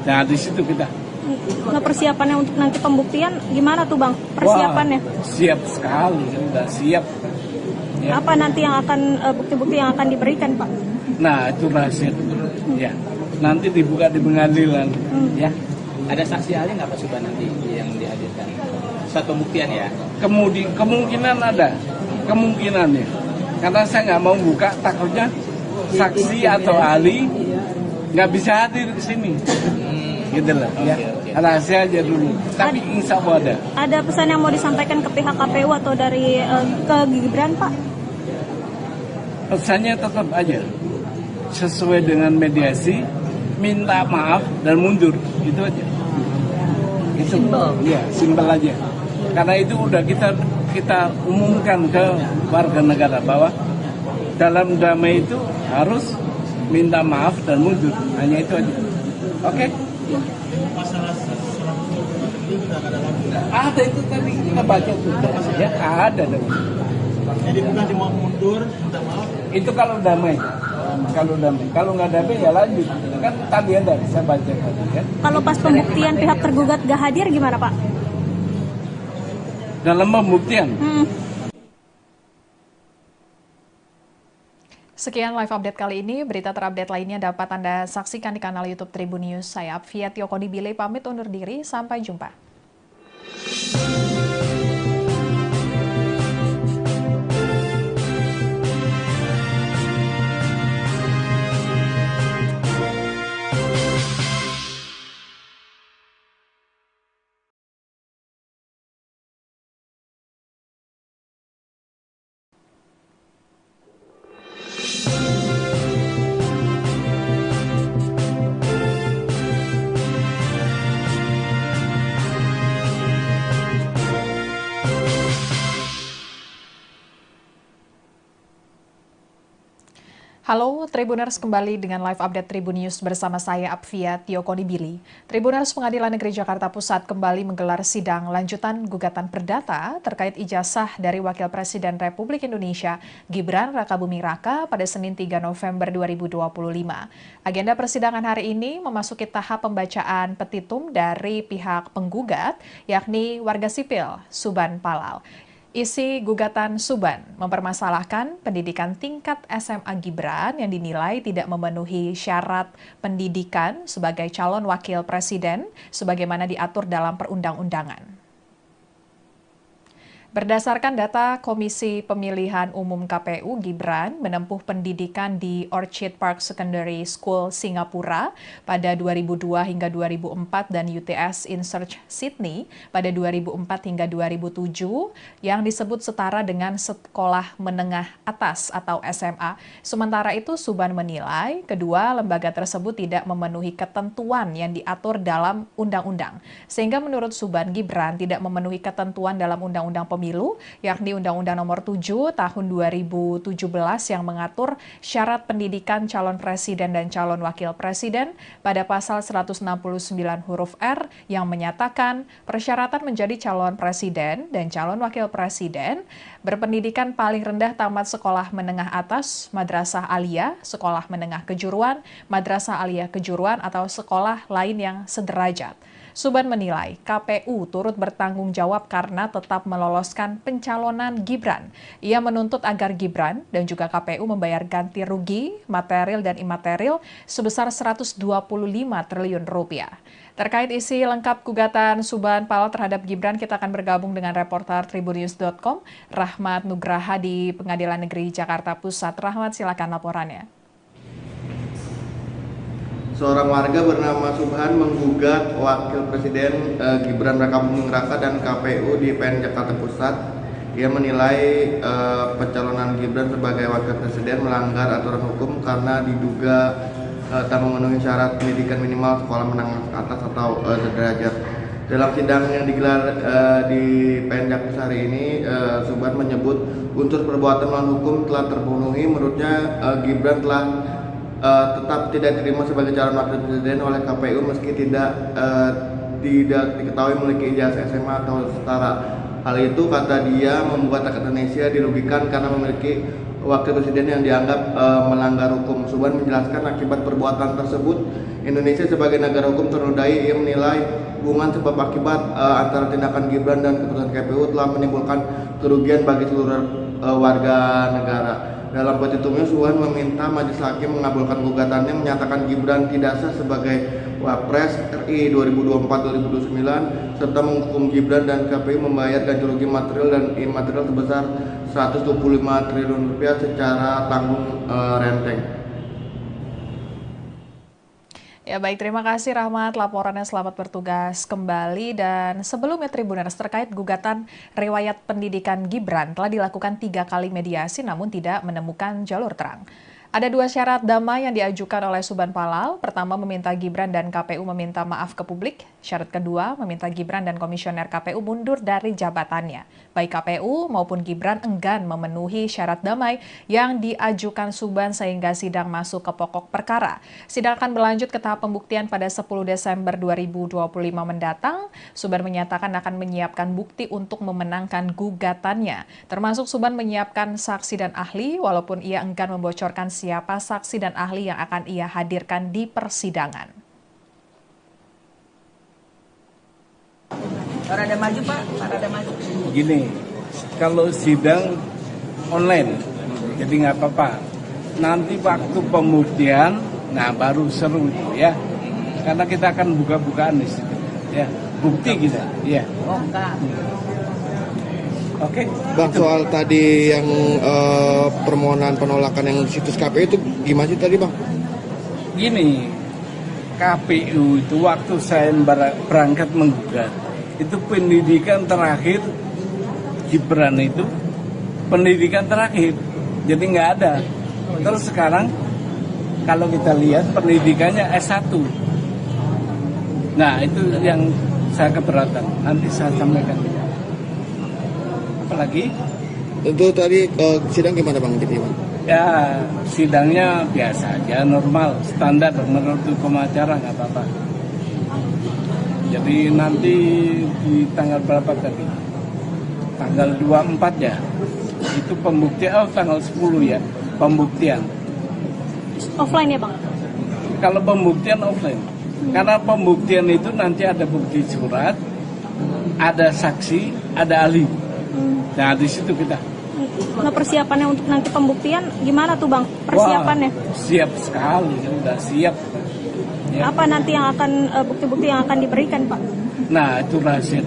Nah di situ kita. Nah, persiapannya untuk nanti pembuktian gimana tuh Bang? Persiapannya? Wah, siap sekali, sudah siap. Ya. Apa nanti yang akan bukti-bukti yang akan diberikan Pak? Nah itu rahasia. Ya, nanti dibuka di pengadilan. Ya. Ada saksi ahli nggak Pak Subhan nanti yang dihadirkan? Saat pembuktian ya? Kemungkinan ada, kemungkinannya. Karena saya nggak mau buka, takutnya saksi atau ahli nggak bisa hadir di sini. Gitu lah, ya. Rahasia aja dulu. Tapi insya Allah ada. Ada pesan yang mau disampaikan ke pihak KPU atau dari ke Gibran Pak? Pesannya tetap aja sesuai dengan mediasi, minta maaf dan mundur, itu aja. Itu, ya, simpel aja. Karena itu udah kita umumkan ke warga negara bahwa dalam damai itu harus minta maaf dan mundur, hanya itu aja. Oke? Masalah salah itu tidak ada lagi. Ada itu tadi kita baca tuh, ya ada dong. Jadi bukan cuma mundur, minta maaf. Itu kalau damai. Kalau nggak damai ya lanjut. Kan tadi ada saya baca tadi kan. Kalau pas pembuktian pihak tergugat gak hadir gimana Pak? Dalam pembuktian. Sekian live update kali ini. Berita terupdate lainnya dapat Anda saksikan di kanal YouTube Tribun News. Saya Apvia Tiokodi pamit undur diri. Sampai jumpa. Halo Tribuners, kembali dengan live update Tribun News bersama saya Apvia Tiokonibili. Tribuners, Pengadilan Negeri Jakarta Pusat kembali menggelar sidang lanjutan gugatan perdata terkait ijazah dari Wakil Presiden Republik Indonesia Gibran Rakabuming Raka pada Senin 3 November 2025. Agenda persidangan hari ini memasuki tahap pembacaan petitum dari pihak penggugat, yakni warga sipil Suban Palal. Isi gugatan Suban mempermasalahkan pendidikan tingkat SMA Gibran yang dinilai tidak memenuhi syarat pendidikan sebagai calon wakil presiden sebagaimana diatur dalam perundang-undangan. Berdasarkan data Komisi Pemilihan Umum KPU, Gibran menempuh pendidikan di Orchid Park Secondary School Singapura pada 2002 hingga 2004 dan UTS InSearch Sydney pada 2004 hingga 2007 yang disebut setara dengan sekolah menengah atas atau SMA. Sementara itu, Suban menilai kedua lembaga tersebut tidak memenuhi ketentuan yang diatur dalam undang-undang. Sehingga menurut Suban, Gibran tidak memenuhi ketentuan dalam Undang-Undang Pemilu, yakni Undang-Undang Nomor 7 Tahun 2017 yang mengatur syarat pendidikan calon presiden dan calon wakil presiden pada pasal 169 huruf R yang menyatakan persyaratan menjadi calon presiden dan calon wakil presiden berpendidikan paling rendah tamat sekolah menengah atas, madrasah aliyah, sekolah menengah kejuruan, madrasah aliyah kejuruan atau sekolah lain yang sederajat. Suban menilai KPU turut bertanggung jawab karena tetap meloloskan pencalonan Gibran. Ia menuntut agar Gibran dan juga KPU membayar ganti rugi material dan imaterial sebesar 125 triliun rupiah. Terkait isi lengkap gugatan Suban Palal terhadap Gibran, kita akan bergabung dengan reporter tribunnews.com, Rahmat Nugraha di Pengadilan Negeri Jakarta Pusat. Rahmat, silakan laporannya. Seorang warga bernama Subhan menggugat Wakil Presiden Gibran Rakabuming Raka dan KPU di PN Jakarta Pusat. Ia menilai pencalonan Gibran sebagai Wakil Presiden melanggar aturan hukum karena diduga tak memenuhi syarat pendidikan minimal sekolah menengah atas atau sederajat. Dalam sidang yang digelar di PN Jakarta hari ini, Subhan menyebut unsur perbuatan melawan hukum telah terpenuhi. Menurutnya Gibran telah tetap tidak diterima sebagai calon wakil presiden oleh KPU meski tidak diketahui memiliki ijazah SMA atau setara. Hal itu, kata dia, membuat rakyat Indonesia dirugikan karena memiliki wakil presiden yang dianggap melanggar hukum. Suban menjelaskan akibat perbuatan tersebut, Indonesia sebagai negara hukum ternodai. Ia menilai hubungan sebab akibat antara tindakan Gibran dan keputusan KPU telah menimbulkan kerugian bagi seluruh warga negara. Dalam petitumnya, Suban meminta Majelis Hakim mengabulkan gugatannya, menyatakan Gibran tidak sah sebagai Wapres RI 2024-2029 serta menghukum Gibran dan KPU membayar ganti rugi material dan imaterial sebesar 125 triliun rupiah secara tanggung renteng. Ya baik, terima kasih Rahmat, laporannya, selamat bertugas kembali. Dan sebelumnya Tribuners, terkait gugatan riwayat pendidikan Gibran telah dilakukan 3 kali mediasi namun tidak menemukan jalur terang. Ada 2 syarat damai yang diajukan oleh Suban Palal. Pertama, meminta Gibran dan KPU meminta maaf ke publik. Syarat kedua, meminta Gibran dan komisioner KPU mundur dari jabatannya. Baik KPU maupun Gibran enggan memenuhi syarat damai yang diajukan Suban sehingga sidang masuk ke pokok perkara. Sidang akan berlanjut ke tahap pembuktian pada 10 Desember 2025 mendatang. Suban menyatakan akan menyiapkan bukti untuk memenangkan gugatannya. Termasuk Suban menyiapkan saksi dan ahli walaupun ia enggan membocorkan siapa saksi dan ahli yang akan ia hadirkan di persidangan. Rada maju Pak, rada maju. Gini, kalau sidang online, jadi nggak apa-apa. Nanti waktu pembuktian, nah baru seru itu ya. Karena kita akan buka-bukaan di situ, ya. Bukti kita, ya. Oh enggak. Oke. Bang, soal tadi yang permohonan penolakan yang situs KPU itu gimana sih tadi, Bang? Gini, KPU itu waktu saya berangkat menggugat, itu pendidikan terakhir Gibran itu pendidikan terakhir, jadi nggak ada. Terus sekarang kalau kita lihat pendidikannya S1. Nah itu yang saya keberatan, nanti saya sampaikan. Apalagi? Itu tadi sidang gimana Bang? Jadi, Bang? Ya, sidangnya biasa aja, normal, standar menurut hukum acara, nggak apa-apa. Jadi nanti di tanggal berapa tadi? Tanggal 24 ya. Itu pembuktian, tanggal 10 ya, pembuktian. Offline ya Bang? Kalau pembuktian offline. Karena pembuktian itu nanti ada bukti surat, ada saksi, ada ahli. Nah, di situ kita. Nah, persiapannya untuk nanti pembuktian gimana tuh Bang? Persiapannya? Wah, siap sekali, udah siap. Ya. Apa nanti yang akan bukti-bukti yang akan diberikan Pak? Nah, itu rahasia.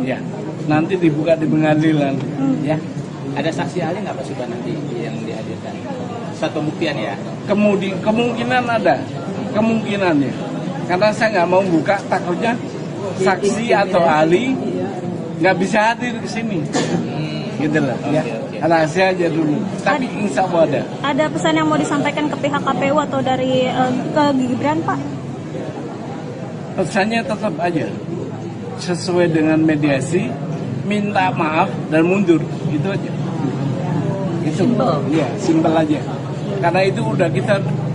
Ya, nanti dibuka di pengadilan. Ya. Ada saksi ahli nggak Pak Subhan nanti yang dihadirkan? Saat pembuktian ya? Kemungkinan ada, kemungkinannya. Karena saya nggak mau buka, takutnya saksi atau ahli nggak bisa hadir ke sini. Gitu lah. Ya. Rahasia aja dulu. Tapi insya Allah ada. Ada pesan yang mau disampaikan ke pihak KPU atau dari ke Gibran Pak? Pesannya tetap aja sesuai dengan mediasi, minta maaf dan mundur, itu aja. Itu ya, simpel aja. Karena itu udah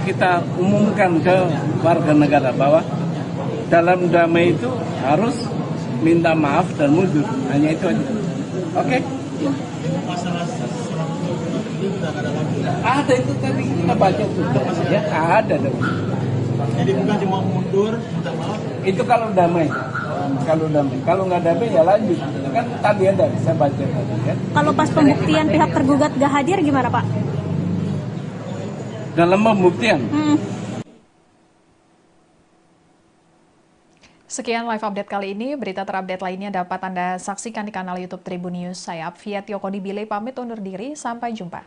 kita umumkan ke warga negara bahwa dalam damai itu harus minta maaf dan mundur, hanya itu aja. Oke? Masalah salah satu itu sudah ada lagi. Ada itu tadi kita baca tuh. Ya ada dong. Jadi bukan cuma mundur, minta maaf. Itu kalau damai. Kalau nggak damai ya lanjut. Kan tadi ada, saya baca tadi ya. Kalau pas pembuktian pihak tergugat gak hadir gimana Pak? Dalam pembuktian. Sekian live update kali ini. Berita terupdate lainnya dapat Anda saksikan di kanal YouTube Tribun News. Saya Apvia Tiokondibile pamit undur diri. Sampai jumpa.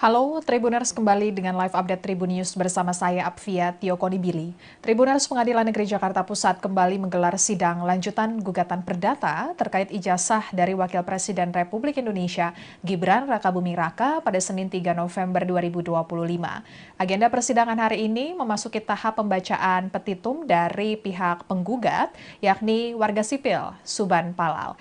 Halo Tribuners, kembali dengan live update Tribun News bersama saya Apvia Tiokondibili. Tribuners, Pengadilan Negeri Jakarta Pusat kembali menggelar sidang lanjutan gugatan perdata terkait ijazah dari Wakil Presiden Republik Indonesia Gibran Rakabuming Raka pada Senin 3 November 2025. Agenda persidangan hari ini memasuki tahap pembacaan petitum dari pihak penggugat, yakni warga sipil Suban Palal.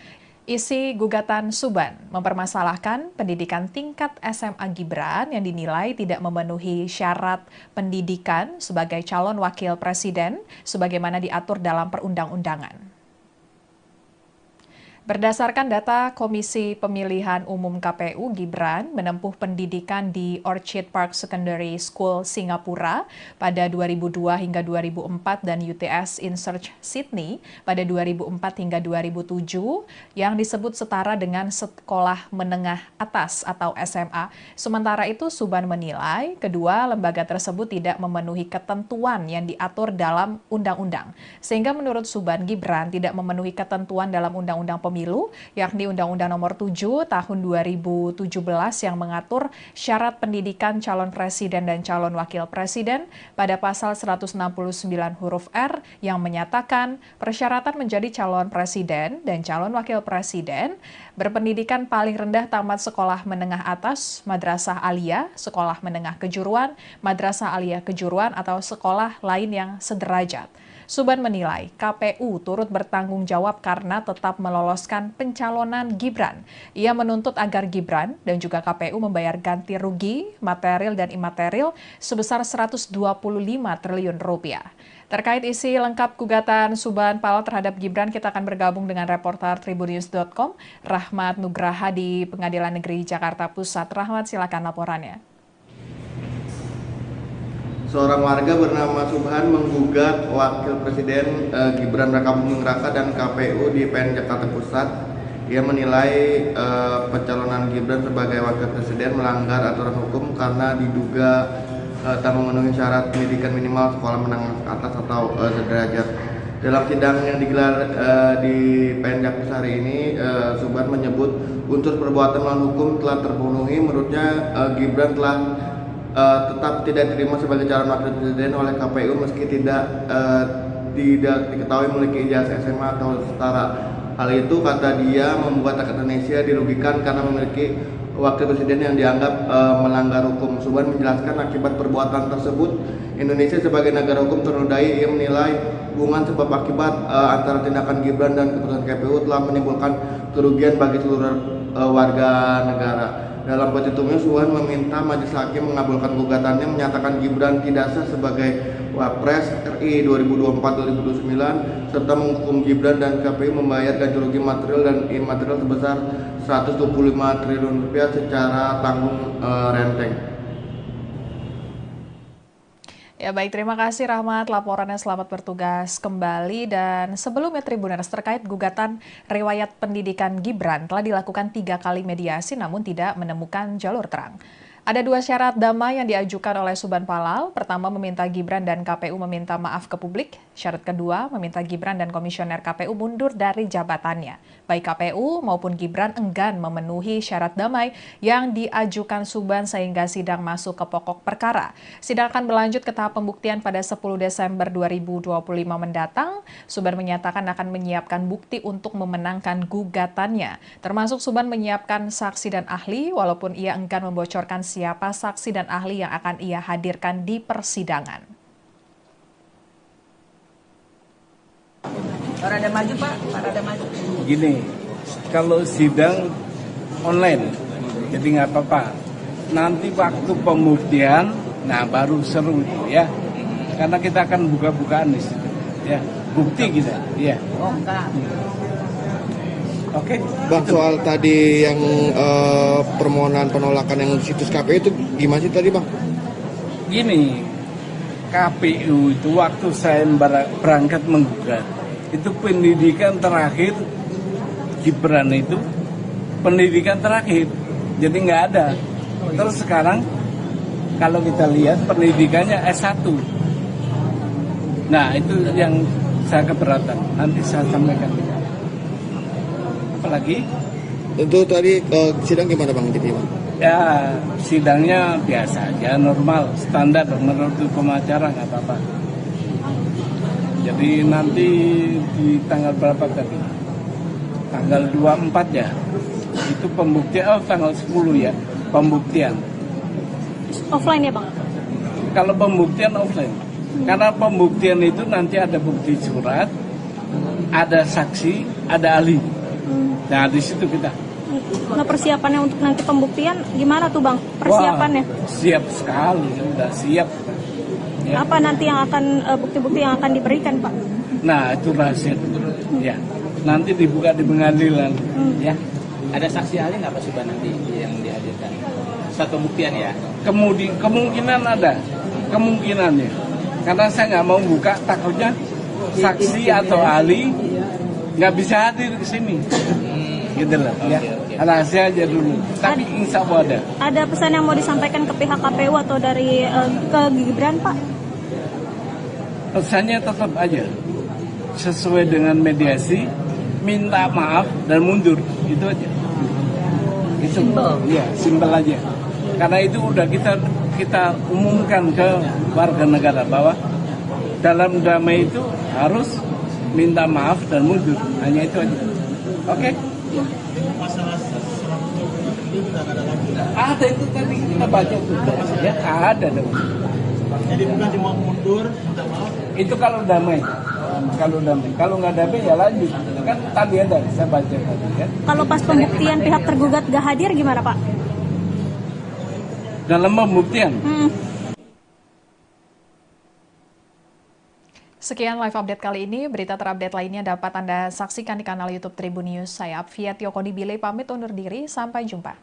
Isi gugatan Suban mempermasalahkan pendidikan tingkat SMA Gibran yang dinilai tidak memenuhi syarat pendidikan sebagai calon wakil presiden sebagaimana diatur dalam perundang-undangan. Berdasarkan data Komisi Pemilihan Umum KPU, Gibran menempuh pendidikan di Orchid Park Secondary School Singapura pada 2002 hingga 2004 dan UTS In Search Sydney pada 2004 hingga 2007 yang disebut setara dengan sekolah menengah atas atau SMA. Sementara itu, Suban menilai kedua lembaga tersebut tidak memenuhi ketentuan yang diatur dalam undang-undang. Sehingga menurut Suban, Gibran tidak memenuhi ketentuan dalam Undang-Undang Pemilu, yakni Undang-Undang Nomor 7 Tahun 2017 yang mengatur syarat pendidikan calon presiden dan calon wakil presiden pada pasal 169 huruf R yang menyatakan persyaratan menjadi calon presiden dan calon wakil presiden berpendidikan paling rendah tamat sekolah menengah atas, madrasah aliyah, sekolah menengah kejuruan, madrasah aliyah kejuruan atau sekolah lain yang sederajat. Suban menilai KPU turut bertanggung jawab karena tetap meloloskan pencalonan Gibran. Ia menuntut agar Gibran dan juga KPU membayar ganti rugi material dan imaterial sebesar 125 triliun rupiah. Terkait isi lengkap gugatan Suban Palal terhadap Gibran, kita akan bergabung dengan reporter tribunnews.com, Rahmat Nugraha di Pengadilan Negeri Jakarta Pusat. Rahmat, silakan laporannya. Seorang warga bernama Subhan menggugat Wakil Presiden Gibran Rakabuming Raka dan KPU di PN Jakarta Pusat. Ia menilai pencalonan Gibran sebagai Wakil Presiden melanggar aturan hukum karena diduga tak memenuhi syarat pendidikan minimal sekolah menengah atas atau sederajat. Dalam sidang yang digelar di PN Jakpus hari ini, Subhan menyebut unsur perbuatan melawan hukum telah terpenuhi. Menurutnya Gibran telah tetap tidak diterima sebagai calon wakil presiden oleh KPU meski tidak diketahui memiliki ijazah SMA atau setara. Hal itu, kata dia, membuat rakyat Indonesia dirugikan karena memiliki wakil presiden yang dianggap melanggar hukum. Subhan menjelaskan akibat perbuatan tersebut, Indonesia sebagai negara hukum ternodai. Ia menilai hubungan sebab akibat antara tindakan Gibran dan keputusan KPU telah menimbulkan kerugian bagi seluruh warga negara. Dalam petitumnya, Subhan meminta Majelis Hakim mengabulkan gugatannya, menyatakan Gibran tidak sah sebagai Wapres RI 2024-2029 serta menghukum Gibran dan KPU membayar ganti rugi material dan imaterial sebesar 125 triliun rupiah secara tanggung renteng. Ya baik, terima kasih Rahmat laporannya, selamat bertugas kembali. Dan sebelumnya Tribuners, terkait gugatan riwayat pendidikan Gibran telah dilakukan 3 kali mediasi namun tidak menemukan jalur terang. Ada 2 syarat damai yang diajukan oleh Subhan Palal. Pertama, meminta Gibran dan KPU meminta maaf ke publik. Syarat kedua, meminta Gibran dan komisioner KPU mundur dari jabatannya. Baik KPU maupun Gibran enggan memenuhi syarat damai yang diajukan Subhan sehingga sidang masuk ke pokok perkara. Sidang akan berlanjut ke tahap pembuktian pada 10 Desember 2025 mendatang. Subhan menyatakan akan menyiapkan bukti untuk memenangkan gugatannya. Termasuk Subhan menyiapkan saksi dan ahli walaupun ia enggan membocorkan siapa saksi dan ahli yang akan ia hadirkan di persidangan. Rada maju Pak, rada maju. Gini, kalau sidang online, jadi nggak apa-apa. Nanti waktu pembuktian, nah baru seru itu ya. Karena kita akan buka-bukaan di situ, ya. Bukti kita, ya. Oh enggak. Oke. Bang, soal tadi yang permohonan penolakan yang di situs KPU itu gimana sih tadi, Bang? Gini, KPU itu waktu saya berangkat menggugat, itu pendidikan terakhir Gibran itu pendidikan terakhir, jadi nggak ada. Terus sekarang kalau kita lihat pendidikannya S1. Nah itu yang saya keberatan, nanti saya sampaikan. Apalagi? Itu tadi sidang gimana, Bang? Jadi, Bang? Ya sidangnya biasa aja, normal, standar menurut hukum acara, nggak apa-apa. Jadi nanti di tanggal berapa tadi? Tanggal 24 ya. Itu pembuktian, tanggal 10 ya, pembuktian. Offline ya Bang? Kalau pembuktian offline. Karena pembuktian itu nanti ada bukti surat, ada saksi, ada ahli. Nah di situ kita. Nah, persiapannya untuk nanti pembuktian gimana tuh Bang? Persiapannya? Wah, siap sekali, sudah siap. Ya. Apa nanti yang akan bukti-bukti yang akan diberikan Pak? Nah itu rahasia. Ya, nanti dibuka di pengadilan. Ya. Ada saksi ahli nggak Pak Subhan nanti yang dihadirkan? Satu pembuktian ya? Kemungkinan ada, kemungkinannya. Karena saya nggak mau buka, takutnya saksi atau ahli nggak bisa hadir ke sini. Gitu loh, ya. Rahasia aja dulu. Tapi insya Allah ada. Ada pesan yang mau disampaikan ke pihak KPU atau dari ke Gibran Pak? Pesannya tetap aja sesuai dengan mediasi, minta maaf dan mundur, itu aja. Itu, ya, simpel aja. Karena itu udah kita umumkan ke warga negara bahwa dalam damai itu harus minta maaf dan mundur, hanya itu aja. Oke? Masalah itu tidak ada lagi. Ada itu tadi kita baca tuh, ya ada dong. Jadi bukan cuma mundur, minta maaf. Itu kalau damai. Kalau nggak damai ya lanjut. Kan tadi ada, saya baca tadi ya. Kalau pas pembuktian pihak tergugat gak hadir gimana Pak? Dalam pembuktian. Sekian live update kali ini. Berita terupdate lainnya dapat Anda saksikan di kanal YouTube Tribun News. Saya Apvia Tiokoni Bile pamit undur diri. Sampai jumpa.